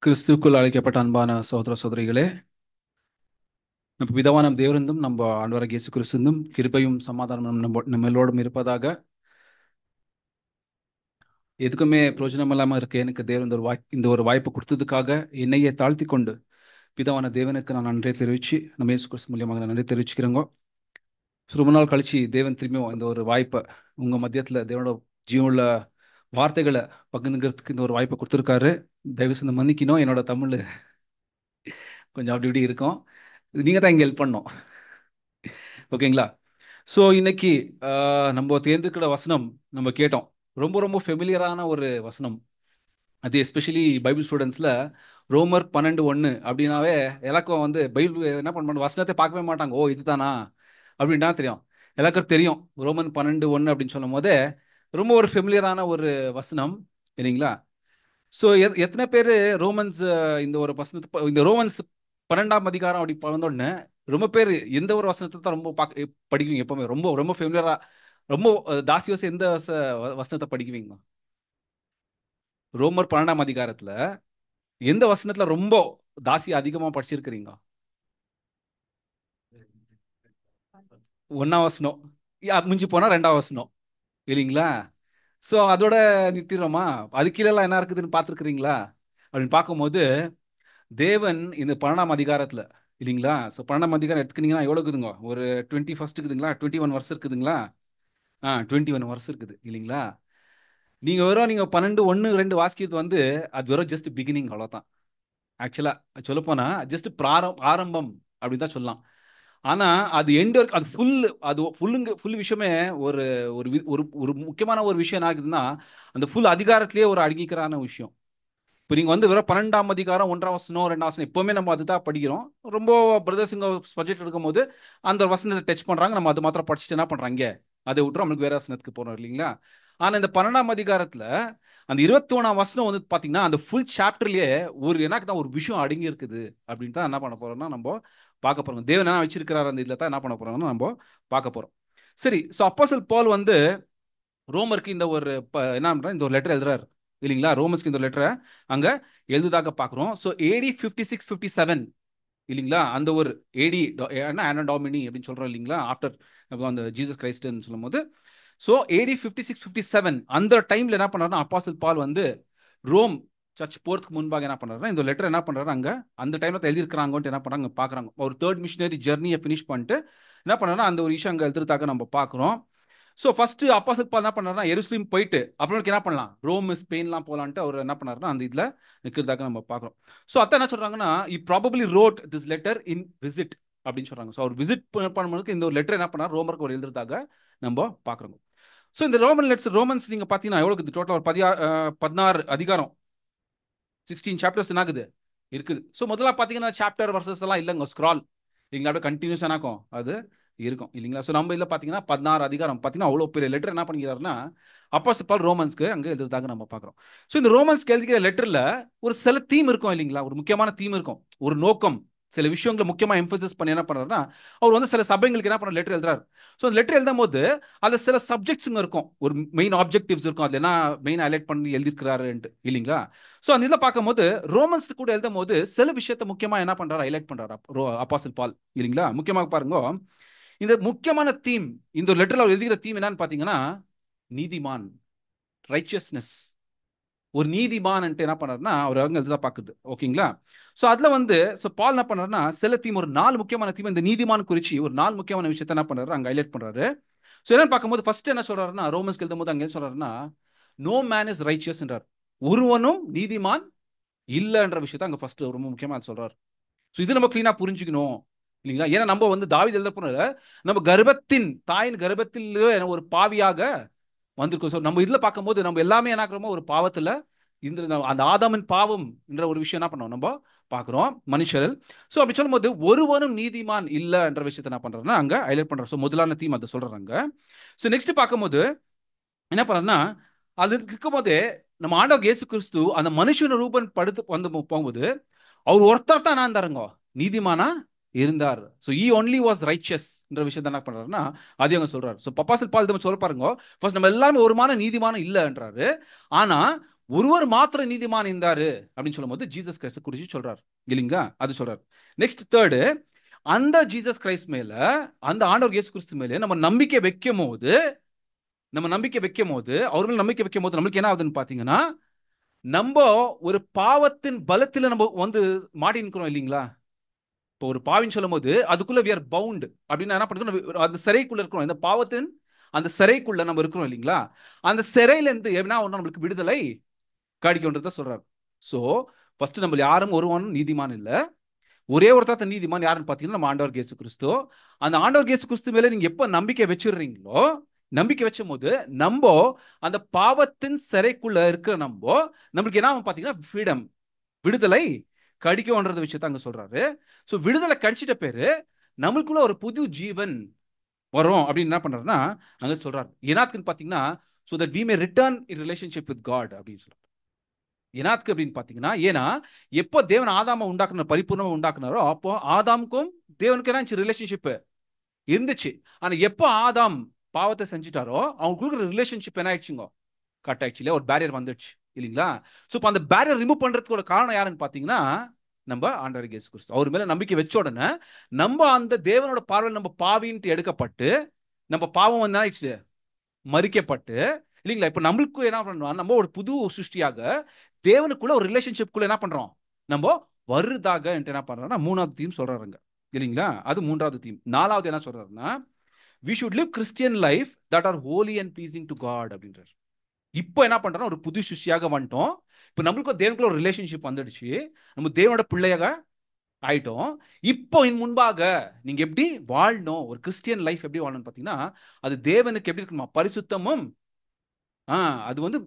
கிறிஸ்துவுக்குள் அழைக்கப்பட்ட அன்பான சகோதர சகோதரிகளே, நம்ம பிதாவான தேவரிந்தும் நம்ம ஆண்டவராகிய இயேசு கிறிஸ்துவின் கிருபையும் சமாதானமும் நம்மளோடும் இருப்பதாக. எதுக்குமே பிரயோஜனம் இல்லாமல் இருக்க எனக்கு தேவன் இந்த ஒரு வாய்ப்பு கொடுத்ததுக்காக என்னையே தாழ்த்தி கொண்டு பிதாவான தேவனுக்கு நான் நன்றியை தெரிவித்து நம்ம இயேசு கிறிஸ்து மூலியமாக நான் நன்றி தெரிவிச்சுக்கிறேங்க. ரொம்ப நாள் கழிச்சு தேவன் திரும்பியும் இந்த ஒரு வாய்ப்பை உங்கள் மத்தியத்தில் தேவனோட ஜீவனுள்ள வார்த்தைகளை பகிர்ந்துக்கிறதுக்கு இந்த ஒரு வாய்ப்பை கொடுத்துருக்காரு. தயவு செஞ்சு மன்னிக்கணும், என்னோட தமிழ் கொஞ்சம் அப்படி இப்படி இருக்கும். நீங்கள் தான் இங்கே ஹெல்ப் பண்ணோம். ஓகேங்களா? ஸோ இன்னைக்கு நம்ம தேர்ந்தெடுக்கிற வசனம் நம்ம கேட்டோம். ரொம்ப ரொம்ப ஃபெமிலியரான ஒரு வசனம். அது எஸ்பெஷலி பைபிள் ஸ்டூடெண்ட்ஸில் ரோமர் 12:1 அப்படின்னாவே எல்லாருக்கும் வந்து பைபிள் என்ன பண்ண வசனத்தை பார்க்கவே மாட்டாங்க. ஓ இதுதானா அப்படின்னா தெரியும், எல்லாருக்கும் தெரியும். ரோமன் 12:1 அப்படின்னு சொல்லும் போதே ரொம்ப ஒரு ஃபெமிலியரான ஒரு வசனம் இல்லைங்களா? ஸோ எத்தனை பேர் ரோமன்ஸ் இந்த ஒரு வசனத்தை இந்த ரோமன்ஸ் 12ஆம் அதிகாரம் அப்படி வந்தோடனே ரொம்ப பேர் எந்த ஒரு வசனத்தை தான் ரொம்ப படிக்குவீங்க? எப்பவுமே ரொம்ப ரொம்ப ஃபெமிலியரா ரொம்ப தாசி வசம் எந்த வசனத்தை படிக்குவீங்க? ரோமர் 12ஆம் அதிகாரத்துல எந்த வசனத்துல ரொம்ப தாசி அதிகமா படிச்சிருக்கிறீங்க? ஒன்னாம் வசனம். முடிஞ்சு போனா 2ஆம் வசனம் இல்லைங்களா? ஸோ அதோட நிறுத்திடுறோமா? அது கீழே எல்லாம் என்ன இருக்குதுன்னு பார்த்துருக்கிறீங்களா அப்படின்னு பார்க்கும்போது தேவன் இந்த 12ஆம் அதிகாரத்துல இல்லைங்களா? ஸோ 12ஆம் அதிகாரம் எடுத்துக்கிட்டீங்கன்னா எவ்வளோ இருக்குதுங்க? ஒரு 21 இருக்குதுங்களா? 21 வருஷம் இருக்குதுங்களா? 21 வருஷம் இருக்குது இல்லைங்களா? நீங்க 12:1-2 வாசிக்கிறது வந்து அது வெறும் ஜஸ்ட் பிகினிங், அவ்வளோதான். ஆக்சுவலா சொல்லப்போனா ஜஸ்ட் ஆரம்பம் அப்படின்னு தான் சொல்லலாம். ஆனா அது எண்ட் வரைக்கும் அது ஃபுல் விஷயமே ஒரு ஒரு ஒரு முக்கியமான ஒரு விஷயம் என்ன ஆகுதுன்னா அந்த ஃபுல் அதிகாரத்திலேயே ஒரு அடங்கிக்கிறான விஷயம். இப்போ நீங்கள் வந்து வெறும் 12ஆம் அதிகாரம் 1ஆம் வசனம் 2ஆம் வசனம் எப்போவுமே நம்ம அதுதான் படிக்கிறோம். ரொம்ப பிரதர்ஸுங்க சப்ஜெக்ட் எடுக்கும்போது அந்த வசனத்தை டச் பண்ணுறாங்க, நம்ம அது மாத்திரம் படிச்சுட்டு என்ன பண்ணுறாங்க, அதை விட்டுரும், நம்மளுக்கு வேற வசனத்துக்கு போகிறோம் இல்லைங்களா? ஆனால் இந்த 12ஆம் அதிகாரத்தில் அந்த 21ஆம் வசனம் வந்து பார்த்தீங்கன்னா அந்த ஃபுல் சாப்டர்லேயே ஒரு எனக்கு தான் ஒரு விஷயம் அடங்கி இருக்குது அப்படின்னு தான் என்ன பண்ண போகிறோம்னா நம்ம பார்க்க போகிறோம். தேவன் என்ன வச்சிருக்கிறார் அந்த இதில் தான் என்ன பண்ண போகிறோம்னா நம்ம பார்க்க போகிறோம். சரி, ஸோ அப்போஸ்தலன் பவுல் வந்து ரோமருக்கு இந்த ஒரு என்ன பண்றாரு, இந்த ஒரு லெட்டர் எழுதுறாரு இல்லைங்களா? ரோமர்ஸ்க்கு இந்த லெட்டரை அங்க எழுதுதாக பார்க்குறோம். ஸோ ஏடி 56-57 இல்லைங்களா? அந்த ஒரு ஏடி ஆனா டாமினி அப்படின்னு சொல்றோம் இல்லைங்களா? ஆஃப்டர் அந்த ஜீசஸ் கிரைஸ்ட்னு சொல்லும்போது ஸோ ஏடி 56-57 அந்த டைம்ல என்ன பண்ணாருன்னா அப்போஸ்தலன் பவுல் வந்து ரோம் சர்ச் போறதுக்கு முன்பாக என்ன பண்றாருன்னா இந்த லெட்டர் என்ன பண்றாரு அங்க அந்த டைம்ல எழுதிருக்கிறாங்கன்ட்டு என்ன பண்றாங்க பாக்குறாங்க. ஒரு தேர்ட் மிஷனரி ஜெர்னியை ஃபினிஷ் பண்ணிட்டு என்ன பண்ணாருன்னா அந்த ஒரு விஷயம் அங்க எழுதுறதாக நம்ம பார்க்குறோம். ஸோ ஃபர்ஸ்ட் அப்போஸ்தலன் பவுல் என்ன பண்ணாருன்னா எருசலேம் போயிட்டு அப்புறம் என்ன பண்ணலாம், ரோம் ஸ்பெயின்லாம் போகலான்ட்டு அவர் என்ன பண்ணாருன்னா அந்த இதில் நிற்கிறதாக நம்ம பார்க்குறோம். ஸோ அத்தை என்ன சொல்றாங்கன்னா he probably wrote this letter in visit அப்படின்னு சொல்றாங்க. ஸோ அவர் விசிட் பண்ணும்போது இந்த ஒரு லெட்டர் என்ன பண்ணார் ரோமருக்கு ஒரு எழுதுறதாக நம்ம பார்க்குறோம். ஸோ இந்த ரோமன்ஸ் நீங்க பார்த்தீங்கன்னா எவ்வளோ இருக்குது டோட்டல்? ஒரு 16 அதிகாரம், 16 சாப்டர்ஸ் என்ன ஆகுது இருக்குது. ஸோ முதல்ல பார்த்தீங்கன்னா சாப்டர் வர்சஸ் எல்லாம் இல்லைங்க, ஸ்க்ரால் இங்கே அப்படியே கண்டினியூஸ் ஆனாக்கும் அது இருக்கும் இல்லைங்களா? ஸோ நம்ம இதில் பார்த்தீங்கன்னா 16 அதிகாரம் பார்த்தீங்கன்னா அவ்வளோ பெரிய லெட்டர் என்ன பண்ணிக்கிறாருன்னா அப்போஸ்தலன் பவுல் ரோமன்ஸ்க்கு அங்கே எழுதுறதாக நம்ம பார்க்குறோம். ஸோ இந்த ரோமன்ஸ்க்கு எழுதிக்கிற லெட்டரில் ஒரு சில தீம் இருக்கும் இல்லைங்களா? ஒரு முக்கியமான தீம் இருக்கும், ஒரு நோக்கம், சில விஷயங்களை முக்கியமாக எம்பசைஸ் பண்ணி என்ன பண்ணுறாருன்னா அவர் வந்து சில சபைங்களுக்கு என்ன பண்ண லெட்டர் எழுதுறாரு. ஸோ அந்த லெட்டர் எழுதும் போது அதில் சில சப்ஜெக்ட்ஸுங்க இருக்கும், ஒரு மெயின் ஆப்ஜெக்டிவ்ஸ் இருக்கும், அதில் என்ன மெயின் ஹைலைட் பண்ணி எழுதிருக்கிறாருன்ட்டு இல்லைங்களா? ஸோ அந்த இதில் பார்க்கும்போது ரோமன்ஸ் கூட எழுதும் போது சில விஷயத்தை முக்கியமாக என்ன பண்ணுறாரு, ஹைலைட் பண்ணுறாரு அப்போஸ்தலன் பவுல் இல்லைங்களா? முக்கியமாக பாருங்க, இந்த முக்கியமான தீம் இந்த லெட்டர்ல அவர் எழுதுகிற தீம் என்னன்னு பார்த்தீங்கன்னா நீதிமான், ரைச்சியஸ்னஸ். ஒரு நீதிமான் என்ன பண்ணாருன்னா அவர் அங்க எழுத பாக்குது ஓகேங்களா? ஸோ அதுல வந்து பால் என்ன பண்ணாருன்னா சில தீம், ஒரு 4 முக்கியமான தீம் இந்த நீதிமான் குறிச்சு ஒரு 4 முக்கியமான விஷயத்தை என்ன பண்றாரு அங்க ஹைலைட் பண்றாரு. ஸோ என்னன்னு பார்க்கும்போது ஃபர்ஸ்ட் என்ன சொல்றாருன்னா ரோமன்ஸ்க்கு எழுதும் போது அங்க என்ன சொல்றாருன்னா நோ மேன் இஸ் ரைச்சியஸ் என்றார், ஒருவனும் நீதிமான் இல்லைன்ற விஷயத்தை அங்க ஃபர்ஸ்ட் ரொம்ப முக்கியமா சொல்றாரு. ஸோ இது நம்ம கிளீனா புரிஞ்சுக்கணும் இல்லைங்களா? ஏன்னா நம்ம வந்து தாவீது எழுத போன நம்ம தாயின் கர்ப்பத்தில் ஒரு பாவியாக வந்திருக்கோம். ஸோ நம்ம இதுல பார்க்கும்போது நம்ம எல்லாமே என்ன ஆக்குறோமோ ஒரு பாவத்துல இந்த அந்த ஆதாமின் பாவம் என்ற ஒரு விஷயம் என்ன பண்ணோம் நம்ம பார்க்குறோம் மனுஷர்கள். ஸோ அப்படி சொல்லும்போது ஒருவனும் நீதிமான் இல்லை என்ற விஷயத்தை என்ன பண்றோம்னா அங்க ஹைலைட் பண்றோம். ஸோ முதலான தீம் அதை சொல்றாங்க. ஸோ நெக்ஸ்ட் பார்க்கும்போது என்ன பண்றோம்னா அது இருக்கும் போதே நம்ம ஆண்டவர் இயேசு கிறிஸ்து அந்த மனுஷன ரூபன் படுத்து வந்து போகும்போது அவர் ஒருத்தர் தான் நான் தருங்க நீதிமானா இருந்தார். So he only was righteous என்ற விஷயத்தை என்ன பண்றாருன்னா அது அவங்க சொல்றாரு. ஸோ அப்போஸ்தலன் பவுல் சொல்ல பாருங்க, ஃபர்ஸ்ட் நம்ம எல்லாருமே ஒருமான நீதிமான இல்லைன்றாரு. ஆனா ஒருவர் மாத்திரம் நீதிமான் இருந்தாரு அப்படின்னு சொல்லும் போது ஜீசஸ் கிரைஸ்ட் குறிச்சு சொல்றாரு இல்லைங்களா, அது சொல்றாரு. நெக்ஸ்ட் தேர்டு, அந்த ஜீசஸ் கிரைஸ்ட் மேல, அந்த ஆண்டவர் இயேசு கிறிஸ்து மேல நம்ம நம்பிக்கை வைக்கும் போது, அவர் மேல நம்பிக்கை வைக்கும் போது நம்மளுக்கு என்ன ஆகுதுன்னு பாத்தீங்கன்னா, நம்ம ஒரு பாவத்தின் பலத்துல நம்ம வந்து மாட்டி நிற்கிறோம் இல்லைங்களா. இப்போ ஒரு பாவின்னு சொல்லும் போது அதுக்குள்ள we are bound அப்படின்னு என்ன பண்ணிருக்கோம், அந்த சிறைக்குள்ள இருக்கிறோம். இந்த பாவத்தின் அந்த சிறைக்குள்ள நம்ம இருக்கிறோம் இல்லைங்களா. அந்த சிறையில இருந்து என்ன ஒண்ணு நம்மளுக்கு விடுதலை கிடைக்கும்ன்றத சொல்றாரு. சோ ஃபர்ஸ்ட் நம்ம யாரும் ஒருவனும் நீதிமான் இல்ல, ஒரே ஒருத்தர் நீதிமான் யாருன்னு பாத்தீங்கன்னா நம்ம ஆண்டவர் இயேசு கிறிஸ்து. அந்த ஆண்டவர் இயேசு கிறிஸ்து மேல நீங்க எப்ப நம்பிக்கை வச்சிடுறீங்களோ, நம்பிக்கை வச்சும் போது நம்ம அந்த பாவத்தின் சிறைக்குள்ள இருக்கிற நம்மளுக்கு என்ன ஆகும் பாத்தீங்கன்னா ஃப்ரீடம், விடுதலை கடிக்கும்ன்றத விஷயத்த அங்க சொல்றாரு. சோ விடுதலை கடிச்சிட்ட பேரு நம்மளுக்குள்ள ஒரு புது ஜீவன் வரும் அப்படின்னு என்ன பண்றாருன்னா அங்க சொல்றாரு. ஏனாக்குன்னு பாத்தீங்கன்னா so that we may return in relationship with God அப்படின்னு சொல்றாரு. ஏனாக்கு அப்படின்னு பாத்தீங்கன்னா, ஏன்னா எப்போ தேவன் ஆதாம உண்டாக்குன பரிபூர்ணமா உண்டாக்குனாரோ அப்போ ஆதாமுக்கும் தேவனுக்கு என்ன ரிலேஷன்ஷிப் இருந்துச்சு. ஆனா எப்போ ஆதாம் பாவத்தை செஞ்சுட்டாரோ அவங்களுக்கு ரிலேஷன்ஷிப் என்ன ஆயிடுச்சுங்க, கட் ஆயிடுச்சு இல்லையா, ஒரு பேரியர் வந்துடுச்சு இல்லைங்களா. சோ இப்போ அந்த பேரியர் ரிமூவ் பண்றதுக்கு காரணம் யாருன்னு பாத்தீங்கன்னா நம்ம ஆண்டவர் இயேசு கிறிஸ்து. அவர் மேல நம்பிக்கை வச்ச உடனே நம்ம அந்த தேவனோட பார்வையில் நம்ம பாவின்ட்டு எடுக்கப்பட்டு நம்ம பாவம் என்ன ஆயிடுச்சு, மறிக்கப்பட்டு இல்லைங்களா. இப்ப நம்மளுக்கு என்ன பண்றோம், நம்ம ஒரு புது சிருஷ்டியாக தேவனுக்குள்ள ஒரு ரிலேஷன்ஷிப்குள்ள என்ன பண்றோம், நம்ம வருதாக என்ன பண்றோம்னா மூணாவது தீம் சொல்றாருங்க இல்லைங்களா. அது மூன்றாவது தீம். நாலாவது என்ன சொல்றாருன்னா we should live Christian life that are holy and pleasing to God அப்படின்றார். இப்போ என்ன பண்றோம், ஒரு புது சிருஷ்டியாக வந்துட்டோம். இப்போ நம்மளுக்கு தேவனுக்குள்ள ஒரு ரிலேஷன்ஷிப் வந்துடுச்சு, நம்ம தேவனோட பிள்ளையாக ஆயிட்டோம். இப்போ முன்பாக நீங்க எப்படி வாழணும், ஒரு கிறிஸ்டியன் லைஃப் எப்படி வாழணும் பாத்தீங்கன்னா அது தேவனுக்கு எப்படி இருக்குமா, பரிசுத்தமும் அது வந்து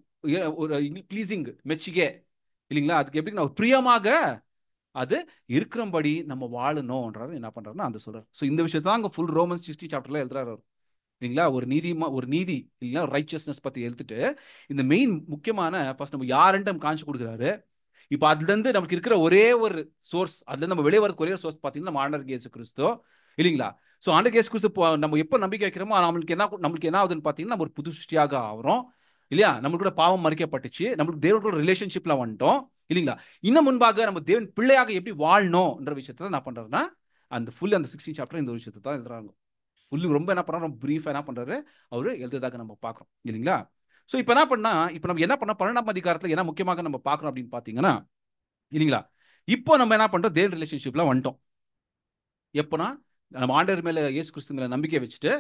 ஒரு ப்ளீசிங் மெச்சிகே இல்லைங்களா. அதுக்கு எப்படி ஒரு பிரியமாக அது இருக்கிறபடி நம்ம வாழணும்ன்றாரு. என்ன பண்றாருன்னா அந்த சொல்றாரு. ஸோ இந்த விஷயத்தை தான் அங்கே ஃபுல் ரோமன்ஸ் 60 சாப்டர்ல எழுதுறாரு அவர் இல்லைங்களா. ஒரு நீதி இல்லைங்களா, ரைச்சஸ்னஸ் பத்தி எழுத்துட்டு இந்த மெயின் முக்கியமான ஃபர்ஸ்ட் நம்ம யாருன்னு நம்ம காமிச்சு கொடுக்குறாரு. இப்போ அதுல இருந்து நமக்கு இருக்கிற ஒரே ஒரு சோர்ஸ், அதுல இருந்து நம்ம வெளியே வரதுக்கு ஒரே சோர்ஸ் பார்த்தீங்கன்னா நம்ம ஆண்டவர் இயேசு கிறிஸ்து இல்லைங்களா. ஸோ ஆண்டவர் இயேசு கிறிஸ்து நம்ம எப்போ நம்பிக்கை வைக்கிறோமோ நம்மளுக்கு என்ன ஆகுதுன்னு பார்த்தீங்கன்னா நம்ம ஒரு புது சிருஷ்டியாக ஆகிறோம் இல்லையா. நம்மளுக்கு கூட பாவம் மறிக்கப்பட்டுச்சு, நம்மளுக்கு தேவனோட ரிலேஷன்ஷிப்ல வந்துட்டோம் இல்லைங்களா. இன்னும் முன்பாக நம்ம தேவன் பிள்ளையாக எப்படி வாழணும்ன்ற விஷயத்த நான் பண்றேன்னா அந்த ஃபுல் அந்த 16 சாப்டர் இந்த விஷயத்தை தான் எழுதுறாங்க. ஃபுல்லு ரொம்ப என்ன பண்றாரு, ரொம்ப பிரீஃபா என்ன பண்றாரு அவரு எழுதுறதாக நம்ம பார்க்குறோம் இல்லைங்களா. ஸோ இப்போ என்ன பண்ணா, இப்போ நம்ம என்ன பண்ண 12ஆம் அதிகாரத்தில் என்ன முக்கியமாக நம்ம பார்க்குறோம் அப்படின்னு பார்த்தீங்கன்னா இல்லைங்களா, இப்போ நம்ம என்ன பண்றோம், தேவன் ரிலேஷன்ஷிப்ல வந்துட்டோம். எப்போனா நம்ம ஆண்டவர் மேல இயேசு கிறிஸ்து மேல நம்பிக்கை வச்சுட்டு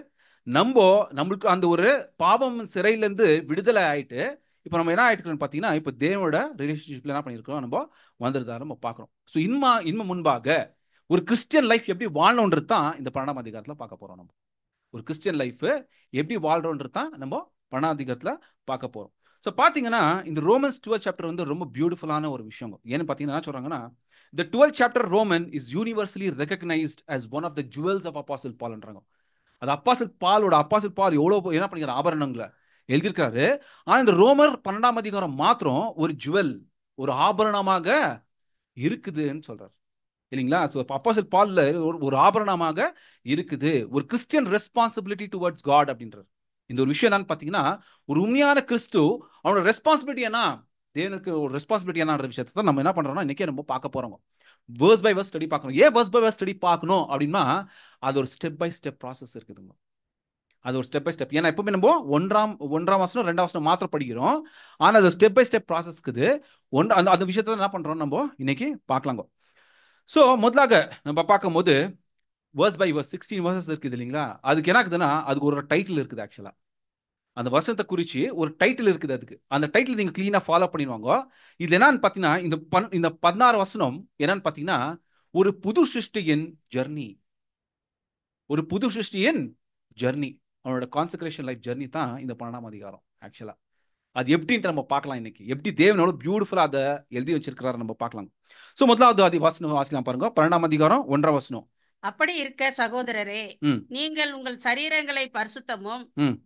நம்மளுக்கு அந்த ஒரு பாவம் சிறையிலேருந்து விடுதலை ஆயிட்டு இப்போ நம்ம என்ன ஆயிட்டுன்னு பார்த்தீங்கன்னா இப்போ தேவனோட ரிலேஷன்ஷிப்ல என்ன பண்ணியிருக்கோம், நம்ம வந்துருதா நம்ம பார்க்குறோம். ஸோ இன்னும் முன்பாக ஒரு கிறிஸ்டியன் லைஃப் எப்படி வாழணுன்றது தான் இந்த 12ஆம் அதிகாரத்தில் பார்க்க போறோம். நம்ம ஒரு கிறிஸ்டியன் லைஃப் எப்படி வாழ்றோன்றது தான் நம்ம 12ஆம் அதிகாரத்தில் பார்க்க போறோம். ஸோ பார்த்தீங்கன்னா இந்த ரோமன்ஸ் 12 சாப்டர் வந்து ரொம்ப பியூட்டிஃபுல்லான ஒரு விஷயம். ஏன்னு பார்த்தீங்கன்னா என்ன சொல்றாங்கன்னா, the 12th chapter Roman is universally recognized as one of the jewels of Apostle Paulன்றாங்க. அது அப்பாசில் பால் எவ்வளவு என்ன பண்ணிக்கிறார், ஆபரணங்களை எழுதியிருக்காரு. ஆனா இந்த ரோமர் 12ஆம் அதிகாரம் மாத்திரம் ஒரு ஜுவல், ஒரு ஆபரணமாக இருக்குதுன்னு சொல்றாரு இல்லைங்களா. அப்பாசில் பால்ல ஒரு ஆபரணமாக இருக்குது, ஒரு கிறிஸ்டியன் ரெஸ்பான்சிபிலிட்டி டுவர்ட்ஸ் காட் அப்படின்றார். இந்த ஒரு விஷயம் என்னன்னு பாத்தீங்கன்னா ஒரு உண்மையான கிறிஸ்து அவனோட ரெஸ்பான்சிபிலிட்டி என்ன, தேவனுக்கு ஒரு ரெஸ்பான்சிபிலிட்டி என்னன்ற விஷயத்தை தான் நம்ம என்ன பண்றோம்னா இன்னைக்கே நம்ம பார்க்க போறோம். வேர்ஸ் பை வேர்ஸ் ஸ்டடி பார்க்கணும். ஏன் வேர்ஸ் பை வேர்ஸ் ஸ்டடி பார்க்கணும் அப்படின்னா அது ஒரு ஸ்டெப் பை ஸ்டெப் ப்ராசஸ் இருக்குதுங்க. அது ஒரு ஸ்டெப் பை ஸ்டெப். ஏன்னா எப்பவுமே நம்ம ஒன்றாம் வசனம் 2ஆம் வசனம் மாத்திரம் படிக்கிறோம். ஆனா அது ஸ்டெப் பை ஸ்டெப் ப்ராசஸ்க்குது. அந்த விஷயத்த என்ன பண்றோம் நம்ம இன்னைக்கு பார்க்கலாங்க. ஸோ முதலாக நம்ம பார்க்கும்போது வேர்ஸ் பை வேர்ஸ் 16 வேர்சஸ் இருக்குது இல்லைங்களா. அதுக்கு என்ன இருக்குதுன்னா அதுக்கு ஒரு டைட்டில் இருக்குது. ஆக்சுவலா அந்த வசனத்தை குறித்து ஒரு டைட்டில் இருக்குது. அதுக்கு அந்த டைட்டில் நீங்க கிளீனா ஃபாலோ பண்ணிடுவாங்க. இது என்னன்னு பார்த்தீங்கன்னா இந்த 16 வசனம் என்னன்னு பார்த்தீங்கன்னா ஒரு புது சிருஷ்டியின் ஜர்னி, ஒரு புது சிருஷ்டியின் ஜர்னி, அவனோட கான்செக்ரேஷன் லைஃப் ஜர்னி தான் இந்த 12ஆம் அதிகாரம். ஆக்சுவலா அது எப்படின்ட்டு நம்ம பார்க்கலாம். இன்னைக்கு எப்படி தேவனோட பியூட்டிஃபுல்லா அதை எழுதி வச்சிருக்கிறாரு நம்ம பார்க்கலாம். ஸோ முதலாவது வசனம் வாசிக்கலாம் பாருங்க, 12ஆம் அதிகாரம் 1ஆம் வசனம். அப்படி இருக்க சகோதரரே, நீங்கள் உங்கள் சரீரங்களை பரிசுத்தமும்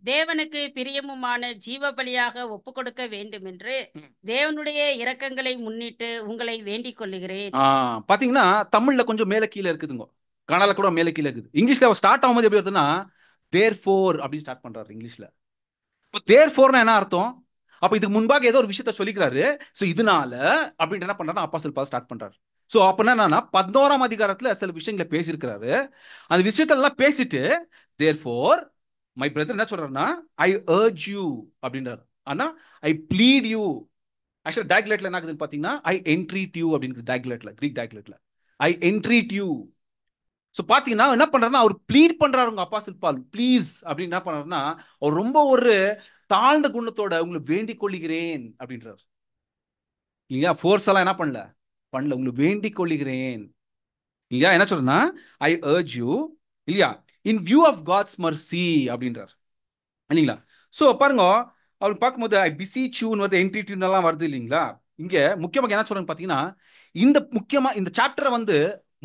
தேவனுக்கு பிரியமுமான ஜீவ பலியாக ஒப்பு கொடுக்க வேண்டும் என்று தேவனுடைய இரக்கங்களை முன்னிட்டு உங்களை வேண்டிக் கொள்ளுகிறேன். பாத்தீங்கன்னா தமிழ்ல கொஞ்சம் மேல கீழே இருக்குதுங்க, கனடா கூட மேல கீழே இருக்குது. இங்கிலீஷ்ல ஸ்டார்ட் ஆகும்போது எப்படி வருதுன்னா therefore அப்படின்னு ஸ்டார்ட் பண்றாரு இங்கிலீஷ்ல. இப்போ therefore என்ன அர்த்தம், அப்ப இதுக்கு முன்பாக ஏதோ ஒரு விஷயத்த சொல்லிக்கிறாரு. சோ இதனால அப்படின்ட்டு என்ன பண்றாரு, அப்போஸ்தலர் பவுல் ஸ்டார்ட் பண்றாரு. சோ அப்ப என்னன்னா 11ஆம் அதிகாரத்துல சில விஷயங்களை பேசியிருக்கிறாரு. அந்த விஷயத்தெல்லாம் பேசிட்டு தேர்ஃபோர் மை பிரதர் என்ன சொல்றாருன்னா, ஐ அர்ஜ் யூ அப்படின்றாரு. ஆனா ஐ ப்ளீட் யூ. ஆக்சுவலா டைக்லெட்ல என்ன ஆகுதுன்னு பாத்தீங்கன்னா ஐ என்ட்ரீட் யூ அப்படின்னு டைக்லெட்ல, கிரீக் டைக்லெட்ல ஐ என்ட்ரீட் யூ. சோ பாத்தீங்கன்னா என்ன பண்றாருன்னா, அவர் ப்ளீட் பண்றாரு உங்க அப்போஸ்தலர் பவுல், ப்ளீஸ் அப்படின்னு என்ன பண்றாருன்னா, அவர் ரொம்ப ஒரு தாழ்ந்த குணத்தோட உங்களை வேண்டிக் கொள்ளுகிறேன் அப்படின்றார். இல்லையா? ஃபோர்ஸ் எல்லாம் என்ன பண்ணல, உங்களை வேண்டிக் கொள்ளுகிறேன். இல்லையா? என்ன சொல்றேன்னா, ஐ அர்ஜ் யூ, இல்லையா, in view of God's mercy அப்படின்றார். இல்லைங்களா? சோ பாருங்க, அவர் பார்க்கும்போது ஐ பிசீச் யூன்னு வந்து என்டிடியூன் எல்லாம் வருது இல்லைங்களா? இங்க முக்கியமாக என்ன சொல்றாங்க பாத்தீங்கன்னா, இந்த சாப்டரை வந்து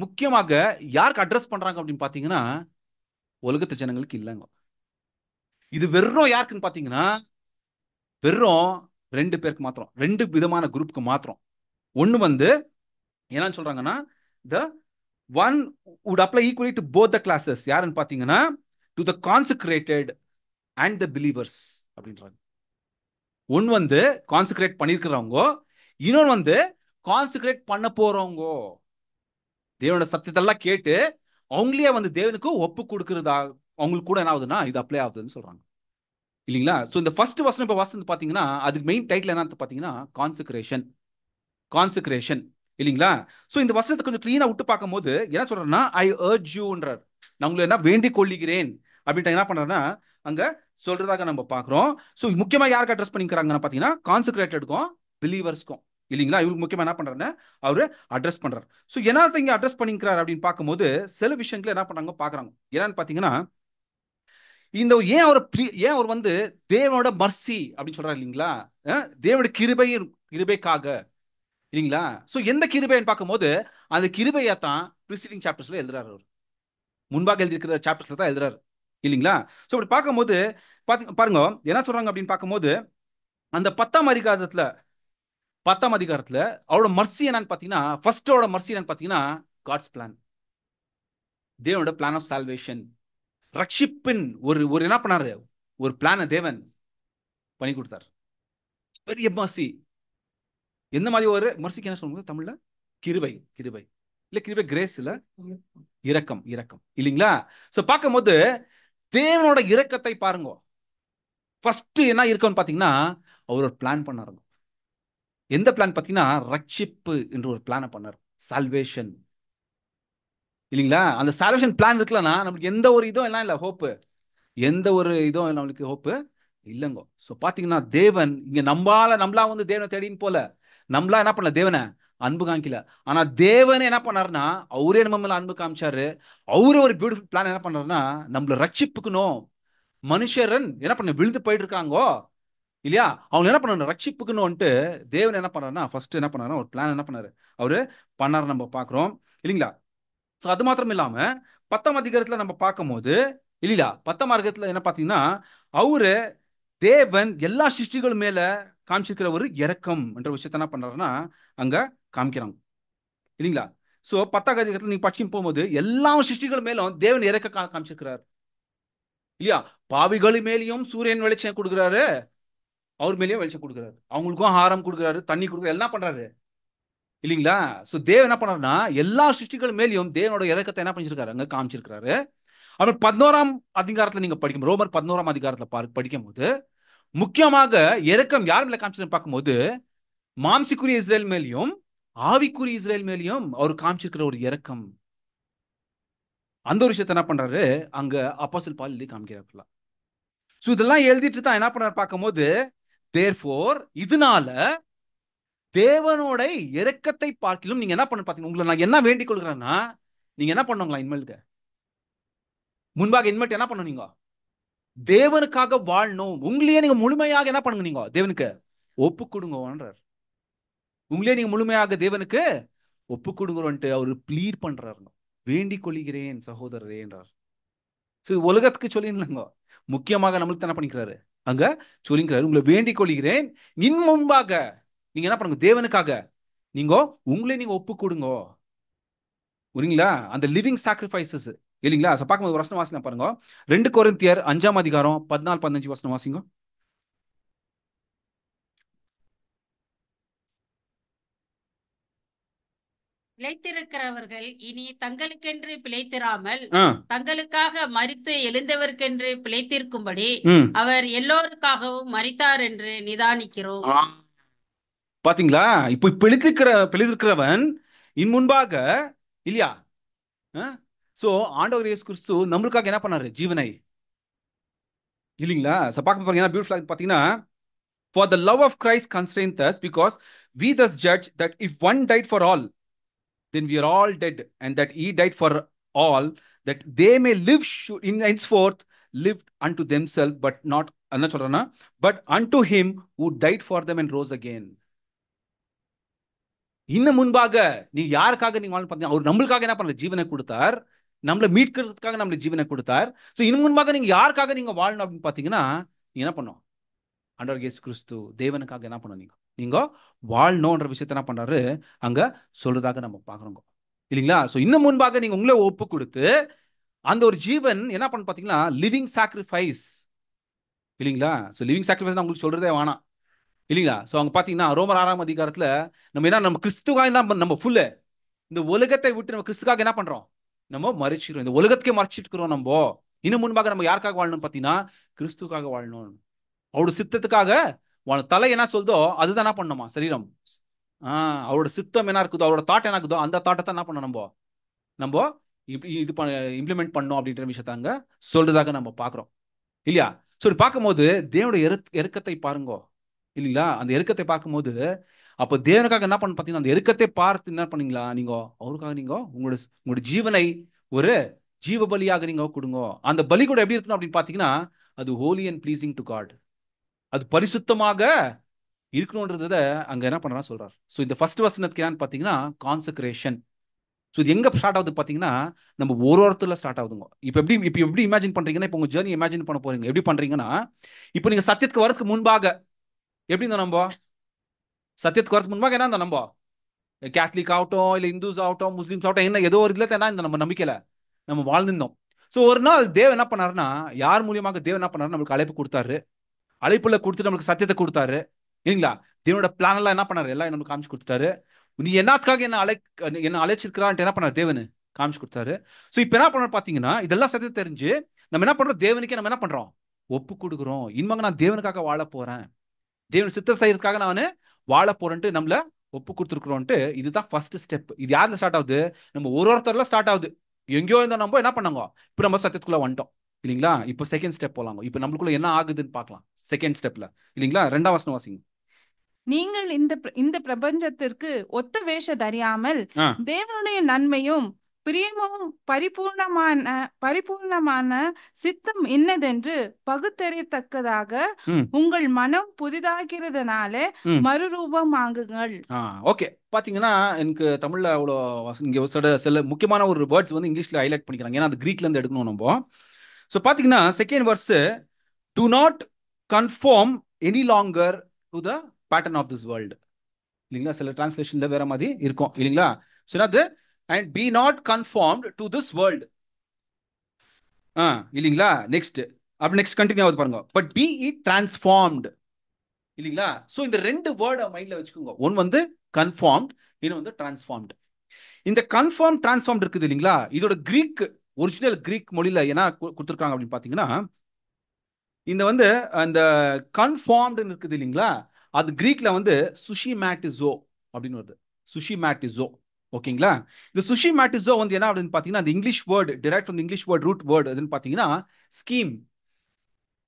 முக்கியமாக யாருக்கு அட்ரஸ் பண்றாங்க அப்படின்னு பாத்தீங்கன்னா, உலகத்து ஜனங்களுக்கு இல்லைங்க. இது வெறும் யாருக்குன்னு பாத்தீங்கன்னா, வெறும் 2 பேருக்கு மாத்திரம், 2 விதமான குரூப்புக்கு மாத்திரம். ஒன்னு வந்து என்னன்னு சொல்றாங்கன்னா, the one would apply equally to both the classes. யாருன்னு பாத்தீங்கன்னா, to the consecrated and the believers அப்படின்றாங்க. ஒன்னு வந்து கான்செக்ரேட் பண்ணிருக்கிறவங்க, இன்னொன்னு வந்து கான்செக்ரேட் பண்ண போறவங்க. தேவனோட சத்தியத்தெல்லாம் கேட்டு அவங்களே வந்து தேவனுக்கு ஒப்பு கொடுக்கிறதா அவங்களுக்கு கூட என்ன ஆகுதுன்னா இது அப்ளை ஆகுதுன்னு சொல்றாங்க. இல்லைங்களா? சோ இந்த ஃபர்ஸ்ட் வசனம் இப்ப வாசித்து பாத்தீங்கன்னா, அதுக்கு மெயின் டைட்டில் என்ன பாத்தீங்கன்னா கான்செக்ரேஷன். கான்செக்ரேஷன் இல்லைங்களா? சோ இந்த வசனத்தை கொஞ்சம் கிளீனா விட்டு பார்க்கும்போது என்ன சொல்றேன்னா, ஐ அர்ஜ் யூன்றார். நான் உங்களை என்ன வேண்டிக் கொள்ளுகிறேன் அப்படின்ட்டு என்ன பண்றேன்னா அங்க சொல்றதாக நம்ம பார்க்கிறோம். சோ முக்கியமா யாருக்கு அட்ரஸ் பண்ணிக்கிறாங்கன்னு பாத்தீங்கன்னா, கான்செக்ரேட்டடுக்கும் பிலீவர்ஸ்க்கும். இல்லைங்களா? இவருக்கு முக்கியமா என்ன பண்றாருன்னா அவரு அட்ரஸ் பண்றாரு. சோ என்னத்தை இங்க அட்ரஸ் பண்ணிக்கிறார் அப்படின்னு பார்க்கும்போது சில விஷயங்களை என்ன பண்றாங்க பாக்குறாங்க. என்னன்னு பாத்தீங்கன்னா, இந்த ஏன் அவர் வந்து தேவனோட மர்சி அப்படின்னு சொல்றாரு இல்லைங்களா? தேவனோட கிருபைக்காக இல்லைங்களா? சோ எந்த கிருபைன்னு பார்க்கும்போது அந்த கிருபையை தான் ப்ரீசிடிங் சாப்டர்ஸ்ல எழுதுறாரு. அவர் முன்பாக எழுதியிருக்கிற சாப்டர்ஸ்ல தான் எழுதுறாரு. இல்லைங்களா? சோ இப்படி பார்க்கும்போது பாருங்க என்ன சொல்றாங்க அப்படின்னு பார்க்கும்போது, அந்த 10ஆம் அதிகாரத்துல அவரோட மர்சி என்னன்னு பாத்தீங்கன்னா, ஃபர்ஸ்டோட மர்சி என்னன்னு பாத்தீங்கன்னா காட்ஸ் பிளான். தேவனோட பிளான் ஆஃப் சால்வேஷன். ரட்சிப்பின் ஒரு ஒரு என்ன பண்ணாரு, ஒரு பிளான தேவன் பண்ணி கொடுத்தார். பெரிய மர்சி. எந்த மாதிரி ஒரு மர்சிக்கு என்ன சொல்லுங்க தமிழ்ல? கிருபை. கிருபை இல்ல, கிருபை கிரேஸ் இல்ல, இரக்கம். இரக்கம் இல்லைங்களா? சோ பார்க்கும்போது தேவனோட இரக்கத்தை பாருங்க. ஃபர்ஸ்ட் என்ன இருக்குன்னு பாத்தீங்கன்னா, அவர் ஒரு பிளான் பண்ணாருங்க. எந்த பிளான் பாத்தீங்கன்னா, ரட்சிப்பு என்று ஒரு பிளான பண்ணார். சால்வேஷன் இல்லைங்களா? அந்த சால்வேஷன் பிளான் இருக்குல்லனா நமக்கு எந்த ஒரு இதுவும் எல்லாம் இல்ல, ஹோப்பு எந்த ஒரு இதுவும் நம்மளுக்கு ஹோப்பு இல்லைங்க. சோ பாத்தீங்கன்னா தேவன் இங்க நம்மளா வந்து தேவனை தேடின்னு போல, நம்மளா என்ன பண்ணல தேவனை அன்பு காமிக்கல. ஆனா தேவன் என்ன பண்ணாருன்னா அவரே நம்ம மேல அன்பு காமிச்சாரு. அவரே ஒரு பியூட்டிஃபுல் பிளான் என்ன பண்றாருன்னா நம்மள ரட்சிப்புக்கணும். மனுஷரன் என்ன பண்ண விழுந்து போயிட்டு இருக்காங்கோ இல்லையா, அவங்க என்ன பண்ணணும் ரட்சிப்புக்கணும்ட்டு தேவன் என்ன பண்றாருன்னா ஃபர்ஸ்ட் என்ன பண்ணாரு, ஒரு பிளான் என்ன பண்ணாரு அவரு பண்ணாரு நம்ம பாக்குறோம். இல்லைங்களா? சோ அது மாத்திரம் இல்லாம 10ஆம் அதிகாரத்துல நம்ம பார்க்கும்போது இல்லையா, 10ஆம் அதிகாரத்துல என்ன பாத்தீங்கன்னா அவரு தேவன் எல்லா சிருஷ்டிகள் மேல காமிச்சிருக்கிற ஒரு இரக்கம் என்ற விஷயத்த என்ன பண்றாருன்னா அங்க காமிக்கிறாங்க. இல்லைங்களா? சோ 10ஆம் அதிகாரத்துல நீங்க படிச்சு போகும்போது எல்லா சிருஷ்டிகள் மேலும் தேவன் இறக்க காமிச்சிருக்கிறார். இல்லையா? பாவிகள் மேலேயும் சூரியன் வெளிச்சம் கொடுக்குறாரு, அவர் மேலேயும் வெளிச்சம் கொடுக்குறாரு, அவங்களுக்கும் ஆகாரம் கொடுக்குறாரு, தண்ணி கொடுக்குறாரு, என்ன பண்றாரு இல்லைங்களா? சோ தேவன் என்ன பண்றாருன்னா எல்லா சிருஷ்டிகள் மேலேயும் தேவனோட இறக்கத்தை என்ன பண்ணிருக்காரு அங்க காமிச்சிருக்காரு. அப்புறம் 11ஆம் அதிகாரத்துல நீங்க படிக்கும் ரோமர் 11ஆம் அதிகாரத்துல படிக்கும் போது முக்கியமாக இரக்கம் யார் மேல காமிச்சு பார்க்கும்போது மாம்சிக்குரிய இஸ்ரேல் மேலேயும் ஆவிக்குரிய இஸ்ரேல் மேலேயும் அவர் காமிச்சிருக்கிற ஒரு இரக்கம். அந்த ஒரு விஷயத்தை என்ன பண்றாரு அங்க அப்போஸ்தலர் பவுல் எழுதி காமிக்கிறார். சோ இதெல்லாம் எழுதிட்டு தான் என்ன பண்றாரு பார்க்கும்போது, தேர்ஃபோர் இதனால தேவனோட இரக்கத்தை பார்க்கிலும் நீங்க என்ன பண்ண பாத்தீங்க, உங்களை நான் என்ன வேண்டிக் கொள்கிறேன்னா நீங்க என்ன பண்ணுங்களா இனிமேலுக்கு முன்பாக இனிமேட்டு என்ன பண்ணணும், நீங்க தேவனுக்காக வாழணும். உங்களையே நீங்க முழுமையாக என்ன பண்ணுங்க, நீங்க தேவனுக்கு ஒப்பு கொடுங்கன்றார். உங்களே நீங்க முழுமையாக தேவனுக்கு ஒப்பு கொடுங்கன்ட்டு அவர் ப்ளீட் பண்றாரு. வேண்டிக் கொள்கிறேன் சகோதரரே என்றார். உலகத்துக்கு சொல்லிங்க, முக்கியமாக நம்மளுக்கு என்ன பண்ணிக்கிறாரு அங்க சொல்லிக்கிறாரு, உங்களை வேண்டிக் கொள்கிறேன் இன் முன்பாக நீங்க என்ன பண்ணுங்க தேவனுக்காக நீங்க உங்களே நீங்க ஒப்பு கொடுங்க. புரியுங்களா? அந்த லிவிங் சாக்ரிஃபைசஸ் இல்லைங்களா? பார்க்கும்போது வசனம் வாசிங்க பாருங்க. 2 கொரிந்தியர் 5ஆம் அதிகாரம் 14-15 வசனம் வாசிங்க. பிழைத்திருக்கிறவர்கள் இனி தங்களுக்கென்று பிழைத்திராமல் ஆ, தங்களுக்காக மரித்து எழுந்தவர்க்கென்று பிழைத்திருக்கும்படி ம். அவர் எல்லோருக்காகவும் மரித்தார் என்று நிதானிக்கிறோம். ஆ, பாத்தீங்களா? இப்போ பிழைத்திருக்கிறவன் இன் முன்பாக இல்லையா? சோ ஆண்டவர் இயேசு கிறிஸ்து நம்மளுக்காக என்ன பண்ணாரு? ஜீவனை இல்லைங்களா? பார்க்க பாருங்க பியூட்டிஃபுல்லா பாத்தீங்கன்னா, for the love of Christ constraineth us, because we thus judge that if one died for all, then we are all dead, and that he died for all, that they may live in henceforth live unto themselves, but not என்ன சொல்றேன்னா, but unto him who died for them and rose again. இன்னும் முன்பாக நீ யாருக்காக நீங்க வாழ பார்த்தீங்க? அவர் நம்மளுக்காக என்ன பண்ணல? ஜீவனை கொடுத்தார். நம்மளை மீட்கிறதுக்காக நம்மளை ஜீவனை கொடுத்தார். ஸோ இன்னும் முன்பாக நீங்க யாருக்காக நீங்க வாழணும் அப்படின்னு பார்த்தீங்கன்னா, நீங்க என்ன பண்ணும்? ஆண்டவர் இயேசு கிறிஸ்து தேவனுக்காக என்ன பண்ணணும்? நீங்க வாழணும்ன்ற விஷயத்த என்ன பண்றாரு அங்க சொல்றதாக நம்ம பாக்குறோம் இல்லைங்களா? ஸோ இன்னும் முன்பாக நீங்க உங்களை ஒப்பு கொடுத்து அந்த ஒரு ஜீவன் என்ன பண்ண பார்த்தீங்கன்னா, லிவிங் சாக்ரிஃபைஸ் இல்லைங்களா? ஸோ லிவிங் சாக்ரிஃபைஸ் உங்களுக்கு சொல்றதே வேணாம் இல்லைங்களா? ஸோ அவங்க பார்த்தீங்கன்னா ரோமர் 6ஆம் அதிகாரத்தில் நம்ம கிறிஸ்துவாக நம்ம ஃபுல்லு இந்த உலகத்தை விட்டு நம்ம கிறிஸ்துக்காக என்ன பண்றோம்? நம்ம மறிச்சிடும். இந்த உலகத்துக்கே மறைச்சிட்டு இருக்கிறோம். நம்ம இன்னும் முன்பாக நம்ம யாருக்காக வாழணும் பார்த்தீங்கன்னா, கிறிஸ்துக்காக வாழணும். அவரோட சித்தத்துக்காக தலை என்ன சொல்தோ அதுதான் என்ன பண்ணணுமா? சரீரம். அவரோட சித்தம் என்ன இருக்குதோ, அவரோட தாட் என்ன இருக்குதோ அந்த தாட்டை தான் என்ன பண்ணணும்? நம்ம இது இம்ப்ளிமெண்ட் பண்ணோம் அப்படின்ற விஷயத்தாங்க சொல்றதாக நம்ம பார்க்குறோம் இல்லையா? ஸோ பார்க்கும்போது தேவனுடைய இறக்கத்தை பாருங்க இல்லைங்களா? அந்த இறக்கத்தை பார்க்கும்போது அப்போ தேவனுக்காக என்ன பண்ண பார்த்தீங்கன்னா, அந்த இறக்கத்தை பார்த்து என்ன பண்ணீங்களா? நீங்க அவருக்காக நீங்க உங்களோட ஜீவனை ஒரு ஜீவ பலியாக நீங்க கொடுங்க. அந்த பலி கூட எப்படி இருக்கணும் அப்படின்னு பார்த்தீங்கன்னா, அது holy and pleasing to God. அது பரிசுத்தமாக இருக்கணும்ன்றத அங்க என்ன பண்றான்னு சொல்றாரு. ஸோ இந்த ஃபர்ஸ்ட் வசனத்துக்கு என்னன்னு பார்த்தீங்கன்னா, கான்சக்ரேஷன். ஸோ இது எங்க ஸ்டார்ட் ஆகுது பார்த்தீங்கன்னா, நம்ம ஒருத்தர்ல ஸ்டார்ட் ஆகுதுங்க. இப்போ எப்படி இமேஜின் பண்றீங்கன்னா, இப்போ உங்க ஜேர்னி இமேஜின் பண்ண போறீங்க. எப்படி பண்றீங்கன்னா, இப்போ நீங்க சத்தியத்துக்கு வரதுக்கு முன்பாக எப்படி இருந்தோம்? நம்ம சத்தியத்துக்கு வரதுக்கு முன்பாக என்ன இருந்தோம்? நம்ம கேத்தலிக் ஆகட்டும், இல்லை இந்துஸ் ஆகட்டும், முஸ்லீம்ஸ் ஆகட்டும், என்ன ஏதோ ஒரு இதுல என்ன இந்த நம்ம நம்பிக்கையில நம்ம வாழ்ந்திருந்தோம். ஸோ ஒரு நாள் தேவன் என்ன பண்ணாருன்னா, யார் மூலியமாக தேவன் என்ன பண்ணாரு? நம்மளுக்கு அழைப்பு கொடுத்தாரு. அழைப்புல கொடுத்துட்டு நம்மளுக்கு சத்தியத்தை கொடுத்தாரு இல்லைங்களா? தேவனோட பிளான் எல்லாம் என்ன பண்ணாரு? எல்லாம் நம்மளுக்கு காமிச்சு கொடுத்தாரு. நீ என்னத்துக்காக என்ன அழைச்சிருக்கிறான்ட்டு என்ன பண்ணாரு? தேவனு காமிச்சு கொடுத்தாரு. ஸோ இப்போ என்ன பண்ண பார்த்தீங்கன்னா, இதெல்லாம் சத்தியத்தை தெரிஞ்சு நம்ம என்ன பண்றோம்? தேவனுக்கே நம்ம என்ன பண்றோம்? ஒப்பு கொடுக்குறோம். இனிமே நான் தேவனுக்காக வாழ போறேன், தேவன் சித்தம் செய்யறதுக்காக நான் வாழ போறேன்ட்டு நம்மள ஒப்பு கொடுத்துருக்குறோன்ட்டு இதுதான் ஃபர்ஸ்ட் ஸ்டெப். இது யாருல ஸ்டார்ட் ஆகுது? நம்ம ஒருத்தர்ல ஸ்டார்ட் ஆகுது. எங்கேயோ இருந்தா நம்ம என்ன பண்ணாங்க? இப்போ நம்ம சத்தியத்துக்குள்ள வந்துட்டோம் இல்லைங்களா? இப்போ செகண்ட் ஸ்டெப் போலாங்க. இப்போ நம்மளுக்குள்ள என்ன ஆகுதுன்னு பார்க்கலாம் செகண்ட் ஸ்டெப்ல இல்லைங்களா? 2ஆம் வசனம் வாசிங்க. நீங்கள் இந்த பிரபஞ்சத்திற்கு ஒத்த வேஷதறியாமல் தேவனுடைய நன்மையும் பிரியமும் பரிபூர்ணமான சித்தம் என்னதென்று பகுத்தறியத்தக்கதாக உங்கள் மனம் புதிதாகிறதுனால மறுரூபமாகுங்கள். ஓகே, பாத்தீங்கன்னா எனக்கு தமிழ்ல அவ்வளோ இங்க சில முக்கியமான ஒரு வேர்ட்ஸ் இங்கிலீஷ்ல ஹைலைட் பண்ணிக்கிறாங்க. ஏன்னா அது கிரீக்ல இருந்து எடுக்கணும் நம்ம. ஸோ பாத்தீங்கன்னா second verse, to not conform any longer to the pattern of this world இல்லைங்களா? சில டிரான்ஸ்லேஷன்ல வேற மாதிரி இருக்கும் இல்லைங்களா? ஸோ அது and be not conformed to this world இல்லைங்களா? நெக்ஸ்ட் கண்டினியூ ஆகுது பாருங்க. பட் பி இட் டிரான்ஸ்ஃபார்ம்டு இல்லைங்களா? ஸோ இந்த ரெண்டு வேர்டை மைண்ட்ல வச்சுக்கோங்க. ஒன்று கன்ஃபார்ம்ட், இன்னொன்று டிரான்ஸ்ஃபார்ம்டு. இந்த கன்ஃபார்ம் டிரான்ஸ்ஃபார்ம்டு இருக்குது இல்லைங்களா? இதோட ஒரிஜினல் கிரீக் மொழியில என்ன கொடுத்துருக்காங்க அப்படின்னு பார்த்தீங்கன்னா, இந்த அந்த கன்ஃபார்ம்டு இருக்குது இல்லைங்களா? அது கிரீக்ல சுஷிமேட்டிசோ அப்படின்னு வருது. சுஷிமேட்டிசோ ஓகேங்களா? இந்த சுஷிமேட்டிசோ என்ன அப்படின்னு பார்த்தீங்கன்னா, அந்த English word derive from English word root word எதுன்னு பார்த்தீங்கன்னா ஸ்கீம்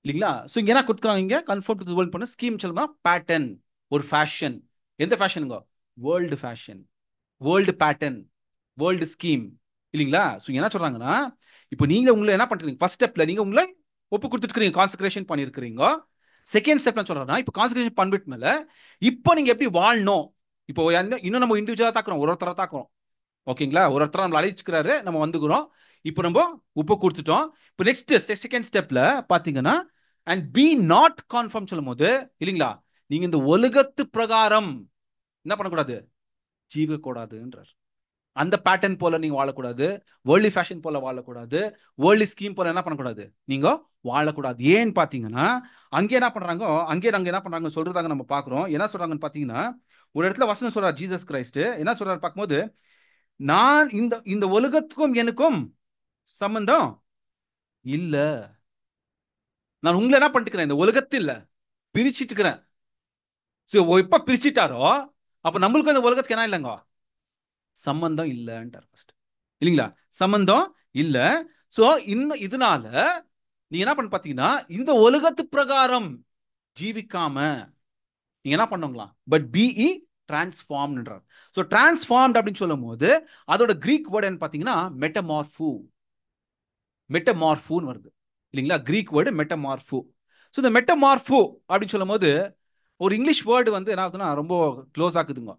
இல்லைங்களா? ஸோ இங்க என்ன கொடுத்துருக்காங்க? இங்க கன்ஃபார்ம் டு வேர்ல்ட் பண்ண ஸ்கீம் சொல்லலாம். பேட்டர்ன், ஒரு ஃபேஷன். எந்த ஃபேஷனுங்க? World fashion, world pattern, world scheme இல்லைங்களா? ஸோ என்ன சொல்றாங்கன்னா, இப்போ நீங்க உங்களை என்ன பண்றீங்க? ஃபர்ஸ்ட் ஸ்டெப்ல நீங்க உங்களை ஒப்பு கொடுத்துருக்கீங்க, கான்செக்ரேஷன் பண்ணிருக்கிறீங்க. செகண்ட் ஸ்டெப் சொல்றேன்னா, இப்போ கான்செக்ரேஷன் பண்ணிட்டு மேல இப்போ நீங்க எப்படி வாழணும்? இப்போ இன்னும் நம்ம இண்டிவிஜுவலா தாக்குறோம், ஒருத்தரா தாக்குறோம் ஓகேங்களா? ஒருத்தர் நம்மள அழைச்சிக்கிறாரு, நம்ம வந்துக்கிறோம். இப்போ நம்ம உப்பு கொடுத்துட்டோம். இப்போ நெக்ஸ்ட் செகண்ட் ஸ்டெப்ல பாத்தீங்கன்னா, அண்ட் பி நாட் கன்ஃபார்ம் சொல்லும் போது இல்லைங்களா, நீங்க இந்த உலகத்து பிரகாரம் என்ன பண்ணக்கூடாது? ஜீவக்கூடாதுன்றார். அந்த பேட்டர்ன் போல நீங்க வாழக்கூடாது, வேர்ல்டு ஃபேஷன் போல வாழக்கூடாது, வேர்ல்டு ஸ்கீம் போல என்ன பண்ணக்கூடாது? நீங்க வாழக்கூடாது. ஏன்னு பாத்தீங்கன்னா, அங்கே என்ன பண்றாங்க, நாங்க என்ன பண்றாங்க சொல்றதாங்க நம்ம பாக்குறோம். என்ன சொல்றாங்கன்னு பாத்தீங்கன்னா, ஒரு இடத்துல வசனம் சொல்றாரு ஜீசஸ் கிரைஸ்ட் என்ன சொல்றாரு பார்க்கும்போது, நான் இந்த உலகத்துக்கும் எனக்கும் சம்பந்தம் இல்ல. நான் உங்களை என்ன பண்ணிட்டுக்கிறேன், இந்த உலகத்தில் பிரிச்சுட்டு இருக்கிறேன். எப்ப பிரிச்சுட்டாரோ அப்ப நம்மளுக்கும் இந்த உலகத்துக்கு என்ன இல்லைங்க, சம்பந்தம் இல்லைன்றார் ஃபர்ஸ்ட். இல்லைங்களா? சம்பந்தம் இல்ல. சோ இன்னும் இதனால நீங்க என்ன பண்ண பாத்தீங்கன்னா, இந்த உலகத்து பிரகாரம் ஜீவிக்காம நீங்க என்ன பண்ணுங்களா, பட் பிஇ டிரான்ஸ்ஃபார்ம்ன்றார். ஸோ டிரான்ஸ்ஃபார்ம்ட் அப்படின்னு சொல்லும் போது அதோட கிரீக் வேர்டு என்ன பார்த்தீங்கன்னா மெட்டமார்ஃபு. மெட்டமார்ஃபுன்னு வருது இல்லைங்களா, கிரீக் வேர்டு மெட்டமார்ஃபு. ஸோ இந்த மெட்டமார்ஃபு அப்படின்னு சொல்லும் போது ஒரு இங்கிலீஷ் வேர்டு வந்து என்ன ஆகுதுன்னா ரொம்ப க்ளோஸ் ஆகுதுங்க.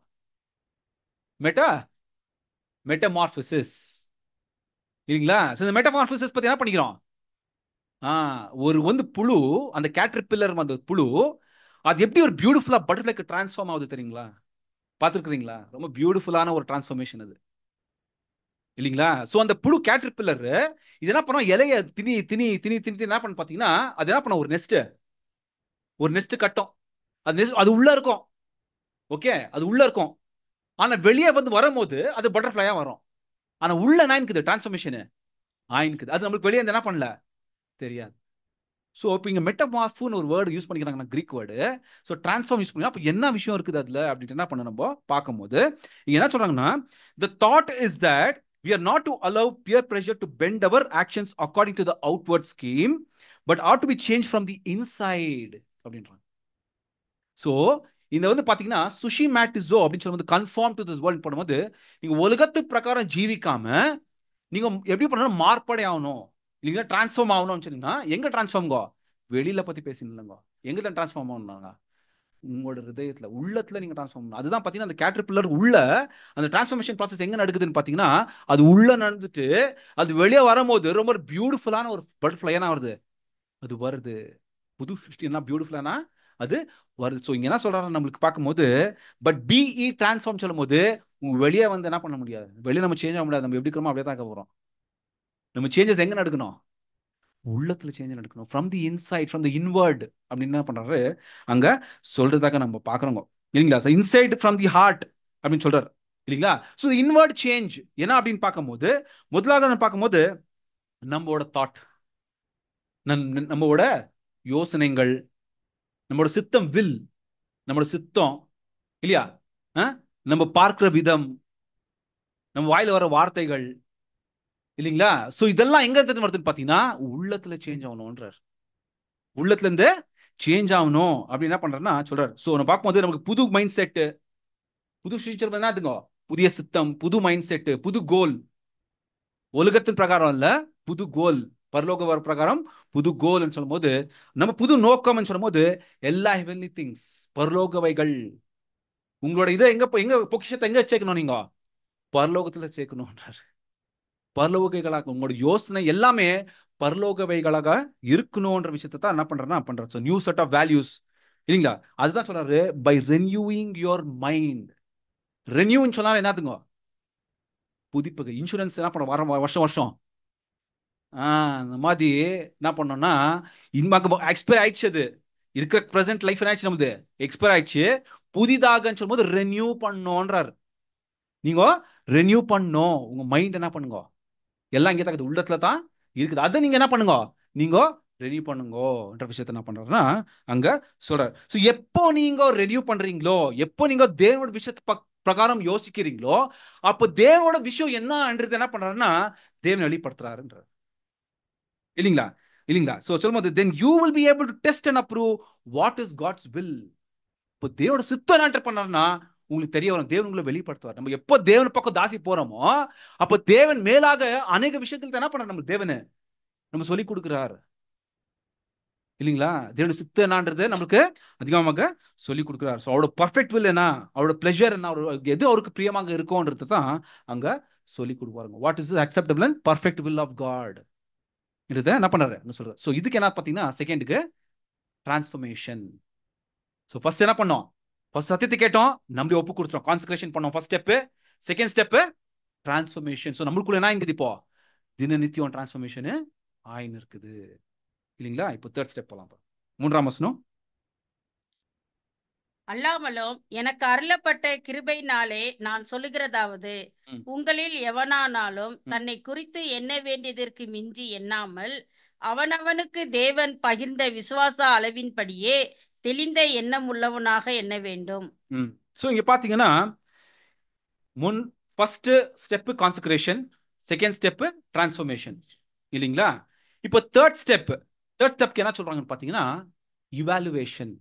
மெட்டமார்பிசிஸ் இல்லைங்களா? ஸோ இந்த மெட்டமார்பிசிஸ் பத்தி என்ன பண்ணிக்கிறோம், ஒரு வந்து புழு, அந்த கேட்டர்பில்லர் அந்த புழு அது எப்படி ஒரு பியூட்டிஃபுல்லா பட்டர்ஃப்ளைக்கு டிரான்ஸ்ஃபார்ம் ஆகுது தெரியுங்களா? பார்த்துருக்கீங்களா? ரொம்ப பியூட்டிஃபுல்லான ஒரு டிரான்ஸ்ஃபர்மேஷன் அது இல்லைங்களா? ஸோ அந்த புழு கேட்டர்பில்லர் இது என்ன பண்ணும், இலைய திணி திணி திணி திணி என்ன பண்ண பார்த்தீங்கன்னா அது என்ன பண்ணும், ஒரு நெஸ்ட் கட்டும். அது உள்ள இருக்கும். ஓகே, அது உள்ள இருக்கும். ஆனா வெளியே வந்து வரும்போது அது பட்டர்ஃப்ளையா வரும். ஆனா உள்ள என்ன இருக்குது டிரான்ஸ்ஃபர்மேஷன் ஆயினுக்குது. அது நம்மளுக்கு வெளியே என்ன பண்ணல தெரியாது. ஸோ இப்போ இங்கே மெட்டமார்ஃப்னு ஒரு வேர்டு யூஸ் பண்ணிக்கிறாங்க, Greek word. So transform use பண்ணி அப்போ என்ன விஷயம் இருக்குது அதில் அப்படின்ட்டு என்ன பண்ண நம்ம பார்க்கும்போது இங்கே என்ன சொல்றாங்கன்னா, the thought is that we are not to allow peer pressure to bend our actions according to the outward scheme but ought to be changed from the inside அப்படின்றாங்க. ஸோ இந்த வந்து பார்த்தீங்கன்னா சுஷி மேட்டிசோ அப்படின்னு சொல்லும்போது கன்ஃபார்ம் டு திஸ் வேர்ல்ட் பண்ணும்போது நீங்க உலகத்து பிரகாரம் ஜீவிக்காம நீங்க எப்படி பண்ணணும், மார்படை ஆகணும் இல்லைங்களா, டிரான்ஸ்ஃபார்ம் ஆகணும்னு சொன்னீங்கன்னா எங்க டிரான்ஸ்ஃபார்ம்கோ, வெளியில பத்தி பேசினீங்க, எங்க தான் டிரான்ஸ்ஃபார்ம் ஆகணும்னாங்க, உங்களோட ஹிருதயத்துல உள்ளத்துல நீங்க டிரான்ஸ்ஃபார்ம் பண்ணணும். அதுதான் பார்த்தீங்கன்னா அந்த கேட்டர்பில்லர் உள்ள அந்த டிரான்ஸ்ஃபார்மேஷன் ப்ராசஸ் எங்க நடக்குதுன்னு பார்த்தீங்கன்னா அது உள்ள நடந்துட்டு அது வெளியே வரும்போது ரொம்ப பியூட்டிஃபுல்லான ஒரு பட்டர்ஃப்ளை என்ன வருது, அது வருது. புது சிருஷ்டி என்ன பியூட்டிஃபுல்லானா அது வருது. ஸோ இங்க என்ன சொல்றாரு நம்மளுக்கு பார்க்கும்போது, பட் பிஇ டிரான்ஸ்ஃபார்ம் சொல்லும் போது உங்க வெளியே வந்து என்ன பண்ண முடியாது, வெளியே நம்ம சேஞ்ச் ஆக முடியாது. நம்ம எப்படி இருக்கிறோமோ அப்படியே தான் போறோம். நம்ம சேஞ்சஸ் எங்க நடக்கணும், உள்ளத்துல சேஞ்ச் நடக்கணும். From the inside, from the inward அப்படின்னு என்ன பண்றாரு அங்க சொல்றதாக நம்ம பாக்குறோம் இல்லைங்களா? இன்சைட் ஃப்ரம் தி ஹார்ட் அப்படின்னு சொல்றாரு இல்லைங்களா? ஸோ இன்வர்ட் சேஞ்ச் என்ன அப்படின்னு பார்க்கும்போது முதலாவது பார்க்கும்போது நம்மளோட தாட், நம்மளோட யோசனைகள், நம்மளோட சித்தம், வில், நம்மளோட சித்தம் இல்லையா, நம்ம பார்க்கிற விதம், நம்ம வாயில வர வார்த்தைகள் இல்லைங்களா? சோ இதெல்லாம் எங்க இருந்து வருதுன்னு பாத்தீங்கன்னா உள்ளத்துல சேஞ்ச் ஆகணும்ன்றார். உள்ளத்துல இருந்து சேஞ்ச் ஆகணும் அப்படின்னு என்ன பண்றாருன்னா சொல்றாரு. சோ நம்ம பார்க்கும்போது நமக்கு புது மைண்ட் செட், புது ஃபியூச்சர் என்னதுங்க, புதிய சித்தம், புது மைண்ட் செட், புது கோல். உலகத்தின் பிரகாரம் இல்ல, புது கோல், பரலோக வர பிரகாரம் புது கோல் சொல்லும் போது நம்ம புது நோக்கம் சொல்லும் போது எல்லா ஹெவன்லி திங்ஸ், பரலோகவைகள். உங்களோட இதை எங்க பொக்கிஷத்தை எங்க சேர்க்கணும், நீங்க பரலோகத்துல சேர்க்கணும்ன்றார். பரலோகைகளாக உங்களோட யோசனை எல்லாமே பரலோகவைகளாக இருக்கணும்ன்ற விஷயத்தை தான் என்ன பண்றாரு. So new set of values இல்லைங்களா, அதுதான் சொல்றாரு பை ரெனியூவிங் யுவர் மைண்ட். ரெனியூன்னு சொன்னாலும் என்னதுங்க, புதுப்பிக்க. இன்சூரன்ஸ் என்ன பண்ண வருஷம் வருஷம் அந்த மாதிரி என்ன பண்ணோம்னா இன்மாக்கு எக்ஸ்பயர் ஆயிடுச்சு, அது இருக்கிற பிரசன்ட் லைஃப் என்ன ஆயிடுச்சு, நமது எக்ஸ்பயர் ஆயிடுச்சு. புதிதாக சொல்லும் போது ரெனியூ பண்ணோன்றார். நீங்க ரெனியூ பண்ணோம், உங்க மைண்ட் என்ன பண்ணுங்க, எல்லாம் இங்கே தான் உள்ளத்துல தான் இருக்குது. அதை நீங்க என்ன பண்ணுங்க, நீங்க ரெனியூ பண்ணுங்கன்ற விஷயத்த என்ன பண்றாருன்னா அங்க சொல்றாரு. ஸோ எப்போ நீங்க ரெனியூ பண்றீங்களோ, எப்போ நீங்க தேவனோட விஷயத்தை பிரகாரம் யோசிக்கிறீங்களோ, அப்போ தேவனோட விஷயம் என்னன்றது என்ன பண்றாருன்னா தேவன் வெளிப்படுத்துறாருன்றார் இல்லைங்களா? இல்லைங்களா? ஸோ சொல்லும்போது then you will be able to test and approve what is God's will. இப்போ தேவனோட சித்தம் என்ன பண்றாருன்னா உங்களுக்கு தெரிய வரும், தேவன் உங்களை வெளிப்படுத்துவார். நம்ம எப்போ தேவன் பக்கம் தாசி போறோமோ அப்போ தேவன் மேலாக அநேக விஷயத்துல என்ன பண்றாரு, நம்ம தேவனு நம்ம சொல்லி கொடுக்கிறார் இல்லைங்களா? தேவனோட சித்தம் என்னன்றது நம்மளுக்கு அதிகமாக சொல்லி கொடுக்கிறார். ஸோ அவரோட பர்ஃபெக்ட் வில் என்ன, அவரோட பிளஷர் என்ன, எது அவருக்கு பிரியமாக இருக்கும்ன்றது தான் அங்க சொல்லி கொடுப்பாருங்க. What is acceptable and perfect will of God இதை என்ன பண்றாரு சொல்றாரு. ஸோ இதுக்கு என்ன பார்த்தீங்கன்னா செகண்டுக்கு டிரான்ஸ்ஃபர்மேஷன். ஸோ ஃபர்ஸ்ட் என்ன பண்ணோம், ஃபர்ஸ்ட் சத்தியத்தை கேட்டோம், நம்மளே ஒப்பு கொடுத்துறோம், கான்செக்ரேஷன் பண்ணோம் first step. Second step transformation. So நம்மளுக்குள்ள என்ன இருக்குது, இப்போ தின நித்தியம் டிரான்ஸ்ஃபர்மேஷன் ஆயின்னு இருக்குது இல்லைங்களா? இப்போ தேர்ட் ஸ்டெப் போலாம். மூன்றாம் வசனம், அல்லாமலும் எனக்கு அருளப்பட்ட கிருபையினாலே நான் சொல்லுகிறதாவது, உங்களில் எவனானாலும் தன்னை குறித்து எண்ண வேண்டியதற்கு மிஞ்சி எண்ணாமல் அவனவனுக்கு தேவன் பகிர்ந்த விசுவாச அளவின்படியே தெளிந்த எண்ணம் உள்ளவனாக எண்ண வேண்டும். சோ இங்க பாத்தீங்கன்னா first step consecration, second step transformation இல்லைங்களா? இப்போ தேர்ட் ஸ்டெப்க்கு என்ன சொல்றாங்கன்னு பாத்தீங்கன்னா இவாலுவேஷன்.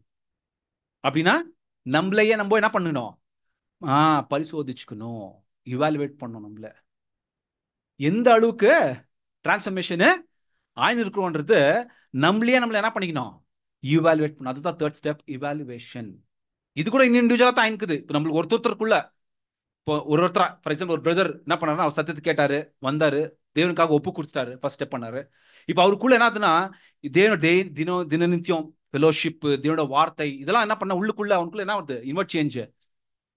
அப்படின்னா நம்மளையே நம்ம என்ன பண்ணணும்? பரிசோதிச்சுக்கணும், இவாலுவேட் பண்ணணும். நம்மள எந்த அளவுக்கு டிரான்ஸ்ஃபர்மேஷன் ஆயின் இருக்கிறோன்றது நம்மளே நம்மள என்ன பண்ணிக்கணும்? இவாலுவேட் பண்ணணும். அதுதான் தேர்ட் ஸ்டெப், இவாலுவேஷன். இது கூட இண்டிவிஜுவலா தான் ஆயிக்குது. இப்போ நம்மளுக்கு ஒருத்தருக்குள்ள இப்போ ஒருத்தரா ஃபார் எக்ஸாம்பிள் ஒரு பிரதர் என்ன பண்ணாரு, அவர் சத்தியத்தை கேட்டாரு, வந்தாரு, தேவனுக்காக ஒப்பு கொடுத்தாரு, ஃபர்ஸ்ட் ஸ்டெப் பண்ணாரு. இப்போ அவருக்குள்ள என்ன ஆகுதுன்னா தினநித்தியம் ஃபெலோஷிப், தேவனோட வார்த்தை, இதெல்லாம் என்ன பண்ண உள்ளுக்குள்ள அவனுக்குள்ள என்ன வருது? இன்வெர்ட் சேஞ்ச்,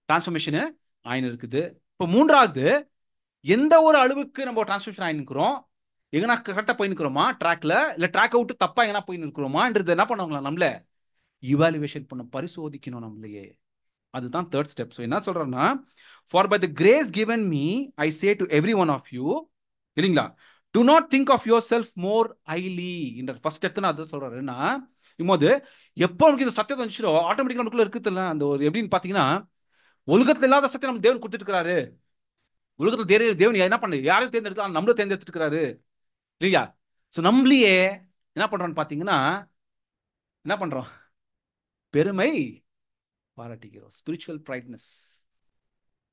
டிரான்ஸ்ஃபர்மேஷன் ஆயின் இருக்குது. இப்போ மூன்றாவது, எந்த ஒரு அளவுக்கு நம்ம டிரான்ஸ்ஃபர்மேஷன் ஆயின் இருக்கிறோம், எங்கன்னா கரெக்டாக போய் நிற்கிறோமா ட்ராக்ல, இல்லை ட்ராக்கை விட்டு தப்பா எங்கன்னா போய் நிற்கிறோமான்றது என்ன பண்ணுவாங்களா? நம்மள இவாலுவேஷன் பண்ண, பரிசோதிக்கணும் நம்மளையே. அதுதான் தேர்ட் ஸ்டெப். ஸோ என்ன சொல்றேன்னா, for by the grace given me I say to every one of you, இல்லைங்களா, do not think of yourself more highly. இந்த ஃபர்ஸ்ட் ஸ்டெப் நான் அது சொல்றேன்னா, இப்போது எப்போ நமக்கு இந்த சத்தியத்தை வந்துச்சோ ஆட்டோமேட்டிக்கா நமக்குள்ள இருக்குதுல்ல, அந்த ஒரு எப்படின்னு பாத்தீங்கன்னா, உலகத்துல இல்லாத சத்தியம் நம்ம தேவன் கொடுத்துட்டு இருக்கிறாரு. உலகத்துல தேவன் என்ன பண்ணு யாரையும் தேர்ந்தெடுக்கலாம், நம்மளும் தேர்ந்தெடுத்துட்டு இருக்கிறாரு இல்லையா? ஸோ நம்மளையே என்ன பண்றோம்னு பாத்தீங்கன்னா, என்ன பண்றோம்? பெருமை பாராட்டிக்கிறோம். Spiritual brightness.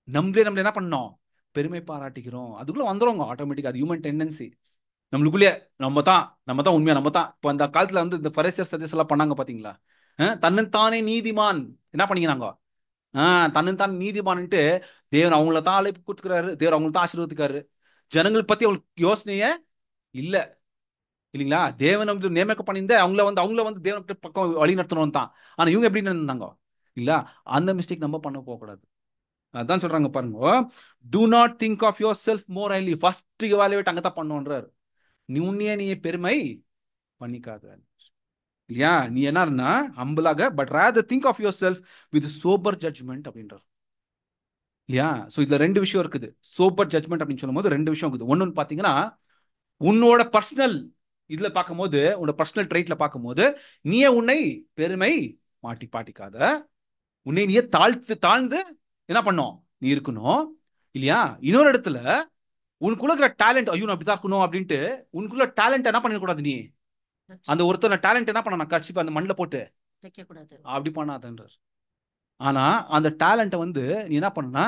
நம்மளே என்ன பண்ணோம்? பெருமை பாராட்டிக்கிறோம். அதுக்குள்ள வந்துடுங்க ஆட்டோமேட்டிக். அது ஹியூமன் டெண்டன்சி. நம்மளுக்குள்ளே நம்ம தான் உண்மையா, நம்ம தான். இப்போ அந்த காலத்துல வந்து இந்த பரிசேயர் சதுசேயர் எல்லாம் பண்ணாங்க பாத்தீங்களா? தன்னைத்தானே நீதிமான் என்ன பண்ணிக்கிறாங்க? தன்னைத்தானே நீதிமான்ட்டு தேவன் அவங்கள தான் அழைப்பு கொடுத்துக்கிறாரு, தேவன் அவங்களை தான் ஆசீர்வதிக்காரு. ஜனங்கள் பத்தி அவங்களுக்கு யோசனையே இல்ல, இல்லைங்களா? தேவன் வந்து நியமனம் பண்ணியிருந்த அவங்கள வந்து தேவன் பக்கம் வழி நடத்தணும் தான். ஆனா இவங்க எப்படி இருந்தாங்க இல்ல? அந்த மிஸ்டேக் நம்ம பண்ண போகக்கூடாது. அதான் சொல்றாங்க பாருங்க, do not think of yourself more highly. First evaluate அங்க தான் பண்ணுன்றார். நீ பெருமை பண்ணிக்காத இல்லையா? நீ என்ன ஹம்பிளாக, but rather think of yourself with sober judgment அப்படின்றார் இல்லையா? சோ இதுல ரெண்டு விஷயம் இருக்குது. சோபர் ஜட்ஜ்மெண்ட் அப்படின்னு சொல்லும்போது ரெண்டு விஷயம் இருக்குது. ஒன்னு பாத்தீங்கன்னா, உன்னோட பர்சனல் இதுல பார்க்கும்போது, உன்னோட பர்சனல் ட்ரைட்ல பார்க்கும்போது, நீயே உன்னை பெருமை பாட்டிக்காத, உன்னை நீயே தாழ்ந்து என்ன பண்ணும்? நீ இருக்கணும் இல்லையா? இன்னொரு இடத்துல உனக்குள்ள இருக்கிற டேலண்ட், ஐயோ நான் அப்படிதான் இருக்கணும் அப்படின்ட்டு உனக்குள்ள டேலண்ட் என்ன பண்ணிடக்கூடாது. நீ அந்த ஒருத்தர் டேலண்ட் என்ன பண்ண, கஷ்டிப்பா அந்த மண்ணில் போட்டு அப்படி பண்ணாதன்றார். ஆனா அந்த டேலண்ட்டை வந்து நீ என்ன பண்ணா,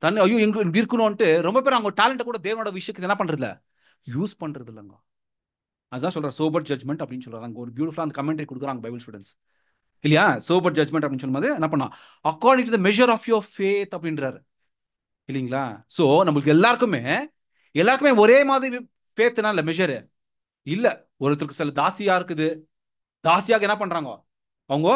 தன்னை ஐயோ எங்க இருக்கணும்ட்டு ரொம்ப பேர் அவங்க டேலண்ட்டை கூட தேவனோட விஷயத்துக்கு என்ன பண்றதுல யூஸ் பண்றது இல்லைங்க. அதுதான் சொல்ற சோபர் ஜட்ஜ்மெண்ட் அப்படின்னு சொல்றாங்க. ஒரு பியூட்டிஃபுல்லா அந்த கமெண்ட்ரி கொடுக்குறாங்க பைபிள் ஸ்டூடெண்ட்ஸ் இல்லையா? சோபர் ஜட்ஜ்மெண்ட் அப்படின்னு சொல்லும்போது என்ன பண்ணா, according to the measure of your faith அப்படின்றாரு இல்லைங்களா? சோ நம்மளுக்கு எல்லாருக்குமே ஒரே மாதிரி ஃபேத்னா இல்ல, மெஷரு இல்ல. ஒருத்தருக்கு சில தாசியா இருக்குது, தாசியாக என்ன பண்றாங்க, அவங்க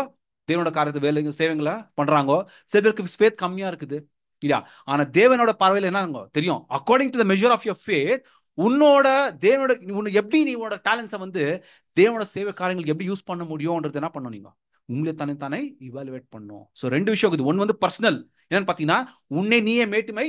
தேவனோட காரியத்தை வேலை சேவைங்களா பண்றாங்க. சில பேருக்கு ஃபேத் கம்மியா இருக்குது இல்லையா? ஆனா தேவனோட பார்வையில் என்ன தெரியும், according to the measure of your faith, உன்னோட தேவனோட எப்படி நீ உன்னோட டேலண்ட்ஸை வந்து தேவனோட சேவை காரியங்களுக்கு எப்படி யூஸ் பண்ண முடியும்ன்றது என்ன பண்ணும், நீங்க உங்களே தானே இவாலுவேட் பண்ணும். ஸோ ரெண்டு விஷயம் இருக்குது. ஒன்று வந்து பர்சனல், என்னன்னு பார்த்தீங்கன்னா உன்னை நீயே மேட்டுமை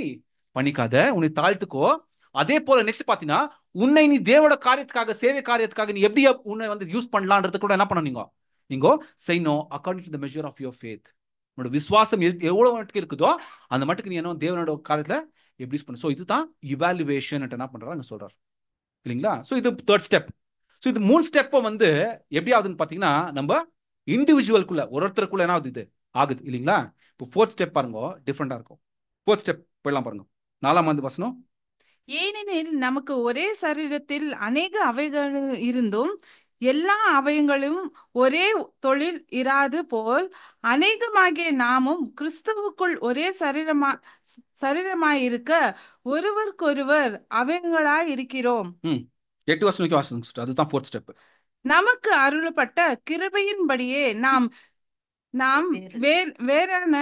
பண்ணிக்காத, உன்னை தாழ்த்துக்கோ. அதே போல நெக்ஸ்ட் பார்த்தீங்கன்னா, உன்னை நீ தேவனோட காரியத்துக்காக, சேவை காரியத்துக்காக நீ எப்படி உன்னை வந்து யூஸ் பண்ணலான்றது கூட என்ன பண்ணணும், நீங்க செய்யணும் according to the measure of your faith. உன்னோட விசுவாசம் எவ்வளவு மட்டுக்கு இருக்குதோ அந்த மட்டுக்கு நீ என்ன தேவனோட காரியத்துல எப்படி யூஸ் பண்ணு. ஸோ இதுதான் இவாலுவேஷன் என்ன பண்றாங்க சொல்றாரு இல்லைங்களா? ஸோ இது தேர்ட் ஸ்டெப். ஸோ இது மூணு ஸ்டெப்பை வந்து எப்படி ஆகுதுன்னு பார்த்தீங்கன்னா, நம்ம இண்டிவிஜுவலுக்குள்ள ஒருத்தருக்குள்ள என்ன ஆகுது, இது ஆகுது இல்லைங்களா? இப்போ ஃபோர்த் ஸ்டெப் பாருங்க, டிஃப்ரெண்டா இருக்கும். ஃபோர்த் ஸ்டெப் போயிடலாம் பாருங்க, 4ஆம் வசனம். ஏனெனில் நமக்கு ஒரே சரீரத்தில் அநேக அவயங்கள் இருந்தும் எல்லா அவயங்களும் ஒரே தொழில் இராது போல், அநேகமாகிய நாமும் கிறிஸ்துவுக்குள் ஒரே சரீரமாயிருக்க ஒருவருக்கொருவர் அவயங்களாய் இருக்கிறோம். 8 வசனம் வாசிங்க. அதுதான் ஃபோர்த் ஸ்டெப். நமக்கு அருளப்பட்ட கிருபையின்படியே நாம் வேறான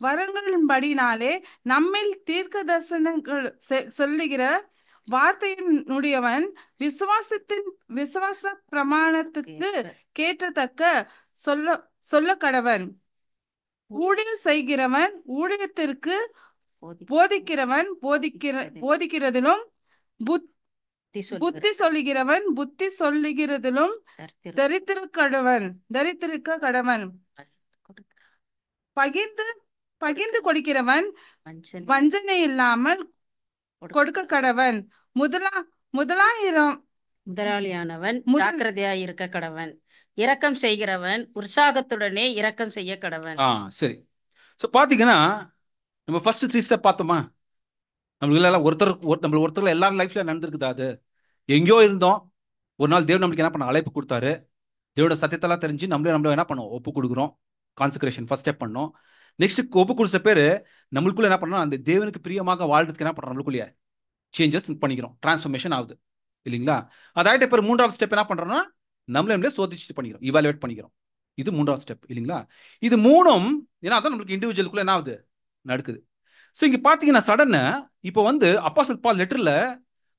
வரங்களின்படினாலே நம்மில் தீர்க்க தரிசனங்கள் சொல்லுகிற வார்த்தையினுடையவன் விசுவாச பிரமாணத்துக்கு கேட்டத்தக்க சொல்ல கடவன். ஊழியம் செய்கிறவன் ஊழியத்திற்கு போதிக்கிறவன் போதிக்கிறதிலும் புத்தி சொல்லுகிறவன் புத்தி சொல்லுகிறதிலும் தரித்திருக்க கடவன். பகிர்ந்து கொடுக்கிறவன் வஞ்சனை இல்லாமல் கொடுக்க கடவன். முதலாளியானவன் ஜாக்கிரதையாய் இருக்க கடவன். இரக்கம் செய்கிறவன் உற்சாகத்துடனே இரக்கம் செய்ய கடவன். சரி. ஸோ பார்த்தீங்கன்னா நம்ம ஃபர்ஸ்ட் 3 ஸ்டெப் பார்த்தோமா? நம்மளுக்கு எல்லாம் ஒருத்தர் எல்லாரும் லைஃப்ல நடந்திருக்குதா? அது எங்கேயோ இருந்தோம், ஒரு நாள் தேவன் நம்மளுக்கு என்ன பண்ண அழைப்பு கொடுத்தாரு. தேவோட சத்தியத்தெல்லாம் தெரிஞ்சு நம்மளே என்ன பண்ணோம், ஒப்பு கொடுக்குறோம். கான்சக்ரேஷன் ஃபர்ஸ்ட் ஸ்டெப் பண்ணோம். நெக்ஸ்ட் ஒப்பு கொடுத்த பேர் நம்மளுக்குள்ள என்ன பண்ணோம், அந்த தேவனுக்கு பிரியமாக வாழ்றதுக்கு என்ன பண்ணுறோம், நம்மளுக்குள்ளே சேஞ்சஸ் பண்ணிக்கிறோம், டிரான்ஸ்ஃபர்மேஷன் ஆகுது இல்லைங்களா? அதாயிட்ட பேர் 3வது ஸ்டெப் என்ன பண்ணுறோம்னா நம்மளே சோதிச்சு பண்ணிக்கிறோம், இவாலுவேட் பண்ணிக்கிறோம். இது 3வது ஸ்டெப் இல்லைங்களா? இது 3ம் ஏன்னா அதான் நம்மளுக்கு இண்டிவிஜுவலுக்குள்ள என்ன ஆகுது, நடக்குது. ஸோ இங்கே பார்த்தீங்கன்னா சடன்னு இப்போ அப்போஸ்தலர் பால் லெட்டரில்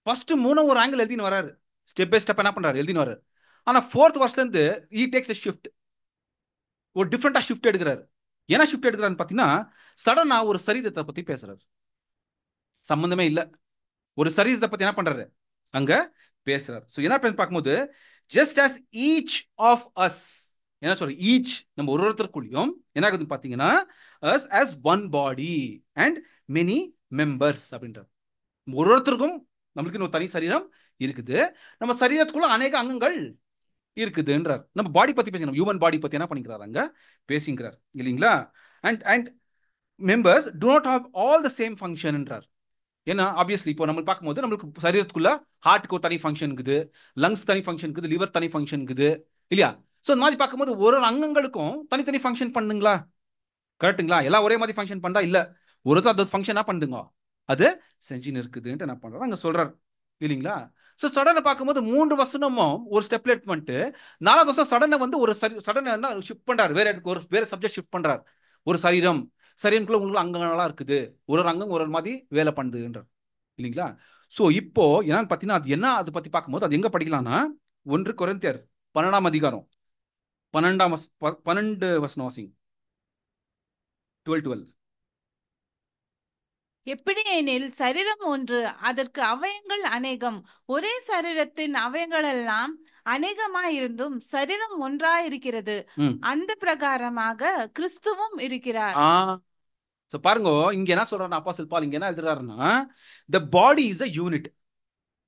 ஃபர்ஸ்ட் 3 ஒரு ஆங்கிள் எழுதின்னு வராரு, ஸ்டெப் பை ஸ்டெப் என்ன பண்ணுறாரு எழுதின்னு வராரு. ஆனால் 4th வருஷத்துலேருந்து ஈ டேக்ஸ் எ ஷிஃப்ட், ஒரு டிஃப்ரெண்டாக ஷிஃப்ட் எடுக்கிறாரு. என்ன ஷிஃப்ட் எடுக்கிறாருன்னு பார்த்தீங்கன்னா சடனாக ஒரு சரீரத்தை பற்றி பேசுறாரு. சம்பந்தமே இல்லை, ஒரு சரீரத்தை பற்றி என்ன பண்ணுறாரு அங்கே பேசுறாரு. ஸோ என்ன பார்க்கும்போது just as each of us என்ன சொல்ற, ஈச் நம்ம ஒருத்தருக்குள்ளேயும் என்ன ஆகுதுன்னு பார்த்தீங்கன்னா us as one body and many members அப்படின்றார். ஒருத்தருக்கும் நம்மளுக்கு ஒரு தனி சரீரம் இருக்குது, நம்ம சரீரத்துக்குள்ள அநேக அங்கங்கள் இருக்குதுன்றார். நம்ம பாடி பத்தி பேசுகிறோம், ஹியூமன் பாடி பத்தி என்ன பண்ணிக்கிறார் அங்க பேசிக்கிறார் இல்லைங்களா? and members do not have all the same function என்றார். ஏன்னா ஆப்வியஸ்லி இப்போ நம்ம பார்க்கும்போது நம்மளுக்கு சரீரத்துக்குள்ள ஹார்ட்டுக்கு ஒரு தனி ஃபங்க்ஷன் இருக்குது, லங்ஸ் தனி ஃபங்க்ஷன் இருக்குது, லிவர் தனி ஃபங்க்ஷன் இருக்குது இல்லையா? ஸோ இந்த மாதிரி பார்க்கும்போது ஒரு அங்கங்களுக்கும் தனித்தனி ஃபங்க்ஷன் பண்ணுங்களா, கரெக்டுங்களா? எல்லாம் ஒரே மாதிரி ஃபங்க்ஷன் பண்ணா இல்ல, ஒருத்தர் அது ஃபங்க்ஷன் என்ன பண்ணுங்க அது செஞ்சுன்னு இருக்குதுன்ட்டு என்ன பண்றாரு அங்க சொல்றாரு இல்லைங்களா? ஸோ சடனை பார்க்கும்போது 3 வசனமும் ஒரு ஸ்டெப்ல எடுத்து பண்ணிட்டு 4வது வருஷம் சடனை ஒரு சடனை என்ன ஷிஃப்ட் பண்றாரு, வேற சப்ஜெக்ட் ஷிஃப்ட் பண்றாரு. ஒரு சரீரம்குள்ள உங்களுக்கு அங்கங்கள்லாம் இருக்குது, ஒரு அங்கம் ஒரு மாதிரி வேலை பண்ணுதுன்றார் இல்லைங்களா? ஸோ இப்போ என்னன்னு பார்த்தீங்கன்னா அது என்ன அதை பத்தி பார்க்கும்போது அது எங்க படிக்கலாம்னா 1 கொரிந்தியர் 12ஆம் அதிகாரம் 12 வசனம் வாசிங்க. 12. எப்படி எனில் சரீரம் ஒன்று, அதற்கு அவயங்கள் அநேகம், ஒரே சரீரத்தின் அவயங்கள் எல்லாம் அநேகமாயிருந்தும் சரீரம் ஒன்றாயிருக்கிறது, அந்த பிரகாரமாக கிறிஸ்துவும் இருக்கிறார். பாருங்க இங்க என்ன சொல்றாரு அப்போஸ்தலர் பவுல், இங்க என்ன எழுதுறாருன்னா the body is a unit.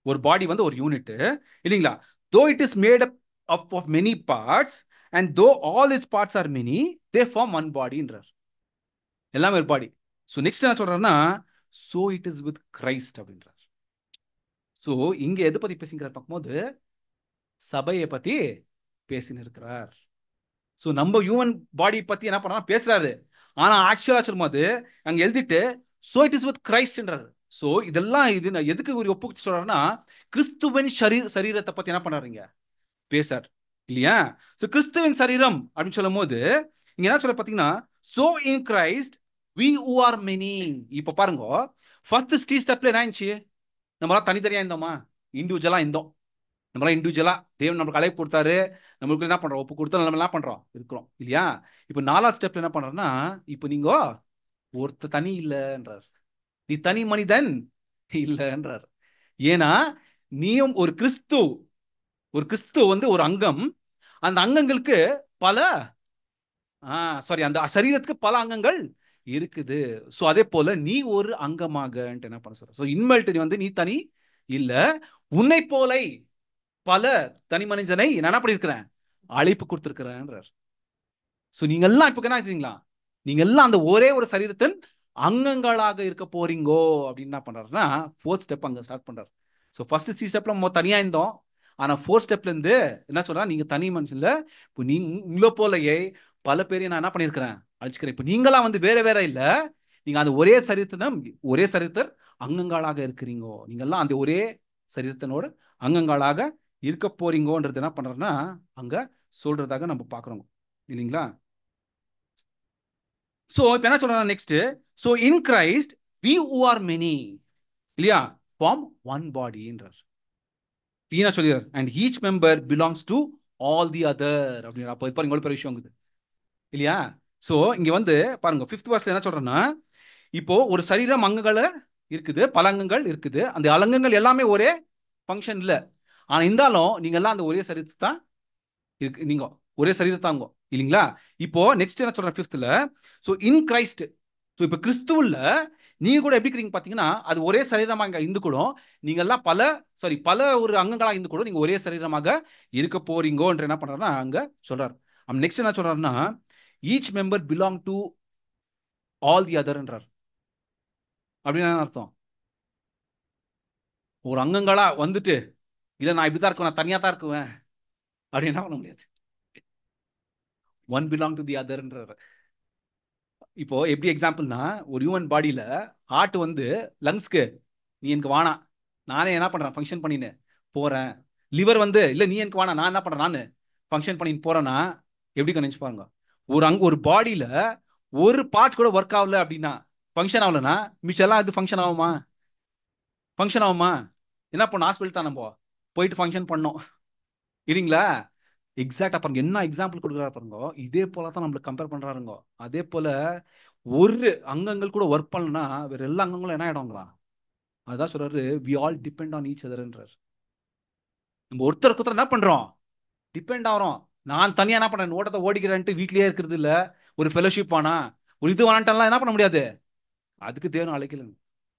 ஒரு பாடி ஒரு யூனிட் இல்லைங்களா? though it is made up of many parts and though all its parts are many, they form one body என்றார். எல்லாமே ஒரு பாடி. ஸோ நெக்ஸ்ட் என்ன சொல்றாருன்னா so it is with Christ அப்படின்றார். So இங்க எது பத்தி பேசிக்கிறார் பார்க்கும்போது சபையை பத்தி பேசின்னு இருக்கிறார். ஸோ நம்ம ஹியூமன் பாடி பத்தி என்ன பண்றா பேசுறாரு, ஆனா ஆக்சுவலா சொல்லும்போது அங்க எழுதிட்டு so it is with Christ என்றார். ஸோ இதெல்லாம் இது எதுக்கு ஒரு ஒப்பு சொல்றாருன்னா கிறிஸ்துவின் சரீரத்தை பத்தி என்ன பண்றாருங்க பேசார் இல்லையா? ஸோ கிறிஸ்துவின் சரீரம் அப்படின்னு சொல்லும் போது இங்க என்ன சொல்ல பார்த்தீங்கன்னா so in Christ we who are many. இப்போ பாருங்க ஃபர்ஸ்ட் ஸ்டெப்ல என்ன ஆயிடுச்சு, நம்மளாம் தனித்தனியா இருந்தோமா, இண்டிவிஜுவலா இருந்தோம். நம்மளாம் இண்டிவிஜுவலா தேவன் நம்மளுக்கு அழைப்பு கொடுத்தாரு, நம்மளுக்கு என்ன பண்றோம் ஒப்பு கொடுத்தா நம்ம என்ன பண்றோம் இருக்கிறோம் இல்லையா? இப்போ 4வது ஸ்டெப்ல என்ன பண்றோம்னா இப்போ நீங்க ஒருத்தர் தனி இல்லைன்றார், நீ தனி மனிதன் இல்லைன்றார். ஏன்னா நீயும் ஒரு கிறிஸ்து ஒரு அங்கம், அந்த அங்கங்களுக்கு பல அந்த சரீரத்துக்கு பல அங்கங்கள் இருக்குது. ஸோ அதே போல நீ ஒரு அங்கமாக என்ன பண்ண சொல்ற. ஸோ இன்மெல்ட் நீ தனி இல்ல, உன்னை போல பல தனி மனிதனை நான் என்ன பண்ணிருக்கிறேன் அழைப்பு கொடுத்திருக்கிறேன்றார். ஸோ நீங்க எல்லாம் இப்ப என்ன ஆகுதுங்களா, நீங்க எல்லாம் அந்த ஒரே ஒரு சரீரத்தின் அங்கங்களாக இருக்க போறீங்கோ அப்படின்னு என்ன பண்றாருன்னா 4th ஸ்டெப் அங்க ஸ்டார்ட் பண்றாரு. ஸோ ஃபர்ஸ்ட் 3 ஸ்டெப்ல நம்ம தனியா இருந்தோம், ஆனா 4th ஸ்டெப்ல இருந்து என்ன சொல்றா, நீங்க தனி மனுஷன் இல்ல, இப்போ உங்களை போலயே பல பேரையும் நான் என்ன பண்ணிருக்கிறேன் அழைச்சிக்கிறேன். இப்போ நீங்களாம் வேற வேற இல்ல, நீங்க அந்த ஒரே சரீரத்தர் அங்கங்களாக இருக்கிறீங்கோ, நீங்க எல்லாம் அந்த ஒரே சரீரத்தினோட அங்கங்களாக இருக்க போறீங்கோன்றது என்ன பண்றதுன்னா அங்க சொல்றதாக நம்ம பாக்குறோம் இல்லைங்களா? சோ இப்ப என்ன சொல்றா next, so in Christ we who are many இல்லையா form one body என்றார். சொல்லிறார் and each member belongs to all the other அப்படின்னு. அப்போ பாருங்க எவ்வளவு பெரிய விஷயம் இருக்குது இல்லையா? சோ இங்க வந்து பாருங்க 5th verse என்ன சொல்றேன்னா, இப்போ ஒரு சரீரம் அங்கங்கள் இருக்குது, பல அங்கங்கள் இருக்குது. அந்த அங்கங்கள் எல்லாமே ஒரே ஃபங்க்ஷன் இல்ல. ஆனா இருந்தாலும் நீங்க எல்லாம் அந்த ஒரே சரீரத்தை தான் இருக்கு, நீங்க ஒரே சரீரத்தாங்க இல்லைங்களா? இப்போ நெக்ஸ்ட் என்ன சொல்றேன் 5thல, சோ இன் கிரைஸ்ட். சோ இப்போ கிறிஸ்துவுல நீங்க கூட எப்படி இருக்கீங்க பாத்தீங்கன்னா, அது ஒரே சரீரமா இங்க இருந்து கூட நீங்க எல்லாம் பல ஒரு அங்கங்களா இருந்து கூட நீங்க ஒரே சரீரமாக இருக்க போறீங்கோன்ற என்ன பண்றாருன்னா அங்க சொல்றாரு. நெக்ஸ்ட் என்ன சொல்றாருன்னா, each member belong to all the அதர்ன்றார். அப்படின்னு என்ன அர்த்தம்? ஒரு அங்கங்களா வந்துட்டு இல்ல நான் இப்படிதான் இருக்குவேன், நான் தனியா தான் இருக்குவேன் அப்படின்னு என்ன பண்ண முடியாது. ஒன் பிலாங் டு தி அதர்ன்றார். இப்போ எப்படி எக்ஸாம்பிள்னா, ஒரு ஹியூமன் பாடியில ஹார்ட் வந்து லங்ஸ்க்கு நீ எனக்கு வானா, நானே என்ன பண்றேன் ஃபங்க்ஷன் பண்ணின்னு போறேன். லிவர் வந்து இல்ல நீ எனக்கு வானா, நான் என்ன பண்றேன் நான் ஃபங்க்ஷன் பண்ணின்னு போறேன்னா எப்படி கணிச்சு பாருங்க. ஒரு பாடியில ஒரு பார்ட் கூட ஒர்க் ஆகல அப்படின்னா, ஃபங்க்ஷன் ஆகலன்னா மிச்சம் எல்லாம் இது ஃபங்க்ஷன் ஆகுமா? ஃபங்க்ஷன் ஆகுமா? என்ன பண்ண ஹாஸ்பிட்டல் தான் நம்ம போயிட்டு ஃபங்க்ஷன் பண்ணோம் இல்லைங்களா? எக்ஸாக்டா பாருங்க என்ன எக்ஸாம்பிள் கொடுக்குறாரு பாருங்க. இதே போல தான் நம்மளுக்கு கம்பேர் பண்றாருங்க. அதே போல ஒரு அங்கங்கள் கூட ஒர்க் பண்ணலன்னா வேற எல்லா அங்கங்களும் என்ன ஆயிடுங்களா? அதான் சொல்றாரு, we all depend on each அதர்ன்றார். நம்ம ஒருத்தருக்கு ஒருத்தர் என்ன பண்றோம்? டிபெண்ட் ஆகிறோம். நான் தனியா என்ன பண்றேன், ஓட்டத்தை ஓடிக்கிறேன்ட்டு வீட்லயே இருக்கிறது இல்ல, ஒரு ஃபெலோஷிப் ஆனா ஒரு இது வானாட்டெல்லாம் என்ன பண்ண முடியாது. அதுக்கு தேவன் அழைக்கலங்க.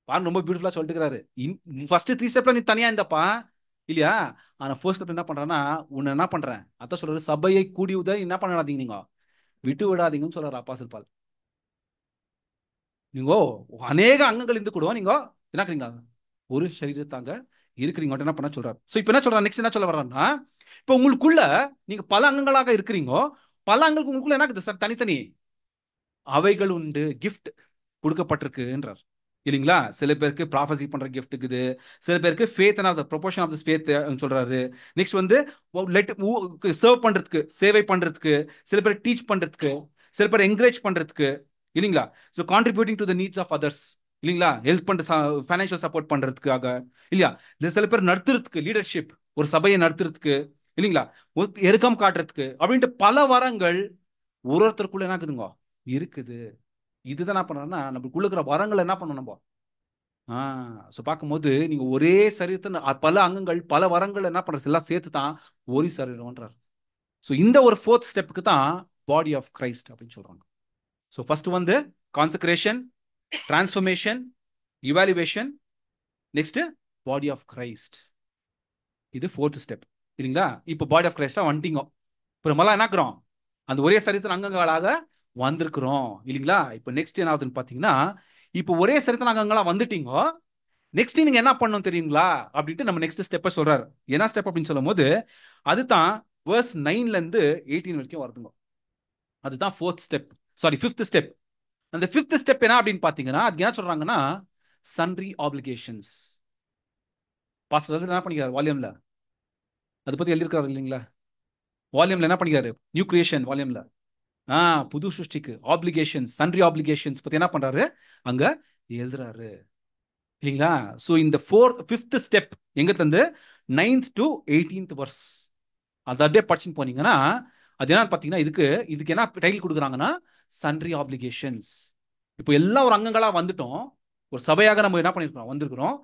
பாருங்க ரொம்ப பியூட்டிஃபுல்லா சொல்லிட்டுக்கிறாரு. ஃபர்ஸ்ட் 3 ஸ்டெப்ல நீ தனியா இருந்தப்பா இல்லையா? ஆனா ஃபர்ஸ்ட் ஸ்டெப் என்ன பண்றான்னா, உன்னை என்ன பண்றேன் அதான் சொல்றாரு, சபையை கூடி என்ன பண்ணாதீங்க, நீங்க விட்டு விடாதீங்கன்னு சொல்றாரு அப்போஸ்தலன் பவுல். நீங்க அநேக அங்கங்கள் இருந்து கூட நீங்க என்ன இருக்கிறீங்க, ஒரு சரீரத்தாங்க இருக்கிறீங்க என்ன பண்ண சொல்றாரு. சோ இப்போ என்ன சொல்றாரு, நெக்ஸ்ட் என்ன சொல்ல வர்றாருன்னா, இப்போ உங்களுக்குள்ள நீங்க பல அங்கங்களாக இருக்கிறீங்க, பல அங்கங்களுக்கு உங்களுக்குள்ள என்ன இருக்குது சார், தனித்தனி அவைகள் உண்டு, கிஃப்ட் கொடுக்கப்பட்டிருக்குன்றார் இல்லைங்களா? சில பேருக்கு ப்ராஃபஸி பண்ற கிஃப்ட் இருக்குது, சில பேருக்கு faith and the proportion of the faith சொல்றாரு. நெக்ஸ்ட் வந்து சர்வ் பண்றதுக்கு, சேவை பண்றதுக்கு, சில பேர் டீச் பண்றதுக்கு, சில பேர் என்கரேஜ் பண்றதுக்கு இல்லைங்களா? So contributing to the needs of others இல்லைங்களா? ஹெல்ப் பண்ற ஃபைனான்சியல் சப்போர்ட் பண்றதுக்காக இல்லையா? சில பேர் நடத்துறதுக்கு, லீடர்ஷிப் ஒரு சபையை நடத்துறதுக்கு இல்லைங்களா? எருக்கம் காட்டுறதுக்கு அப்படின்ட்டு பல வரங்கள் ஒருத்தருக்குள்ள என்ன இருக்குதுங்க இருக்குது. இதுதான் என்ன பண்றோம்னா நம்மளுக்குள்ள இருக்கிற வரங்களை என்ன பண்ணணும் நம்ம. ஸோ பார்க்கும்போது நீங்க ஒரே சரீரத்தை பல அங்கங்கள் பல வரங்கள் என்ன பண்றது எல்லாம் சேர்த்து தான் ஒரு சரீரம்ன்றார். ஸோ இந்த ஒரு 4th ஸ்டெப்புக்கு தான் பாடி ஆஃப் கிரைஸ்ட் அப்படின்னு சொல்றாங்க. ஸோ ஃபர்ஸ்ட் வந்து consecration, transformation, evaluation, next body of Christ. இது 4th ஸ்டெப் இல்லைங்களா? இப்போ பாடி ஆஃப் கிரைஸ்டா வந்துட்டீங்க. இப்போ நம்மளாம் என்னக்குறோம், அந்த ஒரே சரீரத்தின் அங்கங்களாக வந்திருக்கிறோம் இல்லைங்களா? இப்போ நெக்ஸ்ட் என்ன ஆகுதுன்னு பார்த்தீங்கன்னா, இப்போ ஒரே சரீரத்தின் அங்கங்களா வந்துட்டீங்க. நெக்ஸ்ட் நீங்க என்ன பண்ணணும் தெரியுங்களா அப்படின்ட்டு நம்ம நெக்ஸ்ட் ஸ்டெப்பை சொல்றாரு. என்ன ஸ்டெப் அப்படின்னு சொல்லும் போது அதுதான் verse 9ல இருந்து 18 வரைக்கும் வருதுங்க. அதுதான் 5th ஸ்டெப். அந்த 5th ஸ்டெப் என்ன அப்படின்னு பாத்தீங்கன்னா, அது என்ன சொல்றாங்கன்னா, சன்ட்ரி ஆப்ளிகேஷன்ஸ். பாஸ்டர் என்ன பண்ணிக்கிறார் வால்யூம்ல அதை பத்தி எழுதியிருக்காரு இல்லைங்களா? வால்யூம்ல என்ன பண்ணிக்கிறாரு, நியூ கிரியேஷன் வால்யூம்ல புது சிருஷ்டிக்கு ஆப்ளிகேஷன்ஸ், சன்ட்ரி ஆப்ளிகேஷன்ஸ் பத்தி என்ன பண்றாரு அங்க எழுதுறாரு இல்லைங்களா? சோ இந்த 5th ஸ்டெப் எங்க தந்து 9th to 18th verse அதை அப்படியே படிச்சுன்னு போனீங்கன்னா அது என்ன பார்த்தீங்கன்னா, இதுக்கு என்ன டைட்டில் கொடுக்குறாங்கன்னா, சன்ட்ரி ஆப்ளிகேஷன்ஸ். இப்போ எல்லாம் ஒரு அங்கங்களா வந்துட்டோம், ஒரு சபையாக நம்ம என்ன பண்ணிருக்கோம் வந்திருக்கிறோம்.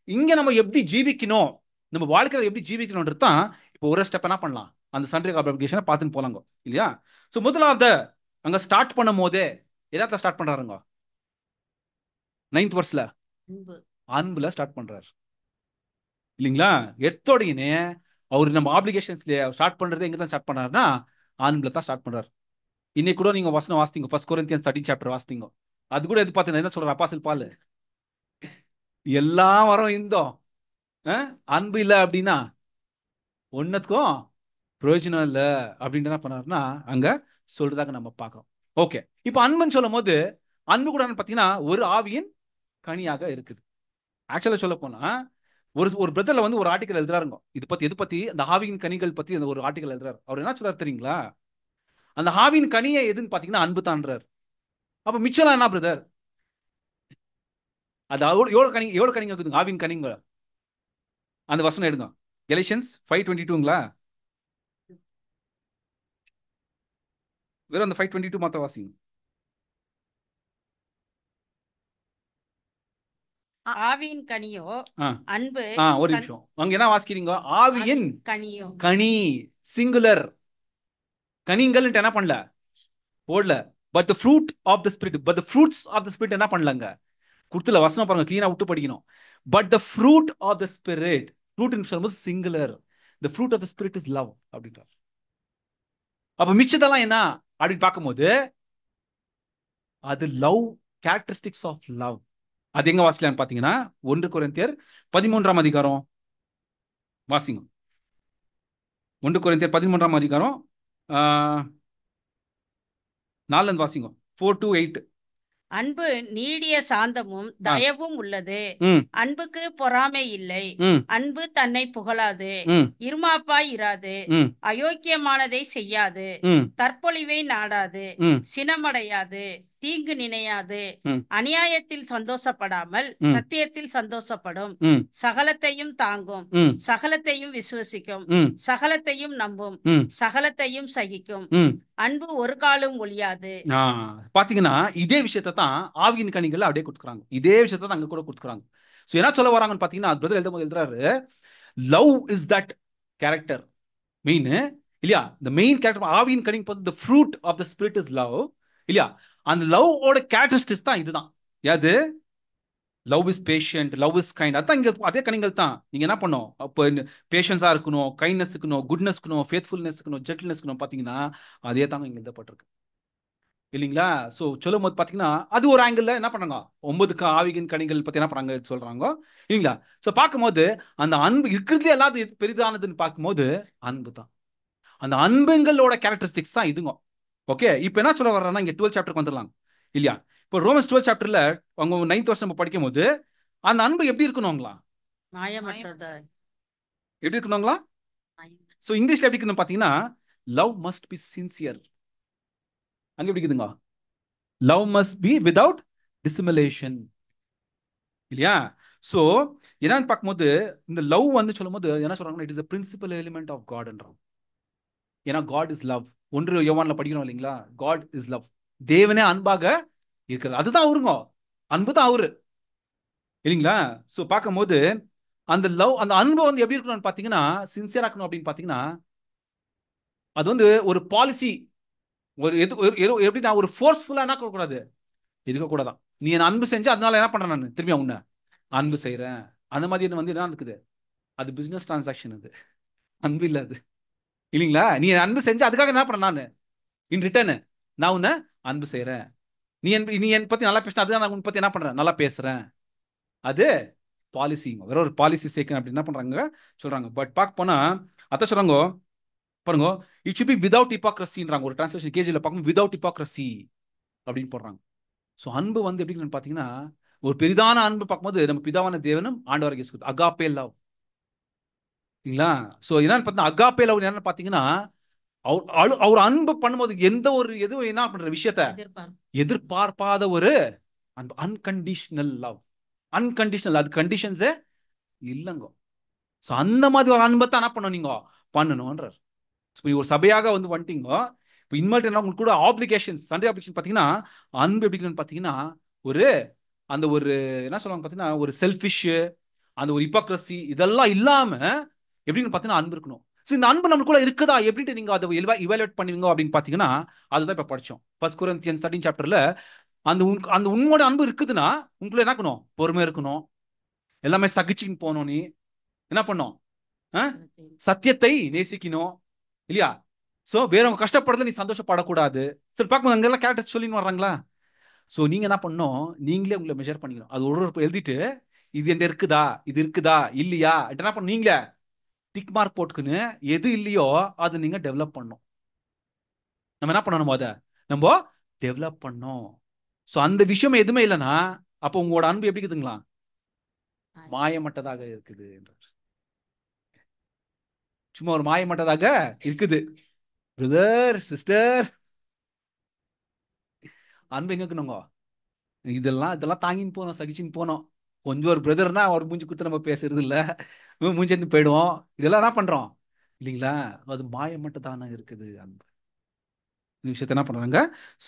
இங்க நம்ம எப்படி ஜீவிக்கணும், நம்ம வாழ்க்கையில எப்படி ஜீவிக்கணும்ன்றது தான் இப்போ ஒரு ஸ்டெப் என்ன பண்ணலாம், அந்த சன்ட்ரி ஆப்ளிகேஷனை பார்த்துன்னு போலாங்க இல்லையா? ஸோ முதலாவது அங்க ஸ்டார்ட் பண்ணும் போதே எதாத்துல ஸ்டார்ட் பண்றாருங்க, 9th verseல அன்புல ஸ்டார்ட் பண்றாரு இல்லைங்களா? எத்தோடையினே அவர் நம்ம ஆப்ளிகேஷன்ஸ்ல ஸ்டார்ட் பண்றது எங்க தான் ஸ்டார்ட் பண்றாருன்னா, அன்புல தான் ஸ்டார்ட் பண்றாரு. இன்னைக்கு கூட நீங்க வசனம் வாசித்தீங்க, 1 Corinthians 13 சாப்டர் வாசித்தீங்க. அது கூட எது பார்த்தீங்கன்னா என்ன சொல்ற அப்போஸ்தலன் பவுல், எல்லாம் வரும் இருந்தோம் அன்பு இல்லை அப்படின்னா ஒன்னத்துக்கும் பிரயோஜனம் இல்லை அப்படின்னு என்ன பண்ணாருன்னா அங்க சொல்றதாக நம்ம பார்க்கிறோம். ஓகே, இப்போ அன்புன்னு சொல்லும் போது அன்பு கூட பார்த்தீங்கன்னா ஒரு ஆவியின் கனியாக இருக்குது. ஆக்சுவலா சொல்ல போனா ஒரு பிரதர்ல வந்து ஒரு ஆர்டிகல் எழுதுறாருங்க, எது பத்தி அந்த ஆவியின் கனிகள் பத்தி அந்த ஒரு ஆர்டிகல் எழுதுறாரு. அவர் என்ன சொல்றாரு தெரியுங்களா, அந்த ஆவியின் கனியை எதுன்னு பாத்தீங்கன்னா அன்பு தான்றார். அப்ப மிச்சலாம் என்ன பிரதர், அது எவ்வளவு கனிங்க இருக்குதுங்க ஆவின் கனிங்க. அந்த வசனம் எடுங்க, கெலேஷியன்ஸ் 5:22ங்களா? வெறும் அந்த 5:22 மாத்த வாசிங்க. ஆவியின் கனியோ அன்பு. ஒரு நிமிஷம், அங்க என்ன வாசிக்கிறீங்க? ஆவியின் கனியோ, கனி சிங்குலர். கனிங்கள் என்ன பண்ணல, போடல. But the fruit of the spirit, but the fruits of the spirit என்ன பண்ணலங்க, குடுத்துல வசனம் பாருங்க, கிளீனா விட்டு படிக்கணும். But the fruit of the spirit, fruit சொல்லும்போது singular. The fruit of the spirit is love அப்படின்றார். அப்ப மிச்சதெல்லாம் என்ன அப்படின்னு பார்க்கும்போது அது லவ், கேரக்டரிஸ்டிக்ஸ் ஆஃப் லவ். அது எங்க வாசிக்கலாம்னு பாத்தீங்கன்னா 1 கொரிந்தியர் 13ஆம் அதிகாரம் வாசிங்க. 1 கொரிந்தியர் 13ஆம் அதிகாரம் 4 வாசிங்க, 4 to 8. அன்பு நீடிய சாந்தமும் தயவும் உள்ளது. அன்புக்கு பொறாமை இல்லை. அன்பு தன்னை புகழாது, இருமாப்பாய் இராது, அயோக்கியமானதை செய்யாது, தற்பொழிவை நாடாது, சினமடையாது, தீங்கு நினையாது, அநியாயத்தில் சந்தோஷப்படாமல் சத்தியத்தில் சந்தோஷப்படும், சகலத்தையும் தாங்கும், சகலத்தையும் விசுவசிக்கும், சகலத்தையும் நம்பும், சகலத்தையும் சகிக்கும். அன்பு ஒரு காலம் ஒழியாது. பாத்தீங்கன்னா இதே விஷயத்தை தான் ஆவியின் கனிகள் அப்படியே கொடுத்துக்கிறாங்க. இதே விஷயத்தை தான் அங்க கூட கொடுத்துக்கிறாங்க. சோ என்ன சொல்ல வராங்கன்னு பாத்தீங்கன்னா, பிரதர் எழுதுறாரு, love is that character main இல்லையா. the main character ஆவியின் கனி the fruit of the spirit is love இல்லையா. அந்த லவ் ஓட கேரக்டரிஸ்டிக்ஸ் தான் இதுதான். யாது love is patient, love is kind. அதான் இங்க அதே கனிகள் தான். நீங்க என்ன பண்ணும், அப்போ பேஷன்ஸா இருக்கணும், கைண்ட்னஸ் இருக்கணும், குட்னஸ் இருக்கணும், ஃபேத்ஃபுல்னஸ் இருக்கணும், ஜென்டில்னஸ் இருக்கணும். பாத்தீங்கன்னா அதே தாங்க இங்க எழுதப்பட்டிருக்கு இல்லைங்களா. ஸோ சொல்லும் போது பார்த்தீங்கன்னா அது ஒரு ஆங்கிள் என்ன பண்ணாங்க, 9 ஆவியின் கனிகள் பற்றி என்ன பண்ணாங்க சொல்றாங்க இல்லைங்களா. ஸோ பார்க்கும்போது அந்த அன்பு இருக்கிறதுலே எல்லாத்தையும் பெரிதானதுன்னு பார்க்கும்போது அன்பு தான். அந்த அன்புங்களோட கேரக்டரிஸ்டிக்ஸ் தான் இதுங்க. ஓகே, இப்போ என்ன சொல்ல வர்றேன்னா இங்கே 12 சாப்டருக்கு வந்துடலாம் இல்லையா. இப்போ ரோமன்ஸ் 12 சாப்டர்ல அவங்க 9th வருஷம் நம்ம படிக்கும் போது அந்த அன்பு எப்படி இருக்கணுங்களா, எப்படி இருக்கணுங்களா. ஸோ இங்கிலீஷ்ல எப்படி இருக்கணும் பார்த்தீங்கன்னா, லவ் மஸ்ட் பி சின்சியர். அங்க எப்படி இருக்குதுங்க, love must be without dissimulation இல்லையா. சோ என்னன்னு பார்க்கும்போது இந்த லவ் வந்து சொல்லும்போது என்ன சொல்றாங்கன்னா, it is a principal element of God என்றோம். ஏன்னா God is love. 1 யோவான்ல படிக்கிறோம் இல்லைங்களா, God is love. தேவனே அன்பாக இருக்கிறது, அதுதான் அவருங்க, அன்பு தான் அவரு இல்லைங்களா. சோ பார்க்கும்போது அந்த லவ், அந்த அன்பு வந்து எப்படி இருக்கணும்னு பார்த்தீங்கன்னா, சின்சியரா இருக்கணும். அப்படின்னு பார்த்தீங்கன்னா அது வந்து ஒரு பாலிசி, ஒரு எப்படி நான் ஒரு ஃபோர்ஸ்ஃபுல்லா என்ன கூடாது, இருக்கக்கூடாதான். நீ என்ன அன்பு செஞ்சு அதனால என்ன பண்றேன், நான் திரும்பி உன்னை அன்பு செய்யறேன். அந்த மாதிரி வந்து என்ன இருக்குது, அது பிசினஸ் டிரான்சாக்ஷன், அது அன்பு இல்ல அது இல்லைங்களா. நீ அன்பு செஞ்சு அதுக்காக என்ன பண்றேன், நான் இன் ரிட்டர்ன் நான் உன்னை அன்பு செய்யறேன். நீ என் பத்தி நல்லா பேசினா அதுதான் நான் உன் பத்தி என்ன பண்றேன், நல்லா பேசுறேன். அது பாலிசி, வேற ஒரு பாலிசி சேர்க்கணும் அப்படி என்ன பண்றாங்க சொல்றாங்க. பட் பார்க்க போனா அத சொல்றாங்க பாருங்க, இட் ஷுட் பி வித்அவுட் ஹிப்போக்ரஸின்றாங்க. ஒரு டிரான்ஸ்லேஷன் கேஜில பார்க்கும் வித்அவுட் ஹிப்போக்ரஸி அப்படின்னு போடுறாங்க. ஸோ அன்பு வந்து எப்படின்னு பார்த்தீங்கன்னா, ஒரு பெரிதான அன்பு பார்க்கும்போது நம்ம பிதாவான தேவனும் ஆண்டவர் இயேசு கிறிஸ்து, அகாப்பே லவ் இல்லைங்களா. ஸோ என்னன்னு பார்த்தீங்கன்னா அகாப்பே லவ் என்னன்னு பார்த்தீங்கன்னா, அவர் அன்பு பண்ணும்போது எந்த ஒரு எதுவும் என்ன பண்ற விஷயத்த எதிர்பார்ப்பாத ஒரு அன்பு, அன்கண்டிஷனல் லவ். அன்கண்டிஷனல், அது கண்டிஷன்ஸே இல்லைங்க. ஸோ அந்த மாதிரி ஒரு அன்பை தான் என்ன பண்ணணும், நீங்க பண்ணணும்ன்றார். ஒரு சபையாக வந்து வந்துட்டீங்க, இப்போ இன்வெர்ட் என்ன உங்களுக்கு கூட ஆப்ளிகேஷன்ஸ், சண்டே ஆப்ளிகேஷன் பார்த்தீங்கன்னா அன்பு எப்படின்னு பார்த்தீங்கன்னா ஒரு அந்த ஒரு என்ன சொல்லுவாங்க பார்த்தீங்கன்னா ஒரு செல்ஃபிஷ், அந்த ஒரு ஹிப்போக்ரஸி இதெல்லாம் இல்லாம எப்படின்னு பார்த்தீங்கன்னா அன்பு இருக்கணும். ஸோ இந்த அன்பு நமக்குள்ள இருக்குதா எப்படின்ட்டு நீங்க அதை இவாலுவேட் பண்ணுவீங்க அப்படின்னு பார்த்தீங்கன்னா அதுதான் இப்போ படிச்சோம் 1 Corinthians 13 சாப்டர்ல. அந்த உண்மையோட அன்பு இருக்குதுன்னா உங்களுக்குள்ள என்ன இருக்கணும், பொறுமை இருக்கணும், எல்லாமே சகிச்சுன்னு போகணும், நீ என்ன பண்ணும், சத்தியத்தை நேசிக்கணும் இல்லையா. சோ வேறவங்க கஷ்டப்படுறதுல நீ சந்தோஷப்படக்கூடாது. சரி பார்க்கும்போது அங்கெல்லாம் கேரக்டர் சொல்லின்னு வர்றாங்களா. ஸோ நீங்க என்ன பண்ணணும், நீங்களே உங்களை மெஷர் பண்ணிக்கணும். அது ஒரு எழுதிட்டு இது என்கிட்ட இருக்குதா, இது இருக்குதா இல்லையா என்ன பண்ணணும், நீங்களே டிக் மார்க் போட்டுக்குன்னு எது இல்லையோ அது நீங்க டெவலப் பண்ணணும். நம்ம என்ன பண்ணணும், அதை நம்ம டெவலப் பண்ணோம். ஸோ அந்த விஷயம் எதுவுமே இல்லைன்னா அப்போ உங்களோட அன்பு எப்படி இருக்குதுங்களா, மாயமட்டதாக இருக்குது என்றார். சும்மா ஒரு மாயமட்டதாக இருக்குது. பிரதர் சிஸ்டர், அன்பு எங்க இருக்கணுங்க, இதெல்லாம் தாங்கின்னு போனோம், சகிச்சுன்னு போனோம். கொஞ்சம் ஒரு பிரதர்னா அவர் மூஞ்சி கொடுத்து நம்ம பேசுறது இல்ல, மூஞ்சி இருந்து போயிடுவோம். இதெல்லாம் என்ன பண்றோம் இல்லைங்களா. அது மாயம் மட்டும் தானே இருக்குது அன்பு. இந்த விஷயத்தை என்ன பண்றாங்க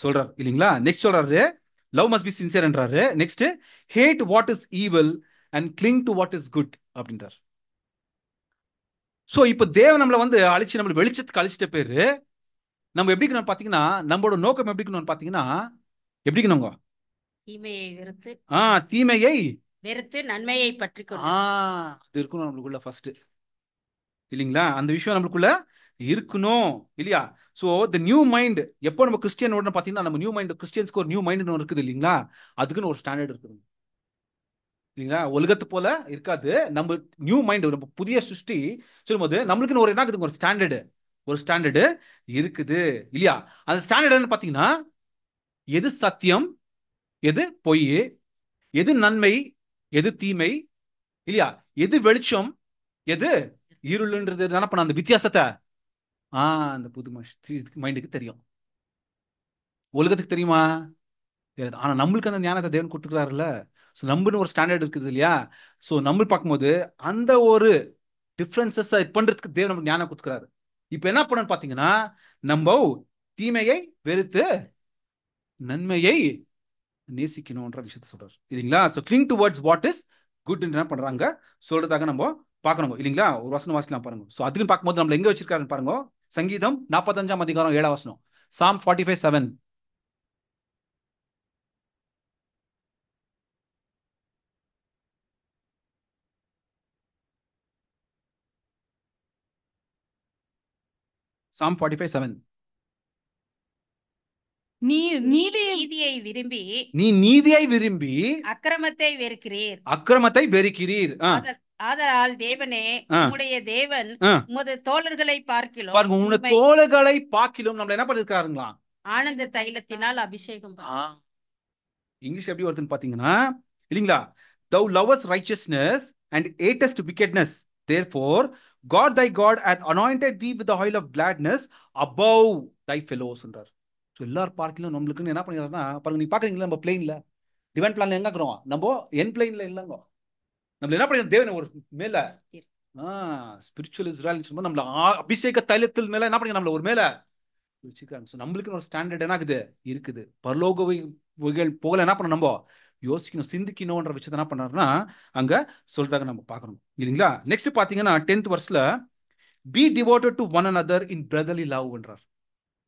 சொல்றாரு இல்லைங்களா. நெக்ஸ்ட் சொல்றாரு லவ் மஸ்ட் பி சின்சியர்ன்றாரு. Next hate what is evil and cling to what is good அப்படின்றார். ஸோ இப்போ தேவன் நம்மளை வந்து அழிச்சு நம்மளை வெளிச்சத்துக்கு அழிச்சிட்ட பேரு நம்ம எப்படி இருக்கணும் பார்த்தீங்கன்னா, நம்மளோட நோக்கம் எப்படி இருக்கணும்னு பார்த்தீங்கன்னா, எப்படி இருக்கணுங்க? தீமையை வெறுத்து தீமையை வெறுத்து நன்மையை பற்றி கொண்டு அது இருக்கணும் நம்மளுக்குள்ள ஃபர்ஸ்ட் இல்லைங்களா. அந்த விஷயம் நம்மளுக்குள்ள இருக்கணும் இல்லையா. ஸோ த நியூ மைண்ட் எப்போ நம்ம கிறிஸ்டியனோட பார்த்தீங்கன்னா, நம்ம நியூ மைண்ட் கிறிஸ்டியன்ஸ்க்கு ஒரு நியூ மைண்ட் இருக்குது இல்லைங்களா. அதுக்குன்னு ஒரு ஸ்டாண்டர்ட் இருக்குது இல்லைங்களா. உலகத்து போல இருக்காது. நம்ம நியூ மைண்ட், நம்ம புதிய சிருஷ்டி சொல்லும்போது நம்மளுக்குன்னு ஒரு என்ன இருக்குது, ஒரு ஸ்டாண்டர்டு இருக்குது இல்லையா. அந்த ஸ்டாண்டர்ட் என்ன பார்த்தீங்கன்னா, எது சத்தியம், எது பொய், எது நன்மை, எது தீமை இல்லையா, எது வெளிச்சம், எது இருள்ன்றது என்ன பண்ண அந்த வித்தியாசத்தை அந்த புது மைண்டுக்கு தெரியும். உலகத்துக்கு தெரியுமா? தெரியாது. ஆனா நம்மளுக்கு அந்த ஞானத்தை தேவன் கொடுத்துக்கிறாருல்ல. ஸோ நம்மளுன்னு ஒரு ஸ்டாண்டர்ட் இருக்குது இல்லையா. ஸோ நம்ம பார்க்கும்போது அந்த ஒரு டிஃப்ரென்சஸ் பண்றதுக்கு தேவன் நமக்கு ஞானம் கொடுத்துக்கிறாரு. இப்போ என்ன பண்ணு பார்த்தீங்கன்னா, நம்ம தீமையை வெறுத்து நன்மையை நேசிக்கணும்ன்ற விஷயத்த சொல்றாரு இல்லைங்களா. So cling towards what is good என்ன பண்றாங்க சொல்றதாக நம்ம பார்க்கணும் இல்லைங்களா. ஒரு வசனம் வாசிக்கலாம் பாருங்க. ஸோ அதுக்கு பார்க்கும்போது நம்மள எங்க வச்சிருக்காருன்னு பாருங்க. சங்கீதம் 45 அதிகாரம் 7 வசனம். Psalm 45:7. Psalm 45:7. நீ நீதியை விரும்பி நீ நீதியை விரும்பி அக்கிரமத்தை வெறுக்கிறீர். அக்கிரமத்தை வெறுக்கிறீர். ஆதலால் தேவனே, உம்முடைய தேவன் உமது தோழர்களை பார்க்கிலும் பாருங்க, உம்முடைய தோழர்களை பார்க்கிலும் நம்மள என்ன பண்ணிருக்காருங்களா, ஆனந்த தைலத்தினால் அபிஷேகம். இங்கிலீஷ் எப்படி வருதுன்னு பாத்தீங்கன்னா இல்லைங்களா. Thou lovest righteousness and hatest wickedness. Therefore God thy God hath anointed thee with the oil of gladness above thy fellows என்றார். ஸோ எல்லாரும் பார்க்கலாம் நம்மளுக்குன்னு என்ன பண்ணிடுறாருன்னா, பாருங்க நீங்க பாக்குறீங்களா, நம்ம பிளேன்ல டிவைன் பிளான்ல எங்க இருக்கிறோம், நம்ம என் பிளேன்ல இல்லைங்க. நம்மள என்ன பண்ணிடுறோம், தேவன் ஒரு மேல ஸ்பிரிச்சுவல் இஸ்ரேல் நம்மள அபிஷேக தைலத்தில் மேல என்ன பண்ணி நம்மள ஒரு மேல வச்சுக்கிறாங்க. ஸோ நம்மளுக்குன்னு ஒரு ஸ்டாண்டர்ட் என்ன இருக்குது. பரலோக போகல என்ன பண்ண நம்ம யோசிக்கணும், சிந்திக்கணும்ன்ற விஷயத்தை என்ன பண்றாருன்னா அங்க சொல்றதாக நம்ம பார்க்கணும் இல்லைங்களா. நெக்ஸ்ட் பாத்தீங்கன்னா 10th verseல be devoted to one another in brotherly love என்றார்.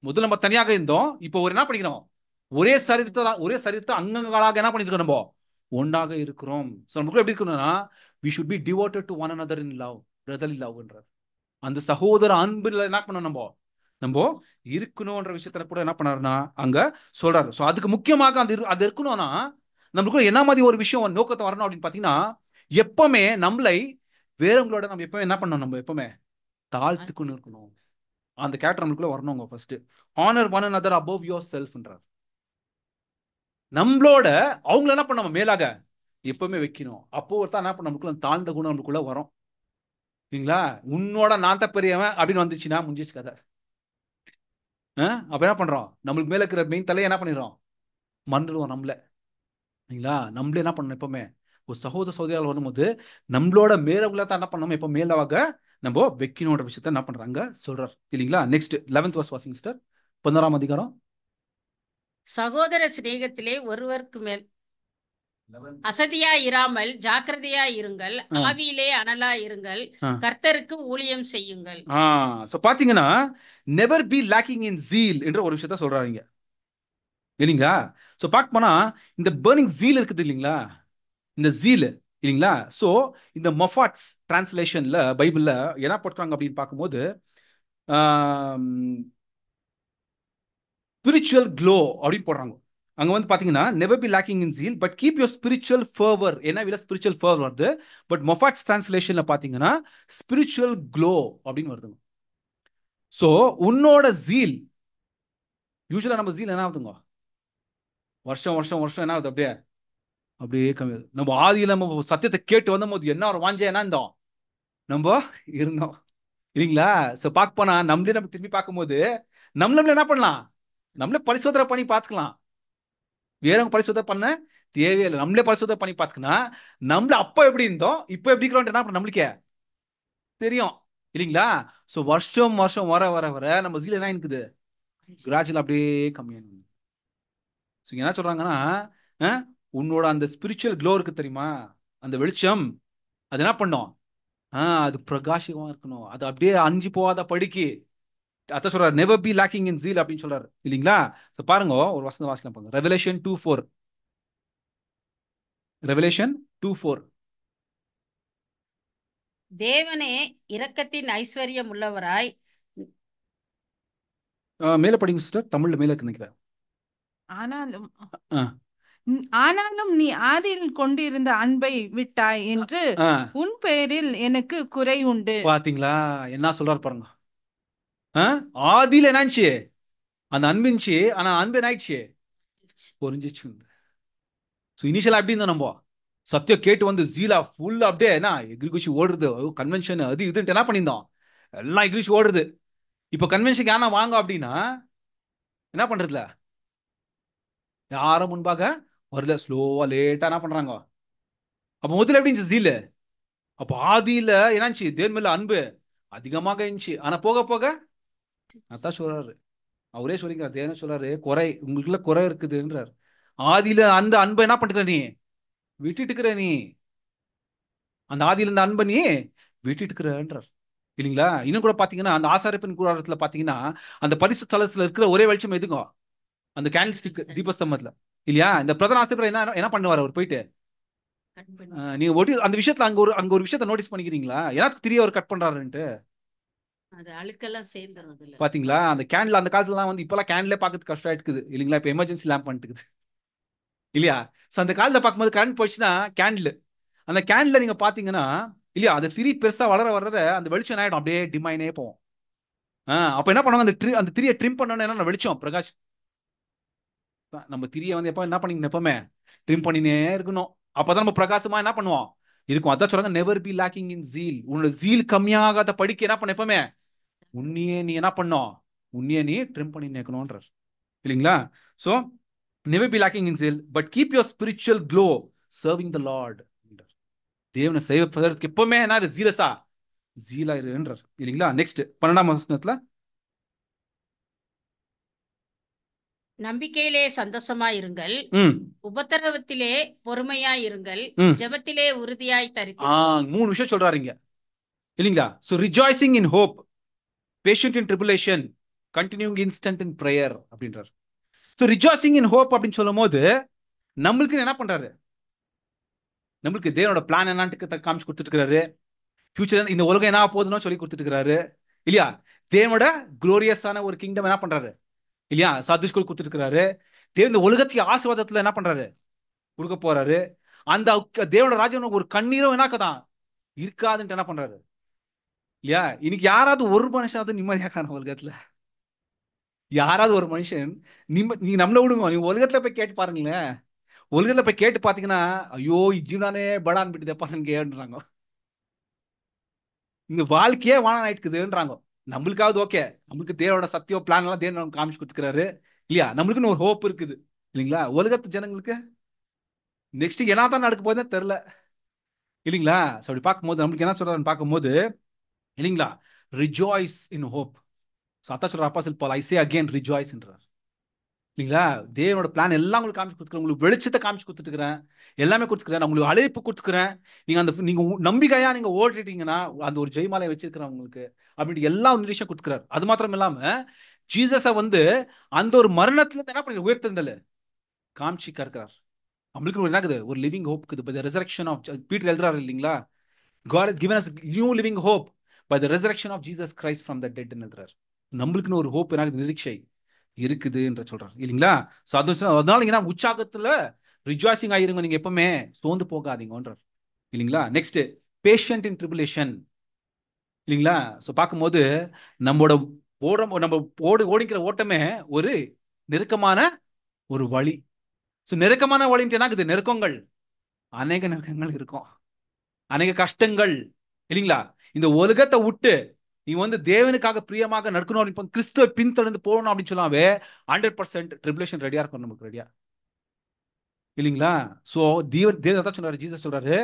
முதல்ல நம்ம தனியாக இருந்தோம், இப்போ ஒரு என்ன பண்ணிக்கிறோம், ஒரே சரீரத்தை அங்கங்களாக என்ன பண்ணிருக்கோம், நம்ம ஒன்றாக இருக்கிறோம். ஸோ நமக்கு எப்படி இருக்கணும்னா we should be devoted to one another in love, brotherly love என்றார். அந்த சகோதர அன்புல என்ன பண்ணணும், நம்ம இருக்கணும்ன்ற விஷயத்துல கூட என்ன பண்ணாருன்னா அங்க சொல்றாரு. ஸோ அதுக்கு முக்கியமாக அது இருக்கணும்னா நம்மளுக்குள்ள என்ன மாதிரி ஒரு விஷயம் நோக்கத்தை வரணும் அப்படின்னு பாத்தீங்கன்னா, எப்பவுமே நம்மளை வேறவங்களோட நம்ம எப்பவுமே என்ன பண்ணணும், நம்ம எப்பவுமே தாழ்த்துக்குன்னு இருக்கணும். அந்த கேரக்டர் நம்மளுக்குள்ள வரணும். First honour one another above yourselfன்றார். நம்மளோட அவங்கள என்ன பண்ண நம்ம மேலாக எப்பவுமே வைக்கணும். அப்போ ஒருத்தா என்ன பண்ண நமக்குள்ள தாழ்ந்த குணம் நம்மளுக்குள்ள வரும் இல்லைங்களா. உன்னோட நான் தான் பெரியவன் அப்படின்னு வந்துச்சுன்னா முடிஞ்சிச்சு கதை. அப்ப என்ன பண்றோம், நம்மளுக்கு மேல இருக்கிற மெயின் தலையை என்ன பண்ணிடுறோம், மறந்துடுவோம் நம்மள இல்லைங்களா. நம்மளே என்ன பண்ணணும், எப்பவுமே ஒரு சகோதரியால் வரும்போது நம்மளோட மேலவங்கள தான் என்ன பண்ணணும், எப்போ மேலவாக நம்ம வைக்கணுன்ற விஷயத்த என்ன பண்றாங்க சொல்றார் இல்லைங்களா. நெக்ஸ்ட் 11th verse வாசிங்க சிஸ்டர். 11ஆம் அதிகாரம். சகோதர சிநேகத்திலே ஒருவருக்கு மேல் அசதியா இராமல் ஜாக்கிரதையா இருங்கள், ஆவியிலே அனலா இருங்கள், கர்த்தருக்கு ஊழியம் செய்யுங்கள். சோ பாத்தீங்கன்னா never be lacking in zeal என்ற ஒரு விஷயத்த சொல்றாங்க இல்லைங்களா. சோ பார்க்க போனா இந்த burning zeal இருக்குது இல்லைங்களா, இந்த zeal இல்லைங்களா. சோ இந்த மொஃபாட்ஸ் டிரான்ஸ்லேஷன்ல பைபிள்ல என்ன போட்டுறாங்க அப்படின்னு பார்க்கும்போது ஸ்பிரிச்சுவல் க்ளோ அப்படின்னு போடுறாங்க. அங்க வந்து பாத்தீங்கன்னா never be lacking in zeal but keep your spiritual fervor. என்ன விட ஸ்பிரிச்சுவல் fervor வருது. பட் மொஃபாட்ஸ் டிரான்ஸ்லேஷன்ல பாத்தீங்கன்னா ஸ்பிரிச்சுவல் க்ளோ அப்படின்னு வருதுங்க. சோ உன்னோட ஜீல், யூசுவலா நம்ம ஜீல் என்ன ஆகுதுங்க, வருஷம் வருஷம் வருஷம் என்ன ஆகுது, அப்படியே கம்மி. நம்ம ஆதியில நம்ம சத்தியத்தை கேட்டு வந்த போது என்ன ஒரு வாஞ்ச என்ன இருந்தோம், நம்ம இருந்தோம் இல்லைங்களா. சோ பார்க்க போனா நம்மளே நம்ம திரும்பி பார்க்கும்போது நம்மள என்ன பண்ணலாம், நம்மளே பரிசோதனை பண்ணி பார்த்துக்கலாம். வேறவங்க பரிசோதனை பண்ண தேவையில்லை, நம்மளே பரிசோதனை பண்ணி பார்த்துக்கனா நம்மள அப்ப எப்படி இருந்தோம் இப்ப எப்படி இருக்கிறோம் என்ன பண்ண நம்மளுக்கே தெரியும் இல்லைங்களா. சோ வருஷம் வருஷம் வர வர வர நம்ம ஜீல் என்ன இருக்குது கிராஜுவல் அப்படியே கம்மியாக. ஸோ என்ன சொல்றாங்கன்னா, உன்னோட அந்த ஸ்பிரிச்சுவல் க்ளோ இருக்கு தெரியுமா, அந்த வெளிச்சம், அது என்ன பண்ணும், அது பிரகாசமா இருக்கணும், அது அப்படியே அஞ்சு போகாத படிக்கு. அதான் சொல்றாரு, never be lacking in zeal அப்படின்னு சொல்றாரு இல்லைங்களா. பாருங்க ஒரு வசனம் வாசிக்கலாம் பாருங்க. ரெவலேஷன் 2:4. ரெவலேஷன் 2:4. தேவனே இரக்கத்தின் ஐஸ்வர்யம் உள்ளவராய். மேல படிங்க சிஸ்டர், தமிழ்ல மேல இருக்கு நினைக்கிறேன். ஆனாலும் ஆனாலும் நீ ஆதியில் கொண்டிருந்த அன்பை விட்டாய் என்று உன் பெயரில் எனக்கு குறை உண்டு. பாத்தீங்களா என்ன சொல்றாரு பாருங்க. ஆதியில என்னாச்சு, அந்த அன்பின்ச்சு, ஆனா அன்பு என்னாயிடுச்சு, பொறிஞ்சிச்சு. இனிஷியலா எப்படி இருந்தா நம்ம சத்தியம் கேட்டு வந்து ஜீலா ஃபுல் அப்படியே என்ன எகிரிகுச்சி ஓடுறது, கன்வென்ஷன் அது இதுன்ட்டு என்ன பண்ணியிருந்தோம், எல்லாம் எகிரிச்சு ஓடுறது. இப்ப கன்வென்ஷனுக்கு ஏன்னா வாங்க அப்படின்னா என்ன பண்றதுல, யாரும் முன்பாக வரல, ஸ்லோவா லேட்டா என்ன பண்றாங்க. அப்ப முதல்ல எப்படி இருந்துச்சு ஜீலு, அப்ப ஆதியில என்னாச்சு தேவன் மேல அன்பு அதிகமாக இருந்துச்சு, ஆனா போக போக அதான் சொல்றாரு, அவரே சொல்லிக்கிறார், தேவனே சொல்றாரு, குறை உங்களுக்குள்ள குறை இருக்குதுன்றார். ஆதியில அந்த அன்பை என்ன பண்ணிக்கிற நீ விட்டுட்டு இருக்கிற, நீ அந்த ஆதியில இருந்த அன்பை நீ விட்டுட்டு இருக்கிறன்றார் இல்லைங்களா. இன்னும் கூட பாத்தீங்கன்னா அந்த ஆசாரிப்பின் கூடாரத்துல பாத்தீங்கன்னா அந்த பரிசுத்த தலத்துல இருக்கிற ஒரே வெளிச்சம் எதுங்க, அந்த கேண்டில் ஸ்டிக் தீபஸ்தம்பத்துல இல்லையா. இந்த பிரதான ஆசிரியர் என்ன என்ன பண்ணுவார், அவர் போயிட்டு நீங்க ஒட்டி அந்த விஷயத்துல அங்க ஒரு விஷயத்த நோட்டீஸ் பண்ணிக்கிறீங்களா, எனக்கு தெரிய அவர் கட் பண்றாருன்ட்டு. அது அழுக்கெல்லாம் சேர்ந்துரும். பாத்தீங்களா அந்த கேண்டில் அந்த காலத்துல வந்து, இப்பெல்லாம் கேண்டிலே பாக்கிறதுக்கு கஷ்டம் ஆயிட்டுக்குது இல்லைங்களா, இப்ப எமர்ஜென்சி லேம்ப் பண்ணிட்டுக்குது இல்லையா. சோ அந்த காலத்துல பார்க்கும்போது கரண்ட் போயிடுச்சுன்னா கேண்டில், அந்த கேண்டில் நீங்க பாத்தீங்கன்னா இல்லையா, அது திரி பெருசா வளர வளர அந்த வெளிச்சம் ஆயிடும், அப்படியே டிமைனே போகும். அப்ப என்ன பண்ணுவாங்க, அந்த திரியை ட்ரிம் பண்ணணும், என்ன வெளிச்சம் பிரகாஷ். நம்ம திரியை வந்து எப்ப என்ன பண்ணி எப்பவுமே ட்ரிம் பண்ணினே இருக்கணும், அப்பதான் நம்ம பிரகாசமா என்ன பண்ணுவோம் இருக்கும். அதான் சொல்றாங்க, never be lacking in zeal. உன்னோட ஜீல் கம்மியாகாத படிக்க என்ன பண்ண எப்பவுமே உன்னையே நீ என்ன பண்ணும், உன்னையே நீ ட்ரிம் பண்ணி நிக்கணும்ன்றார் இல்லைங்களா. So never be lacking in zeal but keep your spiritual glow serving the Lord. தேவனை செய்வதற்கு எப்பவுமே என்ன ஜீலஸா ஜீலா இருன்றார் இல்லைங்களா. நெக்ஸ்ட் 12ஆம் வசனத்துல, நம்பிக்கையிலே சந்தோஷமா இருங்கள், உபத்திரவத்திலே பொறுமையா இருங்கள், ஜெபத்திலே உறுதியாய் தரித்திருங்கள். 3 விஷயம் சொல்றாருங்க இல்லைங்களா. சோ ரிஜாய்சிங் இன் ஹோப், பேஷண்ட் இன் ட்ரிபுலேஷன், கண்டினியூங் இன்ஸ்டன்ட் இன் பிரேயர் அப்படின்றார். சோ ரிஜாய்சிங் இன் ஹோப் அப்படின்னு சொல்லும் போது நம்மளுக்கு என்ன பண்றாரு, நம்மளுக்கு தேவனோட பிளான் என்னன்னு காமிச்சு கொடுத்துட்டு இருக்கிறாரு. ஃபியூச்சர் இந்த உலகம் என்ன போகுதுன்னு சொல்லி கொடுத்துட்டு இருக்கிறாரு இல்லையா. தேவனோட குளோரியஸான ஒரு கிங்டம் என்ன பண்றாரு இல்லையா, சதுஷ்குள் கொடுத்துட்டு இருக்கிறாரு. தேவன் இந்த உலகத்துக்கு ஆசீர்வாதத்துல என்ன பண்றாரு கொடுக்க போறாரு. அந்த தேவனோட ராஜ்யம் ஒரு கண்ணீரும் என்னக்கதான் இருக்காதுன்ட்டு என்ன பண்றாரு இல்லையா. இன்னைக்கு யாராவது ஒரு மனுஷனாவது நிம்மதியாக உலகத்துல, யாராவது ஒரு மனுஷன் நீங்க நம்மள விடுங்க, நீங்க உலகத்துல போய் கேட்டு பாருங்களேன். உலகத்துல போய் கேட்டு பாத்தீங்கன்னா ஐயோ இஜ்ஜுனானே படான் விட்டுதப்பான்னு கேட்டுறாங்க, இந்த வாழ்க்கையே வானம் ஆயிட்டுக்குதுன்றாங்க. நம்மளுக்காவது ஓகே, நம்மளுக்கு தேவோட சத்தியம் பிளான் எல்லாம் தேவன் காமிச்சு கொடுத்துக்கிறாரு இல்லையா, நம்மளுக்குன்னு ஒரு ஹோப் இருக்குது இல்லைங்களா. உலகத்து ஜனங்களுக்கு நெக்ஸ்ட் என்ன தான் நடக்க போகுதுன்னு தெரியல இல்லைங்களா. அப்படி பார்க்கும்போது நம்மளுக்கு என்ன சொல்றாருன்னு பார்க்கும்போது இல்லைங்களா, ரிஜாய்ஸ் இன் ஹோப். அத்தா சொல்ற அப்போஸ்தலன் பவுல், ஐ சே அகைன் ரிஜாய்ஸ் என்றார் இல்லைங்களா. தேவனோட பிளான் எல்லாம் உங்களுக்கு காமிச்சு கொடுத்துக்கிறேன், உங்களுக்கு வெளிச்சத்தை காமிச்சு கொடுத்துட்டுக்கிறேன், எல்லாமே கொடுத்துக்கிறேன், நான் உங்களுக்கு அழைப்பு கொடுத்துக்கிறேன். நீங்க அந்த நீங்க நம்பிக்கையா நீங்க ஓடிட்டீங்கன்னா அந்த ஒரு ஜெயமாலையை வச்சிருக்கிறேன் உங்களுக்கு அப்படின்ட்டு எல்லா நிரீஷம் கொடுத்துக்கிறார். அது மாத்திரம் இல்லாம ஜீசஸ வந்து அந்த ஒரு மரணத்துல என்ன பண்ணி உயர்த்தல காமிச்சு இருக்கிறார். நம்மளுக்கு ஒரு என்னக்குது, ஒரு லிவிங் ஹோப் இருக்குது. By the resurrection of Peter எழுதுறாரு இல்லைங்களா, God has given us new living hope by the resurrection of Jesus Christ from the dead ன்னு எழுதுறாரு. நம்மளுக்குன்னு ஒரு ஹோப் எனக்கு நிரீட்சை இருக்குது என்று சொல்றாரு இல்லைங்களா. அதனால நீங்க உற்சாகத்துல ரிஜாய்சிங் ஆயிருங்க, நீங்க எப்பவுமே சோர்ந்து போகாதீங்கன்றார் இல்லைங்களா. நெக்ஸ்ட் பேஷண்ட் இன் ட்ரிபுலேஷன் இல்லைங்களா. ஸோ பார்க்கும்போது நம்ம ஓடிக்கிற ஓட்டமே ஒரு நெருக்கமான ஒரு வழி. ஸோ நெருக்கமான வழின்ட்டு என்ன ஆகுது, நெருக்கங்கள் அநேக நெருக்கங்கள் இருக்கும், அநேக கஷ்டங்கள் இல்லைங்களா. இந்த உலகத்தை விட்டு நீ வந்து தேவனுக்காக பிரியமாக நடக்கணும், இப்போ கிறிஸ்துவை பின்தொடர்ந்து போகணும் அப்படின்னு சொல்லாவே 100% ட்ரிபுலேஷன் ரெடியா இருக்கும், நமக்கு ரெடியா இல்லைங்களா. சோ தேவன் சொல்றாரு, ஜீசஸ் சொல்றாரு,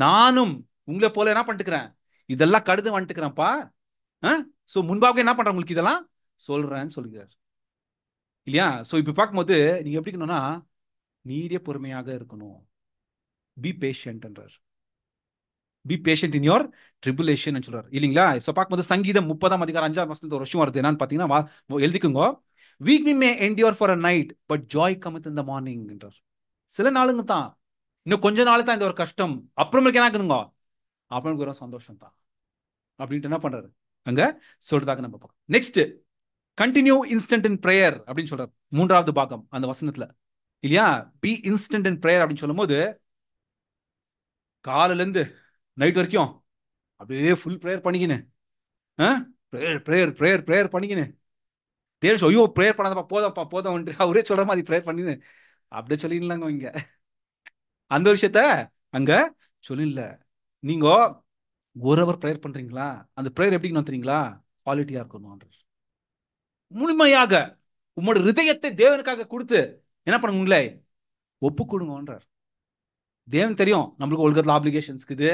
நானும் உங்களை போல என்ன பண்ணிட்டுக்கிறேன், இதெல்லாம் கருது வந்துட்டுக்கிறேன்ப்பா. சோ முன்பாக என்ன பண்றேன் உங்களுக்கு இதெல்லாம் சொல்றேன்னு சொல்லுகிறார் இல்லையா? சோ இப்ப பார்க்கும்போது நீங்க எப்படி இருக்கணும்னா நீடிய பொறுமையாக இருக்கணும். பி பேஷன்ட்ன்றார். Be patient in your tribulation சொல்றாரு இல்லைங்களா? சோ பார்க்கும்போது சங்கீதம் 30ஆம் அதிகாரம் 5ஆம் வசனத்துல ஒரு விஷயம் வருது. என்னன்னு பாத்தீங்கன்னா எழுதிக்குங்க. Weep may endure for a night but joy cometh in the morning என்றார். சில நாளுங்க தான், இன்னும் கொஞ்ச நாள் தான் இந்த ஒரு கஷ்டம், அப்புறமேலுக்கு என்ன ஆகுதுங்க, அப்புறமேலுக்கு ஒரு சந்தோஷம் தான் அப்படின்ட்டு என்ன பண்றாரு அங்க சொல்றதாக நம்ம பார்க்கணும். நெக்ஸ்ட் கண்டினியூ இன்ஸ்டன்ட் இன் பிரேயர் அப்படின்னு சொல்றாரு 3வது பாகம் அந்த வசனத்துல இல்லையா? பி இன்ஸ்டன்ட் இன் பிரேயர் அப்படின்னு சொல்லும் போது காலையில இருந்து நைட் வரைக்கும் அப்படியே ஃபுல் ப்ரேயர் பண்ணிக்கின்னு ப்ரேயர் ப்ரேயர் ப்ரேயர் ப்ரேயர் பண்ணிக்கின்னு தேவன் ஐயோ ப்ரேயர் பண்ணாதப்பா போதப்பா போதும் அவரே சொல்ற மாதிரி ப்ரேயர் பண்ணின்னு அப்படியே சொல்லிடலாங்க இங்க. அந்த விஷயத்த அங்க சொல்லிடல. நீங்க ஒரு அவர் ப்ரேயர் பண்றீங்களா, அந்த ப்ரேயர் எப்படி தெரியுங்களா? குவாலிட்டியா இருக்கணும். முழுமையாக உங்களோட ஹிருதயத்தை தேவனுக்காக கொடுத்து என்ன பண்ணுங்களே ஒப்பு கொடுங்கன்றார். தேவன் தெரியும் நம்மளுக்கு ஒழுக்கத்துல ஆப்ளிகேஷன்ஸ் இருக்குது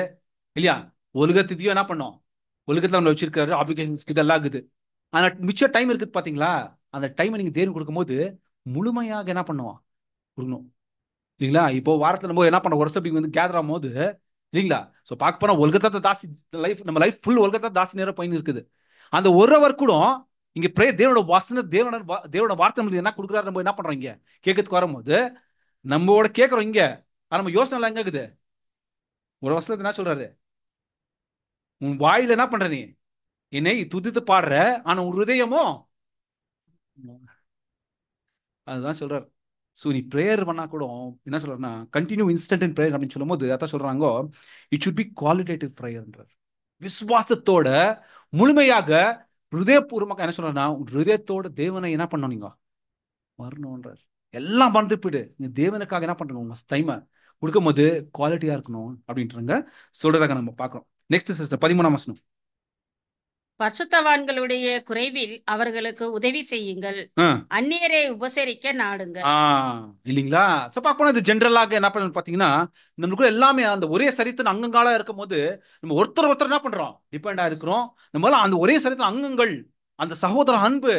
இல்லையா? ஒழுக்கத்தையும் என்ன பண்ணோம், ஒழுக்கத்துல நம்ம வச்சிருக்காரு ஆப்ளிகேஷன்ஸ் இதெல்லாம் இருக்குது. ஆனா மிச்ச டைம் இருக்குது பாத்தீங்களா? அந்த டைமை நீங்க தேவன் கொடுக்கும் போது முழுமையாக என்ன பண்ணுவோம் கொடுக்கணும் இல்லைங்களா? இப்போ வாரத்துல நம்ம என்ன பண்ண வருஷம் வந்து கேதர் ஆகும் போது இல்லைங்களா? ஸோ பார்க்க போனா ஒழுக்கத்தை தாசி லைஃப், நம்ம லைஃப் ஃபுல் ஒழுக்கத்தை தாசி நேரம் பயன் இருக்குது. அந்த ஒரு அவர் கூட இங்க தேவனோட வாசனை தேவனோட வார்த்தை நம்மளுக்கு என்ன கொடுக்குறாரு, நம்ம என்ன பண்றோம் இங்க கேட்கறதுக்கு வரும்போது நம்மளோட கேட்கறோம் இங்க. ஆனா நம்ம யோசனை எல்லாம் எங்க இருக்குது? ஒரு வருஷத்துல என்ன சொல்றாரு, உன் வாயில என்ன பண்ற நீ என்னை துதித்து பாடுற, ஆனா உன் ஹிருதயமோ அதுதான் சொல்றாரு. ஸோ நீ ப்ரேயர் பண்ணா கூட என்ன சொல்றாருன்னா கண்டினியூ இன்ஸ்டன்ட் இன் ப்ரேயர் அப்படின்னு சொல்லும் போது அதான் சொல்றாங்க இட் ஷுட் பி குவாலிட்டேட்டிவ் ப்ரேயர்ன்றார். விசுவாசத்தோட முழுமையாக ஹிருதயபூர்வமாக என்ன சொல்றா ஹிருதயத்தோட தேவனை என்ன பண்ணணும் நீங்க வரணும்ன்றார். எல்லாம் மறந்துப்பிடு நீங்க தேவனுக்காக என்ன பண்ணணும், உங்க டைமை கொடுக்கும் போது குவாலிட்டியா இருக்கணும் அப்படின்றாங்க சொல்றதாக நம்ம பார்க்கிறோம். நெக்ஸ்ட் சிஸ்டர் 13ஆம் வசனம். பரிசுத்தவான்களுடைய குறைவில் அவர்களுக்கு உதவி செய்யுங்கள், அந்நியரை உபசரிக்க நாடுங்க. இல்லைங்களா? சோ பார்க்கணும் இது ஜென்ரலாக என்ன பண்ணணும் பாத்தீங்கன்னா நம்மளுக்குள்ள எல்லாமே அந்த ஒரே சரித்தின் அங்கங்காலா இருக்கும் போது நம்ம ஒருத்தர் என்ன பண்றோம் டிபெண்டா இருக்கிறோம். நம்ம அந்த ஒரே சரித்தின் அங்கங்கள் அந்த சகோதர அன்பு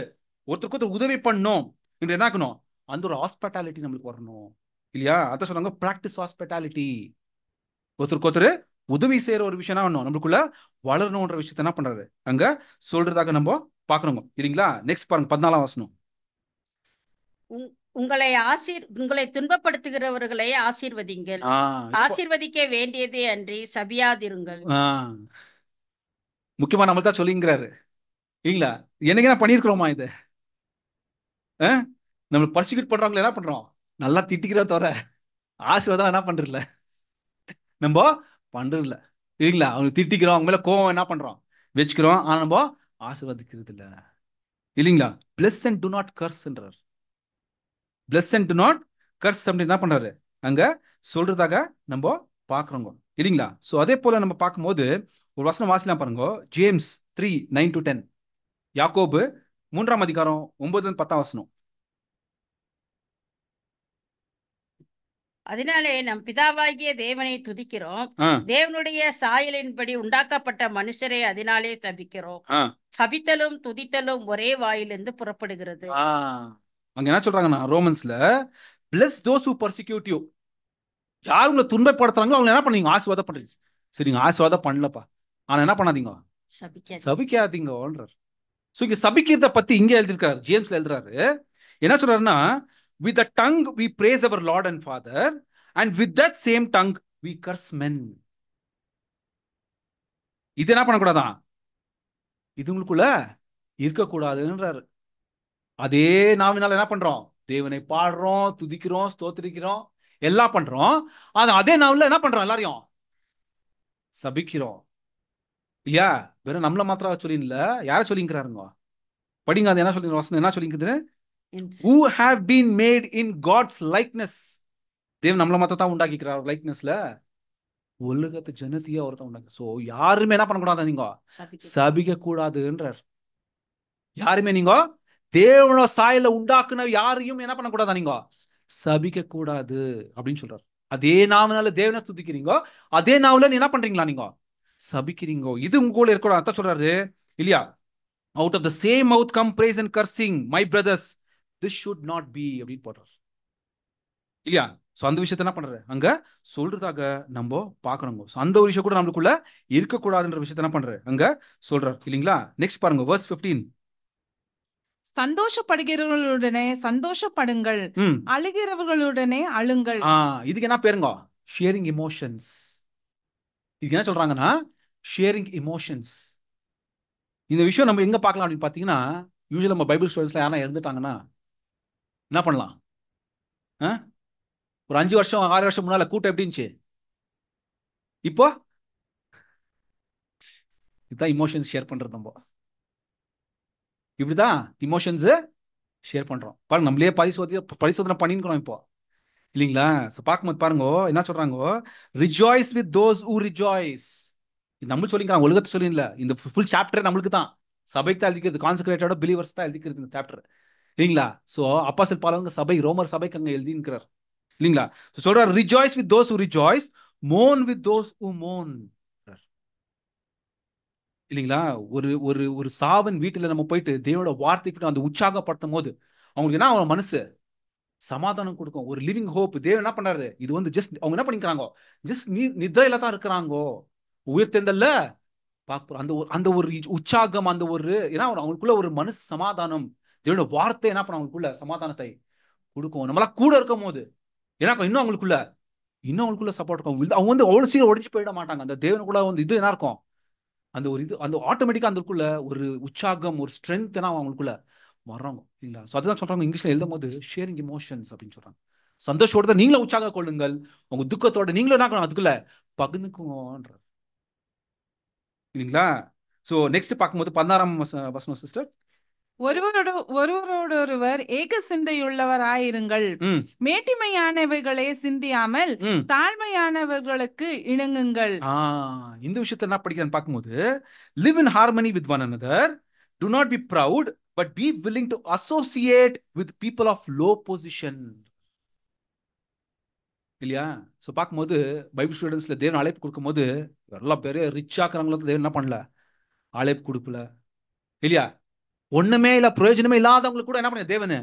ஒருத்தருக்கு ஒருத்தர் உதவி பண்ணணும் என்று என்ன ஆக்கணும், அந்த ஒரு ஹாஸ்பிட்டாலிட்டி நம்மளுக்கு வரணும் இல்லையா? அதான் சொல்றாங்க பிராக்டிஸ் ஹாஸ்பிட்டாலிட்டி. ஒருத்தருக்கு ஒருத்தர் உதவி செய்யற ஒரு விஷயம் என்ன நம்மளுக்குள்ள வளரணும்ன்ற விஷயத்த என்ன பண்றாரு அங்க சொல்றதாக நம்ம பாக்கணும் இல்லைங்களா? நெக்ஸ்ட் பாருங்க 14ஆம் வசனம். உங்களை துன்பப்படுத்துகிறவர்களை ஆசீர்வதிங்கள், ஆசீர்வதிக்க வேண்டியதே அன்றி சபியாதிருங்கள். முக்கியமா நம்ம தான் சொல்லிங்கிறாரு இல்லைங்களா? என்னைக்கு என்ன பண்ணிருக்கிறோமா இது? நம்ம பர்சிக்யூட் பண்றவங்களை என்ன பண்றோம், நல்லா திட்டிக்கிறோம் தவிர ஆசீர்வாதம் என்ன பண்றதில்ல, நம்ம பண்றதில்ல இல்லைங்களா? அவங்க திட்டிக்கிறோம், அவங்க மேல கோவம் என்ன பண்றோம் வச்சுக்கிறோம், ஆனா நம்ம ஆசீர்வதிக்கிறது இல்ல இல்லைங்களா? பிளஸ் அண்ட் டு நாட் கர்ஸ்ன்றார். Bless and do not curse அப்படி என்ன பண்றாரு அங்க சொல்றதாக நம்ம பாக்குறோங்க இல்லைங்களா? சோ அதே போல நம்ம பார்க்கும்போது ஒரு வசனம் வாசிக்கலாம் பாருங்க. ஜேம்ஸ் 3:9-10. யாக்கோபு 3ஆம் அதிகாரம் 9-10 வசனம். அதனாலே நம் பிதாவாகிய தேவனை துதிக்கிறோம், தேவனுடைய சாயலின்படி உண்டாக்கப்பட்ட மனுஷரை அதனாலே சபிக்கிறோம். சபித்தலும் துதித்தலும் ஒரே வாயிலிருந்து புறப்படுகிறது. அங்க என்ன சொல்றாங்கன்னா ரோமன்ஸ்ல bless those who persecute you, யார் உங்களை துன்பப்படுத்துறாங்களோ அவங்க என்ன பண்ணீங்க ஆசீர்வாதம் பண்றீங்க. சரிங்க ஆசீர்வாதம் பண்ணலப்பா, ஆனா என்ன பண்ணாதீங்க சபிக்காதீங்கன்றார். சோ இங்க சபிக்கிறத பத்தி இங்க எழுதிருக்காரு, ஜேம்ஸ்ல எழுதுறாரு. என்ன சொல்றாருன்னா with the tongue we praise our Lord and Father and with that same tongue we curse men. இது என்ன பண்ணக்கூடாதான், இது உங்களுக்குள்ள இருக்கக்கூடாதுன்றாரு. அதே நாவினால என்ன பண்றோம், தேவனை பாடுறோம், துதிக்கிறோம், ஸ்தோத்திரிக்கிறோம், எல்லாம் பண்றோம். அதே நாவில என்ன பண்றோம், எல்லாரையும் சபிக்கிறோம் இல்லையா? வெறும் நம்மள மாத்திரம் சொல்லி இல்ல, யார சொல்லிங்கிறாருங்க படிங்க. அது என்ன சொல்லி வசனம் என்ன சொல்லிக்குது, who have been made in God's likeness. தேவன் நம்மள மாத்திரம் தான் உண்டாக்கிக்கிறார் லைக்னஸ்ல, உலகத்து ஜனத்தையே ஒருத்தன் உண்டாக்கி. சோ யாருமே என்ன பண்ணக்கூடாது, நீங்க சபிக்க கூடாதுன்றார். யாருமே நீங்க தேவனோட சாயல உண்டாக்குன யாரையும் என்ன பண்ணக்கூடாதா, நீங்க சபிக்க கூடாது அப்படின்னு சொல்றாரு. அதே நாவனால தேவனை ஸ்துதிக்கிறீங்க, அதே நாவல நீ என்ன பண்றீங்களா நீங்க சபிக்கிறீங்க. இது உங்களுக்குள்ள இருக்கக்கூடாது. அதான் சொல்றாரு இல்லையா? Out of the same mouth come praise and cursing. My brothers, this should not be அப்படின்னு போடுறார் இல்லையா. சோ அந்த விஷயத்த என்ன பண்றாரு அங்க சொல்றதாக நம்ம பாக்கணுங்க. சோ அந்த ஒரு விஷயம் கூட நம்மளுக்குள்ள இருக்கக்கூடாதுன்ற விஷயத்த என்ன பண்றாரு அங்க சொல்றாரு இல்லைங்களா. நெக்ஸ்ட் பாருங்க verse 15. சந்தோஷப்படுகிறவர்களுடனே சந்தோஷப்படுங்கள், அழுகிறவர்களுடனே அழுங்கள். இதுக்கு என்ன பேருங்க ஷேரிங் எமோஷன்ஸ். இதுக்கு என்ன சொல்றாங்கன்னா ஷேரிங் எமோஷன்ஸ். இந்த விஷயம் நம்ம எங்க பார்க்கலாம் அப்படின்னு பாத்தீங்கன்னா, யூசுவலா நம்ம பைபிள் ஸ்டோரிஸ்ல யாரா இறந்துட்டாங்கன்னா என்ன பண்ணலாம், ஒரு 5 வருஷம் 6 வருஷம் முன்னால கூட்டம் எப்படி இருந்துச்சு, இப்போ இதுதான் இமோஷன்ஸ் ஷேர் பண்றது. நம்ம இப்படிதான் இமோஷன்ஸ் ஷேர் பண்றோம். பாருங்க நம்மளே பரிசோதனை பண்ணிருக்கிறோம் இப்போ இல்லைங்களா. பார்க்கும்போது பாருங்க என்ன சொல்றாங்க, rejoice with those who rejoice. நம்ம சொல்லிக்கிறாங்க, உலகத்தை சொல்லி இல்ல, இந்த ஃபுல் சாப்டர் நம்மளுக்கு தான், சபைக்கு தான் எழுதிக்கிறது, கான்செக்ரேட்டோட பிலீவர்ஸ் தான் எழுதிக்கிறது இந்த சாப்டர் இல்லைங்களா. சோ அப்போஸ்தலர் பவுல் சபை ரோமர் சபைக்கு அங்க எழுதிக்கிறார் இல்லைங்களா. சொல்றார் rejoice with those who rejoice, mourn with those who mourn இல்லைங்களா. ஒரு ஒரு ஒரு சாவன் வீட்டுல நம்ம போயிட்டு தேவனோட வார்த்தைக்கு அந்த உற்சாகப்படுத்தும் போது அவங்களுக்கு என்ன, அவங்க மனசு சமாதானம் கொடுக்கும், ஒரு லிவிங் ஹோப். தேவன் என்ன பண்றாரு, இது வந்து ஜஸ்ட் அவங்க என்ன பண்ணிக்கிறாங்க, ஜஸ்ட் நித்ரையில தான் இருக்கிறாங்கோ, உயிர்த்தெந்தல்ல அந்த அந்த ஒரு உற்சாகம், அந்த ஒரு ஏன்னா அவங்களுக்குள்ள ஒரு மனசு சமாதானம், தேவனோட வார்த்தை என்ன பண்ண அவங்களுக்குள்ள சமாதானத்தை கொடுக்கும். நம்மளா கூட இருக்கும் போது ஏன்னா இன்னும் அவங்களுக்குள்ள சப்போர்ட் இருக்கும். அவங்க வந்து அவ்வளவு சீக்கிரம் உடைஞ்சு போயிட மாட்டாங்க. அந்த தேவனுக்குள்ள வந்து இது என்ன இருக்கும், அந்த ஒரு இது அந்த ஆட்டோமேட்டிக்கா அதுக்குள்ள ஒரு உற்சாகம், ஒரு ஸ்ட்ரென்த் அவங்களுக்குள்ள வர்றாங்க இல்ல. சோ அதுதான் சொல்றாங்க இங்கிலீஷ்ல எழுதும் போது ஷேரிங் இமோஷன்ஸ் அப்படின்னு சொல்றாங்க. சந்தோஷத்தோட நீங்களும் உற்சாக கொள்ளுங்கள், உங்க துக்கத்தோட நீங்களும் என்ன அதுக்குள்ள பகிர்ந்துக்குங்கன்ற இல்லைங்களா. சோ நெக்ஸ்ட் பார்க்கும்போது 16ஆம் வசனம் சிஸ்டர், ஒருவரோடொருவர் ஏக சிந்தையுள்ளவராயிருங்கள், மேட்டிமையானவைகளை சிந்தியாமல் தாழ்மையானவர்களுக்கு இணங்குங்கள். இந்த விஷயத்தை என்ன படிக்கிறேன்னு பார்க்கும்போது, live in harmony with one another, do not be proud but be willing to associate with people of low position இல்லையா. சோ பார்க்கும்போது பைபிள் ஸ்டூடெண்ட்ஸ்ல தேவன் அழைப்பு கொடுக்கும் போது எல்லா பேரும் ரிச் ஆக்குறவங்களுக்கு தேவன் என்ன பண்ணல, அழைப்பு கொடுக்கல இல்லையா. ஒண்ணுமே இல்ல, பிரயோஜனமே இல்லாதவங்களுக்கு கூட என்ன பண்ண தேவனு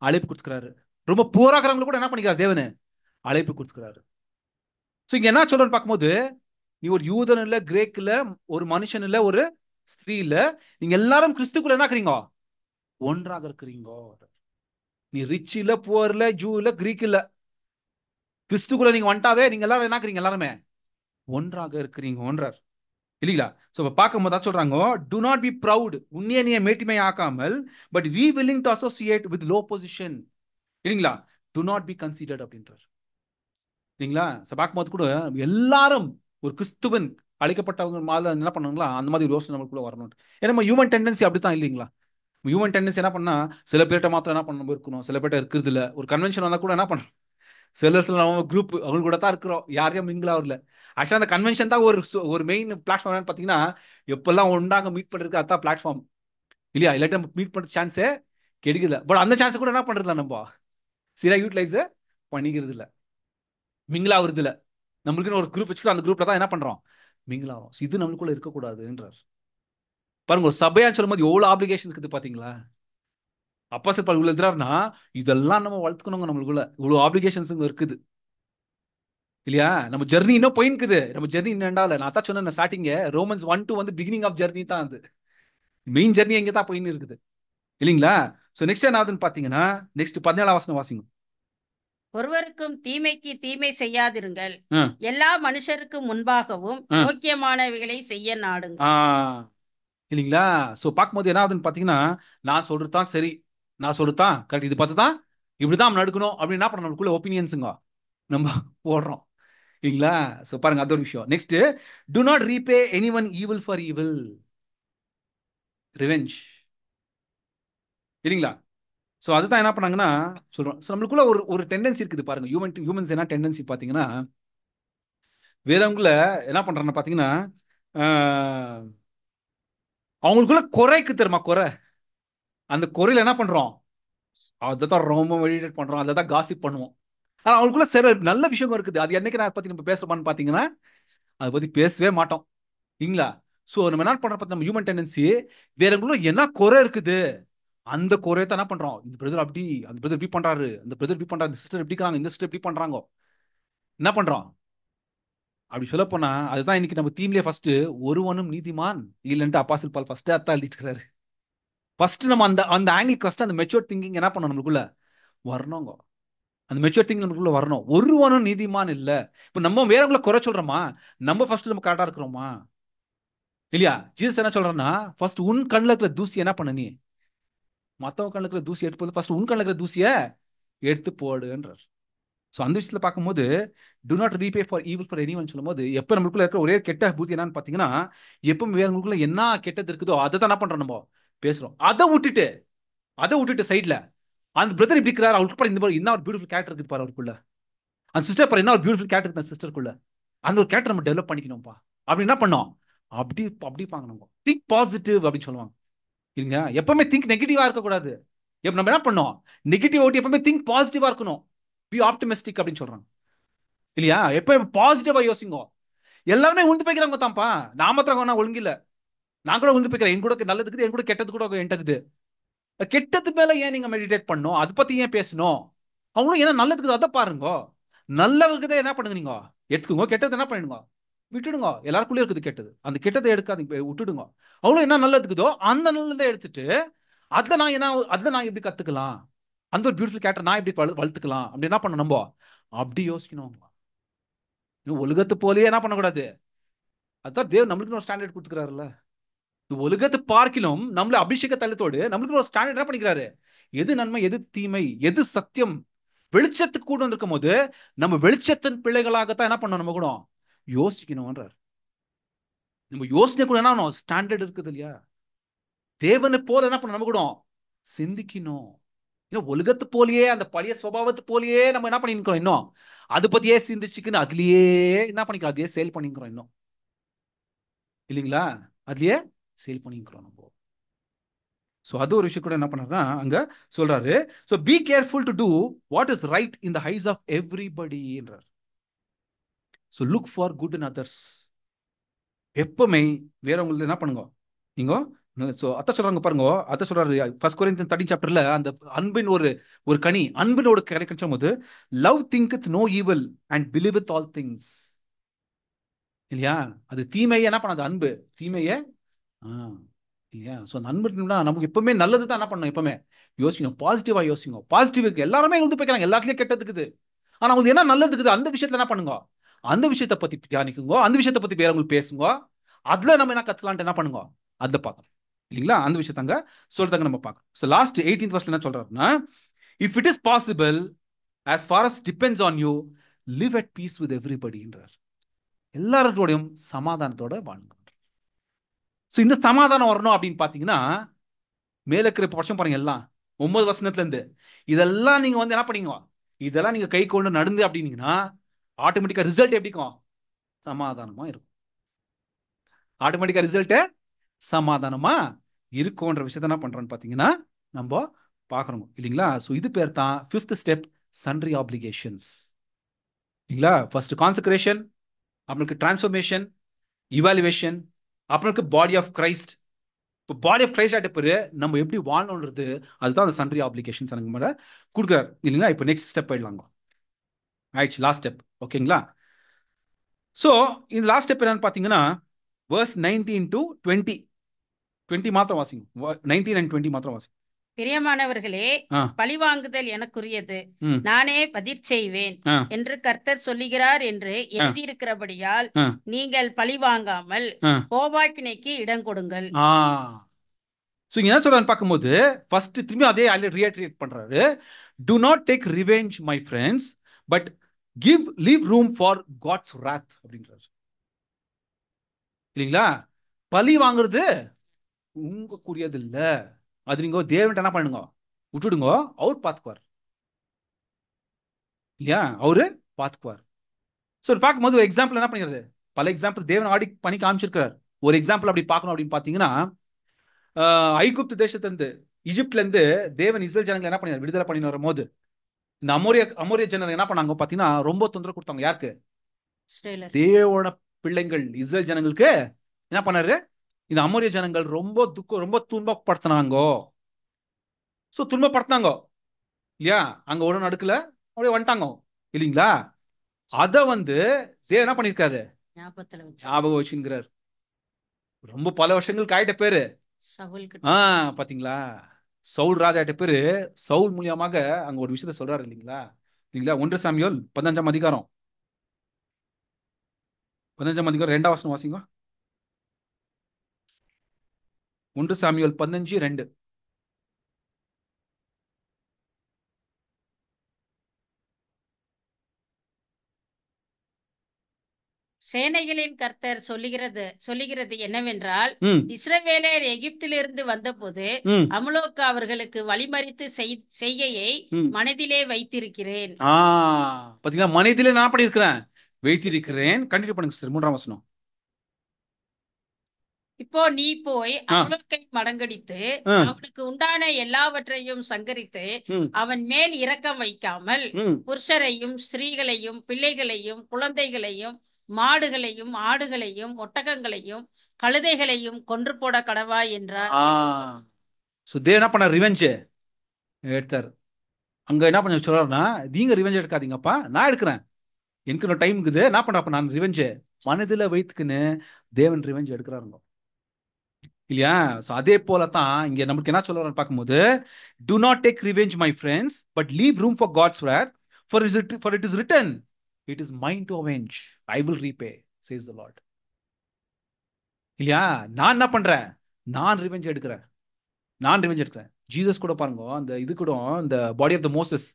அழைப்பு கொடுத்துக்கிறாரு. ரொம்ப போராக்குறவங்களுக்கு கூட என்ன பண்ணிக்கிறார் தேவனு அழைப்பு கொடுத்துக்கிறாரு. சோ இங்க என்ன சொல்றேன்னு பார்க்கும்போது, நீ ஒரு யூதன் இல்ல, கிரேக் இல்ல, ஒரு மனுஷன் இல்ல, ஒரு ஸ்திரீ இல்ல, நீங்க எல்லாரும் கிறிஸ்துக்குள்ள என்ன இருக்கிறீங்க, ஒன்றாக இருக்கிறீங்க. நீ ரிச் இல்ல, புவர் இல்ல, ஜூ இல்ல, கிரீக் இல்ல, கிறிஸ்துக்குள்ள நீங்க வந்துட்டாவே நீங்க எல்லாரும் என்ன இருக்கிறீங்க, எல்லாருமே ஒன்றாக இருக்கிறீங்க ஒன்றார் இல்லீங்களா. சோ பார்க்கும்போது சொல்றாங்க, do not be proud, உன்னையே நீ மேட்டிமை ஆக்காமல், but we willing to associate with low position இல்லீங்களா. do not be considered அப்படின்றார் இல்லீங்களா. சோ பார்க்கும்போது கூட எல்லாரும் ஒரு கிறிஸ்துவன் அழைக்கப்பட்டவங்க மாதிரி என்ன பண்ணுங்களா, அந்த மாதிரி யோசனை நம்மளுக்குள்ள வரணும். ஏன்னா ஹியூமன் டெண்டன்சி அப்படித்தான் இல்லீங்களா. ஹியூமன் டெண்டன்சி என்ன பண்ணா, சில பேர்ட்ட மாத்திரம் என்ன பண்ண இருக்கணும், சில பேர்ட்ட இருக்கிறது இல்ல. ஒரு கன்வென்ஷன் வந்தா கூட என்ன பண்றோம், சில நம்ம குரூப் அவங்க கூட தான் இருக்கிறோம், யாரையும் மிங்கிள் ஆகல. ஆக்சுவலா அந்த கன்வென்ஷன் தான் ஒரு மெயின் பிளாட்ஃபார்ம். பாத்தீங்கன்னா எப்பெல்லாம் ஒன்றாங்க மீட் பண்றதுக்கு அதான் பிளாட்ஃபார்ம் இல்லையா. இல்லாட்டி நம்ம மீட் பண்ற சான்ஸே கிடைக்கல. பட் அந்த சான்ஸ் கூட என்ன பண்றதுல நம்ம சரியா யூட்டிலைஸ் பண்ணிக்கிறது இல்ல, மிங்கிள் ஆகுறது இல்ல. நம்மளுக்குன்னு ஒரு குரூப் வச்சுக்கலாம், அந்த குரூப்ல தான் என்ன பண்றோம், மிங்கிள் ஆகும். இது நம்மளுக்குள்ள இருக்கக்கூடாதுன்றார். பாருங்க ஒரு சபையா சொல்லும் போது எவ்வளவு ஆப்ளிகேஷன்ஸ் இருக்குது பாத்தீங்களா. அப்போஸ்தலர் பவுல் எழுதுறாருன்னா இதெல்லாம் நம்ம வளர்த்துக்கணுங்க, நம்மளுக்குள்ள இவ்வளவு ஆப்ளிகேஷன்ஸ் இருக்குது இல்லையா. நம்ம ஜெர்னி இன்னும் போயின்னுக்குது, நம்ம ஜெர்னி இன்னும் நான் தான் சொன்னேன் ஸ்டார்டிங், ரோமன்ஸ் 1-2 வந்து பிகினிங் ஆஃப் ஜெர்னி தான், அது மெயின் ஜெர்னி எங்க தான் போயின்னு இருக்குது இல்லீங்களா. சோ நெக்ஸ்ட் என்ன ஆகுதுன்னு பாத்தீங்கன்னா, நெக்ஸ்ட் 17ஆம் வசனம் வாசிங்க. ஒருவருக்கும் தீமைக்கு தீமை செய்யாதிருங்கள், எல்லா மனுஷருக்கும் முன்பாகவும் யோக்கியமானவைகளை செய்ய நாடுங்க இல்லீங்களா. சோ பார்க்கும்போது என்ன ஆகுதுன்னு பாத்தீங்கன்னா, நான் சொல்றதுதான் சரி, நான் சொல்றதுதான் கரெக்ட், இது பார்த்துதான் இப்படிதான் நடக்கணும் அப்படின்னு என்ன பண்ண நம்மளுக்குள்ள ஒப்பீனியன்ஸுங்க நம்ம போடுறோம் இல்லீங்களா. சோ பாருங்க அது ஒரு விஷயம். Next, do not repay anyone evil for evil, revenge இல்லீங்களா. சோ அதுதான் என்ன பண்ணாங்கன்னா சொல்றோம். நம்மளுக்குள்ள ஒரு டெண்டன்சி இருக்குது பாருங்க. ஹியூமன்ஸ் என்ன டெண்டன்சி பாத்தீங்கன்னா, வேறவங்கள என்ன பண்றாங்க பாத்தீங்கன்னா, அவங்களுக்குள்ள குறைக்கு தெரியுமா, குறை, அந்த குறையில என்ன பண்றோம், அதான் ரொம்ப மெடிடேட் பண்றோம், அதை தான் காசிப் பண்ணுவோம். ஆனா அவங்களுக்குள்ள சில நல்ல விஷயம் இருக்குது. அது என்னைக்கு நான் பத்தி நம்ம பேசுறோம்னு பாத்தீங்கன்னா, அதை பத்தி பேசவே மாட்டோம் இல்லீங்களா. சோ நம்ம என்ன பண்ற நம்ம ஹியூமன் டெண்டன்சி, வேறவங்களும் என்ன குறை இருக்குது அந்த குறையத்தை என்ன பண்றோம், இந்த பிரதர் அப்படி, அந்த பிரதர் இப்படி பண்றாரு, அந்த பிரதர் இப்படி பண்றாரு, இந்த சிஸ்டர் இப்படி இருக்காங்க, இந்த சிஸ்டர் இப்படி பண்றாங்க, என்ன பண்றோம் அப்படி சொல்ல போனா. அதுதான் இன்னைக்கு நம்ம தீம்லயே ஃபர்ஸ்ட், ஒருவனும் நீதிமான் இல்லைன்ட்டு அப்பாசில் பால் ஃபர்ஸ்ட் அதான் எழுதிட்டு இருக்காரு. ஃபர்ஸ்ட் நம்ம அந்த அந்த ஆங்கிள் ஃபர்ஸ்ட் அந்த மெச்சூர் திங்கிங் என்ன பண்ணணும், நம்மளுக்குள்ள வரணுங்க. அந்த மெச்சூர் திங்கிங் நமக்குள்ள வரணும். ஒருவனும் நீதிமான் இல்ல. இப்ப நம்ம வேறவங்களை குறை சொல்றோமா, நம்ம ஃபர்ஸ்ட் நம்ம கரெக்டா இருக்கிறோமா இல்லையா? ஜீசஸ் என்ன சொல்றேன்னா, ஃபர்ஸ்ட் உன் கண்ணுல இருக்கிற தூசி என்ன பண்ண, நீ மத்தவங்க கண்ணுல இருக்கிற தூசி எடுத்து போது, ஃபர்ஸ்ட் உன் கண்ணுல இருக்கிற தூசியை எடுத்து போடுன்றார். ஸோ அந்த விஷயத்துல பார்க்கும்போது to not repay for evil for anyone சொல்லும்போது, எப்போ நம்மளுக்குள்ள இருக்கிற ஒரே கெட்ட பூத்தி என்னன்னு பார்த்தீங்கன்னா, எப்போ வேறவங்களுக்குள்ள என்ன கெட்டது இருக்குதோ அதை தான் என்ன பண்றோம், நம்ம பேசுறோம். அதை விட்டுட்டு சைட்ல அந்த பிரதர் இப்படி இருக்கிறார், அவருக்கு பாரு இந்த மாதிரி என்ன ஒரு பியூட்டிஃபுல் கேரக்டர் இருக்குது பாரு அவருக்குள்ள, அந்த சிஸ்டர் பாரு என்ன ஒரு பியூட்டிஃபுல் கேரக்டர் இருக்கு அந்த சிஸ்டருக்குள்ள, அந்த ஒரு கேரக்டர் நம்ம டெவலப் பண்ணிக்கணும்ப்பா. அப்படி என்ன பண்ணோம், அப்படி அப்படி பாக்கணும். திங்க் பாசிட்டிவ் அப்படின்னு சொல்லுவாங்க இல்லைங்க. எப்பவுமே திங்க் நெகட்டிவா இருக்கக்கூடாது. எப்ப நம்ம என்ன பண்ணோம், நெகட்டிவ் ஓட்டி எப்பவுமே திங்க் பாசிட்டிவா இருக்கணும். பி ஆப்டிமிஸ்டிக் அப்படின்னு சொல்றாங்க இல்லையா? எப்ப பாசிட்டிவா யோசிங்க. எல்லாருமே உழுந்து போய்க்கிறாங்க தான்ப்பா, நான் மாத்திரம் ஒழுங்கு இல்ல, நான் கூட உழுந்து போய்க்கிறேன். என் கூட நல்லதுக்குது, என் கூட கெட்டது கூட என்கிட்ட. கெட்டது மேல ஏன் நீங்க மெடிடேட் பண்ணணும், அதை பத்தி ஏன் பேசணும்? அவங்களும் ஏன்னா நல்லதுக்குது அதை பாருங்க. நல்லதுக்குதை என்ன பண்ணுங்க, நீங்க எடுத்துக்கோங்க. கெட்டது என்ன பண்ணிடுங்க, விட்டுடுங்க. எல்லாருக்குள்ளே இருக்குது கெட்டது, அந்த கெட்டதை எடுக்காதீங்க, விட்டுடுங்க. அவங்களும் என்ன நல்லதுக்குதோ அந்த நல்லதை எடுத்துட்டு அதுல நான் எப்படி கத்துக்கலாம், அந்த ஒரு பியூட்டிஃபுல் கேரக்டர் நான் எப்படி வளர்த்துக்கலாம் அப்படி என்ன பண்ண, நம்ம அப்படி யோசிக்கணும். ஒழுகத்து போலயே என்ன பண்ணக்கூடாது. அதான் தேவ் நம்மளுக்கு ஒரு ஸ்டாண்டர்ட் கொடுத்துக்கிறாருல்ல. ஒழுகத்தை பார்க்கிலும் நம்மள அபிஷேக தள்ளத்தோடு நம்மளுக்கு ஒரு ஸ்டாண்டர்ட் என்ன பண்ணிக்கிறாரு, எது நன்மை எது தீமை எது சத்தியம். வெளிச்சத்துக்கு கூட வந்திருக்கும் போது நம்ம வெளிச்சத்தின் பிள்ளைகளாகத்தான் என்ன பண்ணணும், நம்ம கூட யோசிக்கணும்ன்றார். நம்ம யோசனை கூட என்ன ஸ்டாண்டர்ட் இருக்குது இல்லையா? தேவனை போல என்ன பண்ண, நம்ம கூட சிந்திக்கணும். இன்னும் ஒழுகத்து போலயே அந்த பழைய சுபாவத்து போலயே நம்ம என்ன பண்ணிக்கிறோம், இன்னும் அதை பத்தியே சிந்திச்சுக்குன்னு அதுலயே என்ன பண்ணிக்கிறோம், அதையே சேல் பண்ணிக்கிறோம் இன்னும் இல்லைங்களா? அதுலயே சேல் பண்ணிக்கிறோம் நம்ம. ஸோ அது ஒரு விஷயம் கூட என்ன பண்றாருன்னா அங்க சொல்றாரு. So be careful to do what is right in the eyes of everybody என்றார். So look for good in others. எப்பவுமே வேறவங்களுக்கு என்ன பண்ணுங்க நீங்க. ஸோ அத்தை சொல்றாங்க பாருங்க, அத்தை சொல்றாரு ஃபர்ஸ்ட் கொரிந்தியன் 13 சாப்டர்ல அந்த அன்பின் ஒரு கனி, அன்பின் ஒரு கிடைக்கும் போது, love think no evil and believe with all things இல்லையா? அது தீமையை என்ன பண்ணாது, அன்பு தீமையை இல்லையா? ஸோ அந்த அன்புனா நமக்கு எப்பவுமே நல்லது தான் என்ன பண்ணணும், எப்பவுமே யோசிக்கணும், பாசிட்டிவா யோசிங்க. பாசிட்டிவ் இருக்கு, எல்லாருமே எழுந்து போய்க்கிறாங்க, எல்லாத்துலயும் கெட்டதுக்குது. ஆனா உங்களுக்கு என்ன நல்லதுக்குது அந்த விஷயத்துல என்ன பண்ணுங்க, அந்த விஷயத்தை பத்தி தியானிக்குங்க, அந்த விஷயத்தை பத்தி வேறவங்களுக்கு பேசுங்க. அதுல நம்ம என்ன கத்துலான்ட்டு என்ன பண்ணுங்க, அதுல பார்க்கணும் இல்லைங்களா? அந்த விஷயத்தாங்க சொல்றதாங்க நம்ம பார்க்கணும். ஸோ லாஸ்ட் 18th verse என்ன சொல்றாருன்னா, if it is possible as far as depends on you, live at peace with everybody என்றார். எல்லாரோடையும் சமாதானத்தோட வாழுங்க. ஸோ இந்த சமாதானம் வரணும் அப்படின்னு பாத்தீங்கன்னா, மேல இருக்கிற பட்சம் பாருங்க, எல்லாம் 9 வசனத்துல இருந்து இதெல்லாம் நீங்க என்ன பண்ணீங்க, இதெல்லாம் நீங்க கை கொண்டு நடந்து அப்படின்னீங்கன்னா ஆட்டோமேட்டிக்கா ரிசல்ட் எப்படிக்கும், சமாதானமா இருக்கும். ஆட்டோமேட்டிக்கா ரிசல்ட் சமாதானமா இருக்கும்ன்ற விஷயத்த என்ன பண்றோம்னு பாத்தீங்கன்னா நம்ம பார்க்கறோம் இல்லைங்களா? ஸோ இது பேர் தான் 5th ஸ்டெப், சன்ட்ரி ஆப்ளிகேஷன்ஸ் இல்லைங்களா? ஃபர்ஸ்ட் கான்சக்ரேஷன், அப்புறம் டிரான்ஸ்ஃபர்மேஷன், இவாலுவேஷன், அப்புறம் பாடி ஆஃப் கிரைஸ்ட். இப்போ பாடி ஆஃப் கிரைஸ்ட் ஆகிட்ட பிறகு நம்ம எப்படி வாழணுன்றது அதுதான் அந்த சன்ட்ரி ஆப்ளிகேஷன்ஸ் எனக்கு மேலே கொடுக்குறாரு இல்லைங்களா? இப்போ நெக்ஸ்ட் ஸ்டெப் போயிடலாங்க. ஆயிடுச்சு, லாஸ்ட் ஸ்டெப். ஓகேங்களா? ஸோ இந்த லாஸ்ட் ஸ்டெப் என்னன்னு பார்த்தீங்கன்னா verse 19 to 20 மாத்திரம் வாசிங்க. 19 and 20 மாத்திரம் வாசிங்க. பிரியமானவர்களே, பழிவாங்குதல் எனக்குரியது, நானே பதில் செய்வேன் என்று கர்த்தர் சொல்லுகிறார் என்று எழுதியிருக்கிறபடியால் நீங்கள் பழிவாங்காமல் கோபாக்கினைக்கு இடம் கொடுங்கள். சோ என்ன சொல்றான்னு பார்க்கும்போது ஃபர்ஸ்ட் திரும்பி அதே ரீஇட்டரேட் பண்றாரு. Do not take revenge my friends, but leave room for God's wrath அப்படின்றாரு இல்லைங்களா? பழி வாங்குறது உங்க கூடியது இல்ல, அது நீங்க தேவன் என்ன பண்ணுங்க, விட்டுடுங்க, அவர் பார்த்துக்குவார் இல்லையா? அவரு பார்த்துக்குவார். ஸோ பார்க்கும்போது ஒரு எக்ஸாம்பிள் என்ன பண்ணிடுறது, பல எக்ஸாம்பிள் தேவன் ஆடி பண்ணி காமிச்சிருக்கிறார். ஒரு எக்ஸாம்பிள் அப்படி பார்க்கணும் அப்படின்னு பார்த்தீங்கன்னா, ஐகுப்து தேசத்திலிருந்து ஈஜிப்ட்ல இருந்து தேவன் இஸ்ரேல் ஜனங்களை என்ன பண்ணினார், விடுதலை பண்ணி வரும் போது இந்த அமோரிய ஜனங்கள் என்ன பண்ணாங்க பார்த்தீங்கன்னா ரொம்ப தொந்தரவு கொடுத்தாங்க. யாருக்கு? தேவோட பிள்ளைங்கள் இஸ்ரேல் ஜனங்களுக்கு என்ன பண்ணாரு, இந்த அமோரிய ஜனங்கள் ரொம்ப துன்பப்படுத்தினாங்க. ஸோ துன்பப்படுத்தாங்க இல்லையா, அங்க ஒன்றும் நடக்கல, அப்படியே வந்துட்டாங்க இல்லைங்களா. அத தேவன் என்ன பண்ணிருக்காரு, ஞாபகம் வச்சுங்கிறார். ரொம்ப பல வருஷங்களுக்கு ஆயிட்ட பேரு பாத்தீங்களா, சவுல் ராஜா ஆயிட்ட பேரு சவுல் மூலியமாக அங்க ஒரு விஷயத்த சொல்றாரு இல்லைங்களா. இல்லைங்களா, 1 சாமுவேல் 15ஆம் அதிகாரம் 2ஆம் வசனம் வாசிங்க. 1 சாமுவேல் 15:2. சேனைகளின் கர்த்தர் சொல்லுகிறது என்னவென்றால், இஸ்ரவேலர் எகிப்திலிருந்து வந்தபோது அமலோக்கு அவர்களுக்கு வழிமறித்து செய்கையை மனதிலே வைத்திருக்கிறேன். பாத்தீங்களா, மனதிலே நான் பண்ணிருக்கிறேன், வைத்திருக்கிறேன். கண்டினியூ பண்ணுங்க சிஸ்டர், 3ஆம் வசனம். இப்போ நீ போய் அமலோக்கை மடங்கடித்து அவனுக்கு உண்டான எல்லாவற்றையும் சங்கரித்து அவன் மேல் இரக்கம் வைக்காமல் புருஷரையும் ஸ்திரீகளையும் பிள்ளைகளையும் குழந்தைகளையும் மாடுகளையும் ஆடுகளையும் ஒட்டகங்களையும் கழுதைகளையும் கொன்று போட கடவா என்றார். தேவன் என்ன பண்ண, ரிவெஞ்ச் எடுத்தார். அங்க என்ன பண்ண சொல்றாருன்னா, நீங்க ரிவெஞ்ச் எடுக்காதீங்கப்பா, நான் எடுக்கிறேன், எனக்கு இன்னும் டைம் இருக்குது, என்ன பண்றப்ப நான் ரிவெஞ்ச் மனதில் வைத்துக்குன்னு தேவன் ரிவெஞ்ச் எடுக்கிறாருங்க இல்லையா. அதே போலதான் இங்க நமக்கு என்ன சொல்றாரு பார்க்கும்போது, do not take revenge my friends but leave room for God's wrath, for it is written, it is mine to avenge, I will repay, says the Lord. இல்லையா, நான் என்ன பண்றேன், நான் ரிவெஞ்ச் எடுக்கிறேன். ஜீசஸ் கூட பாருங்க, அந்த இது கூட இந்த பாடி ஆஃப் த மோசஸ்,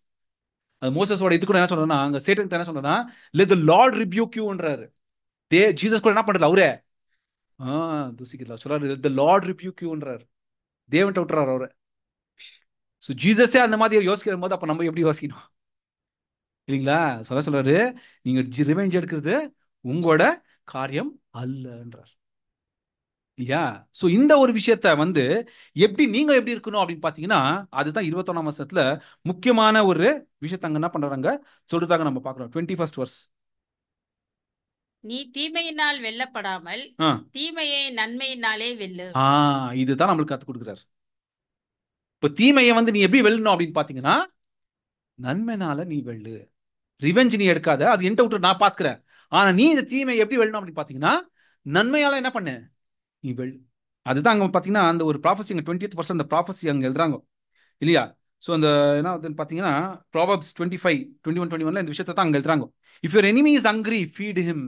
அந்த மோசஸோட இது கூட என்ன சொல்றேன்னா, அங்க சேட்டன் என்ன சொல்றேன்னா, let the Lord rebuke youன்றாரு. ஜீசஸ் கூட என்ன பண்றது, அவரே தூசிக்கிறா சொல்றாரு, the Lord rebuke youன்றாரு, தேவன் விட்டுறாரு அவரை. ஸோ ஜீசஸே அந்த மாதிரி யோசிக்கிற போது அப்ப நம்ம எப்படி யோசிக்கணும் இல்லைங்களா. சொல்றாரு, நீங்க ரிவெஞ்ச் எடுக்கிறது உங்களோட காரியம் அல்லன்றார் இல்லையா. ஸோ இந்த ஒரு விஷயத்த எப்படி நீங்க எப்படி இருக்கணும் அப்படின்னு பாத்தீங்கன்னா, அதுதான் 21ஆம் வசனத்துல முக்கியமான ஒரு விஷயத்த அங்க என்ன பண்றாங்க சொல்றதாக நம்ம பாக்குறோம். 21st verse. நீ தீமையினால் வெல்லப்படாமல் தீமையை நன்மையினாலே வெல்லு. இதுதான் நம்மளுக்கு கத்து கொடுக்குறாரு. இப்ப தீமையை நீ எப்படி வெல்லணும் அப்படின்னு பாத்தீங்கன்னா, நன்மைனால நீ வெல்லு. ரிவெஞ்ச் நீ எடுக்காத, அது என்கிட்ட விட்டு நான் பாத்துக்கிறேன். ஆனா நீ இந்த தீமையை எப்படி வெல்லணும் அப்படின்னு பாத்தீங்கன்னா, நன்மையால என்ன பண்ணு, நீ வெல்லு. அதுதான் அங்க பாத்தீங்கன்னா அந்த ஒரு ப்ராஃபஸி, 20th verse அந்த ப்ராஃபஸி அங்க எழுதுறாங்க இல்லையா. ஸோ அந்த என்ன பாத்தீங்கன்னா, Proverbs 25, 21, 21ல இந்த விஷயத்தை தான் அங்க எழுதுறாங்க. If your enemy is hungry, feed him.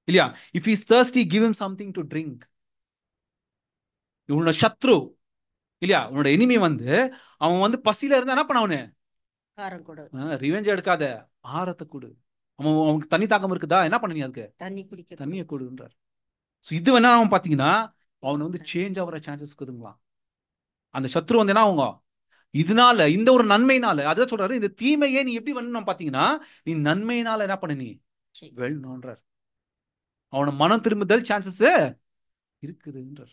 இல்லையா, if he is thirsty, give him something to drink. உன்னோட சத்ரு இல்லையா, உன்னோட எனிமி அவன் பசியில இருந்தா என்ன பண்ண, அவனு ரிவெஞ்ச் எடுக்காத, ஆரத்தை கொடு. அவனுக்கு தண்ணி தாக்கம் இருக்குதா, என்ன பண்ண, நீ அதுக்கு தண்ணியை கொடுன்றார். இது வேணா அவன் பாத்தீங்கன்னா அவன் சேஞ்ச் ஆகிற சான்சஸ் இருக்குதுங்களா. அந்த சத்ரு என்ன அவங்க இதனால இந்த ஒரு நன்மையினால, அதான் சொல்றாரு, இந்த தீமையே நீ எப்படி வரணும் பாத்தீங்கன்னா, நீ நன்மையினால என்ன பண்ண, நீ வெல்லணும்ன்றார். அவனை மனம் திரும்புதல் சான்சஸ் இருக்குதுன்றார்.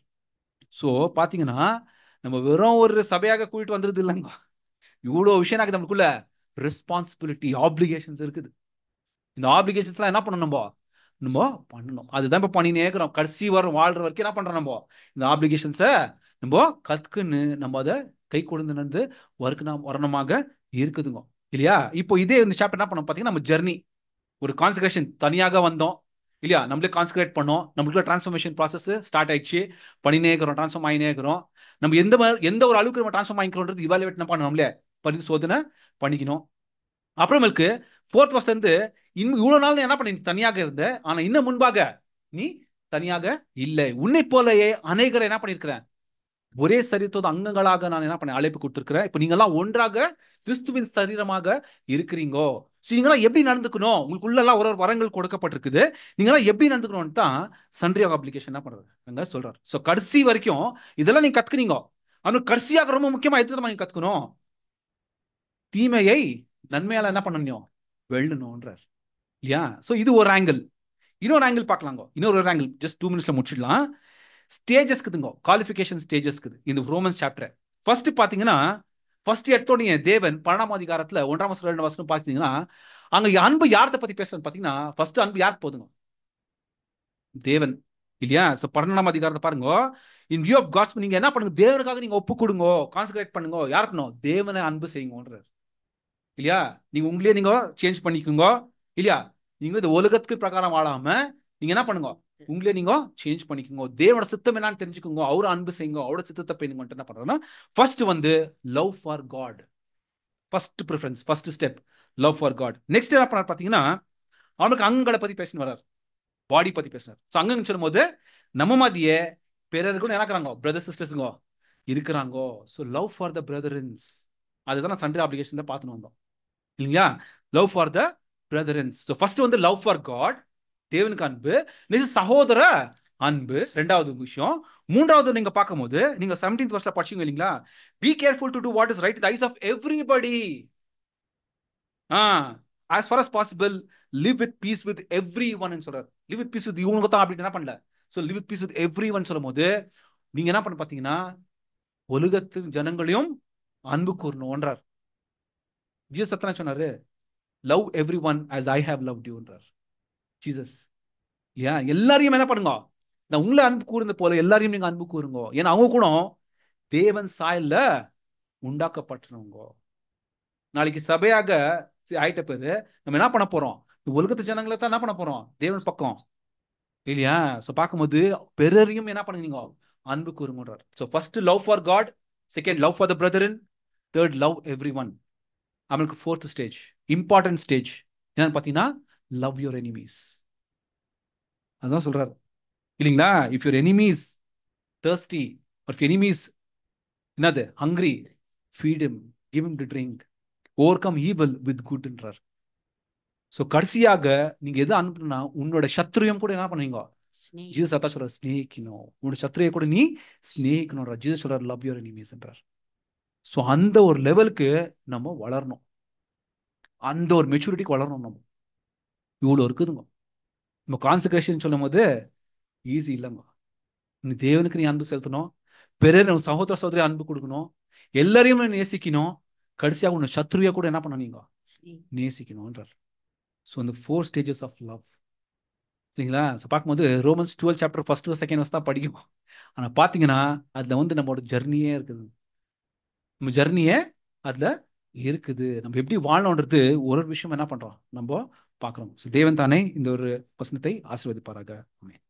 சோ பாத்தீங்கன்னா நம்ம வெறும் ஒரு சபையாக கூட்டிட்டு வந்துருது இல்லைங்க, இவ்வளவு விஷயம் நமக்குள்ள ரெஸ்பான்சிபிலிட்டி, ஆப்ளிகேஷன்ஸ் இருக்குது. இந்த ஆப்ளிகேஷன்ஸ் எல்லாம் என்ன பண்ணணும், நம்ம பண்ணணும். அதுதான் இப்ப பண்ணினே இருக்கிறோம். கடைசி வரும் வாழ்ற வரைக்கும் என்ன பண்றோம், நம்ம இந்த ஆப்ளிகேஷன்ஸை நம்ம கத்துக்குன்னு நம்ம அதை கை கொண்டு நடந்து வரணுமாக இருக்குதுங்க இல்லையா. இப்போ இதே இந்த சாப்டர் என்ன பண்ணோம் பாத்தீங்கன்னா, நம்ம ஜெர்னி, ஒரு கான்செக்ரேஷன் தனியாக வந்தோம் இல்லையா, நம்மளே கான்சென்ட்ரேட் பண்ணோம், நம்மளுக்குள்ள டிரான்ஸ்ஃபர்மேஷன் ப்ராசஸ் ஸ்டார்ட் ஆயிடுச்சு, பண்ணினே இருக்கிறோம், டிரான்ஸ்ஃபார்ம் ஆகினே இருக்கிறோம். நம்ம எந்த ஒரு அளவுக்கு நம்ம டிரான்ஸ்ஃபார்ம் ஆகிக்கிறோன்றது இவாலுவேட் என்ன பண்ணணும், நம்மளே பரிசோதனை பண்ணிக்கணும். அப்புறமேலுக்கு 4th verse இவ்வளவு நாள் என்ன பண்ணி தனியாக இருந்த, ஆனா இன்னும் முன்பாக நீ தனியாக இல்லை, உன்னை போலயே அநேகரை என்ன பண்ணிருக்கிறேன், ஒரே சரீரத்தோட அங்கங்களாக நான் என்ன பண்ண அழைப்பு கொடுத்திருக்கிறேன். இப்ப நீங்க எல்லாம் ஒன்றாக கிறிஸ்துவின் சரீரமாக இருக்கிறீங்கோ. நீங்களாம் எப்படி நடந்துக்கணும், உங்களுக்குள்ள எல்லாம் ஒரு வரங்கள் கொடுக்கப்பட்டிருக்குது, நீங்களாம் எப்படி நடந்துக்கணும் தான் சண்டே அப்ளிகேஷன் என்ன பண்றாரு அங்க சொல்றாரு. சோ கடைசி வரைக்கும் இதெல்லாம் நீங்க கத்துக்கிறீங்க. ஆனா கடைசியாக ரொம்ப முக்கியமா எது நீங்க கத்துக்கணும், தீமையை நன்மையால என்ன பண்ணணும், வெல்லணும்ன்றார் இல்லையா. சோ இது ஒரு ஆங்கிள். இன்னொரு ஆங்கிள் பார்க்கலாங்க, இன்னொரு ஆங்கிள் ஜஸ்ட் 2 minutesல முடிச்சிடலாம். ஸ்டேஜஸ் இருக்குதுங்க, குவாலிஃபிகேஷன் ஸ்டேஜஸ் இருக்குது இந்த ரோமன்ஸ் சாப்டர். ஃபர்ஸ்ட் பாத்தீங்கன்னா, ஃபர்ஸ்ட் எடுத்தோடனே தேவன் 12ஆம் அதிகாரத்துல 1ஆம் வசனம் 2ஆம் வசனம் பாத்தீங்கன்னா, அங்க அன்பு யாரத்தை பத்தி பேசுறது பாத்தீங்கன்னா, ஃபர்ஸ்ட் அன்பு யாருக்கு போதுங்க, தேவன் இல்லையா? ஸோ 12ஆம் அதிகாரத்தை பாருங்க. இன் வியூ ஆஃப் காட்ஸ் நீங்க என்ன பண்ணுங்க, தேவனுக்காக நீங்க ஒப்பு கொடுங்க, கான்சன்ட்ரேட் பண்ணுங்க. யாருக்கணும்? தேவனை அன்பு செய்யுங்கன்றார் இல்லையா? நீங்க உங்களே நீங்க சேஞ்ச் பண்ணிக்கோங்க இல்லையா? நீங்க இந்த உலகத்துக்கு பிரகாரம் வாழாம நீங்க என்ன பண்ணுங்க, உங்களே நீங்க சேஞ்ச் பண்ணிக்கோங்க. தேவனோட சித்தம் என்னன்னு தெரிஞ்சுக்கோங்க, அவரை அன்பு செய்யுங்க, அவரோட சித்தத்தை பண்ணுங்க. என்ன பண்றதுன்னா ஃபர்ஸ்ட் வந்து love for God. First preference, first step love for God. Next என்ன பண்ணார் பார்த்தீங்கன்னா, அவனுக்கு அங்கங்களை பத்தி பேசின்னு வர்றார், பாடி பத்தி பேசினார். ஸோ அங்கன்னு சொல்லும் போது நம்ம மாதிரியே பிறருக்கும் நினைக்கிறாங்க, பிரதர் சிஸ்டர்ஸுங்க இருக்கிறாங்க. So love for the brethren, அதுதான் நான் சண்டே அப்ளிகேஷன் பார்த்துன்னு வந்தோம் இல்லைங்களா? Love for the brethren. So first வந்து லவ் ஃபார் காட், தேவனுக்கு அன்பு. நெக்ஸ்ட் சகோதர அன்பு, ரெண்டாவது விஷயம். மூன்றாவது நீங்க பார்க்கும்போது நீங்க 17th verse படிச்சீங்க இல்லைங்களா? Be careful to to what is right in the eyes of everybody. as far as possible live with peace with everyone ன்னு சொல்றாரு. live with peace with இவங்க தான் அப்படி என்ன பண்ணல. So live with peace with everyone சொல்லும் போது நீங்க என்ன பண்ண பார்த்தீங்கன்னா, உலகத்து ஜனங்களையும் அன்பு கூறணும்ன்றார். ஜீசஸ் எத்தனை சொன்னாரு? Love every one as I have loved youன்றார் ஜீசஸ். இல்லையா? எல்லாரையும் என்ன பண்ணுங்க, நான் உங்களை அன்பு கூர்ந்த போல எல்லாரையும் நீங்க அன்பு கூறுங்க. ஏன்னா அவங்க கூட தேவன் சாயல்ல உண்டாக்கப்பட்டவங்க. நாளைக்கு சபையாக ஆயிட்ட பேரு நம்ம என்ன பண்ண போறோம்? உலகத்து ஜனங்களை தான் என்ன பண்ண போறோம்? தேவன் பக்கம் இல்லையா? ஸோ பார்க்கும்போது பிறரையும் என்ன பண்ணுங்க, அன்பு கூறுங்கன்றார். So first love for God, second love for the brethren, third love every one. அவனுக்கு ஃபோர்த் ஸ்டேஜ், இம்பார்ட்டன்ட் ஸ்டேஜ் என்னன்னு பார்த்தீங்கன்னா, லவ் யுவர் எனிமீஸ். அதுதான் சொல்றாரு இல்லைங்களா? If your enemies thirsty or if enemies என்னது hungry, feed him, give him to drink, overcome evil with good என்றார். So கடைசியாக நீங்க எது அனுப்புனா, உன்னோட சத்ருவையும் கூட என்ன பண்ணுவீங்க? ஜீசஸ் அதான் சொல்றார், ஸ்நேகிக்கணும். உன்னோட சத்ருவை கூட நீ ஸ்நேகிக்கணும். ஜீசஸ் சொல்றார் லவ் யுவர் எனிமீஸ் என்றார். ஸோ அந்த ஒரு லெவலுக்கு நம்ம வளரணும், அந்த ஒரு மெச்சூரிட்டிக்கு வளரணும். நம்ம இவ்வளோ இருக்குதுங்க. நம்ம கான்சன்ட்ரேஷன் சொல்லும் போது ஈஸி இல்லைங்க. நீ தேவனுக்கு நீ அன்பு செலுத்தணும், பிறர் சகோதர சகோதரி அன்பு கொடுக்கணும், எல்லாரையும் நேசிக்கணும், கடைசியாக உன்னை சத்ருவியா கூட என்ன பண்ண நீங்க நேசிக்கணும்ன்றார். ஸோ அந்த 4 stages ஆஃப் லவ் சரிங்களா? ஸோ பார்க்கும்போது Romans 12 chapter 1st to 2nd verse தான் படிக்கும். ஆனால் பார்த்தீங்கன்னா அதில் வந்து நம்மளோட ஜர்னியே இருக்குது. நம்ம ஜர்னியே அதில் இருக்குது. நம்ம எப்படி வாழணுன்றது ஒரு விஷயம் என்ன பண்ணுறோம் நம்ம பார்க்குறோம். ஸோ தேவன் தானே இந்த ஒரு வசனத்தை ஆசீர்வதிப்பாராக. ஆமென்.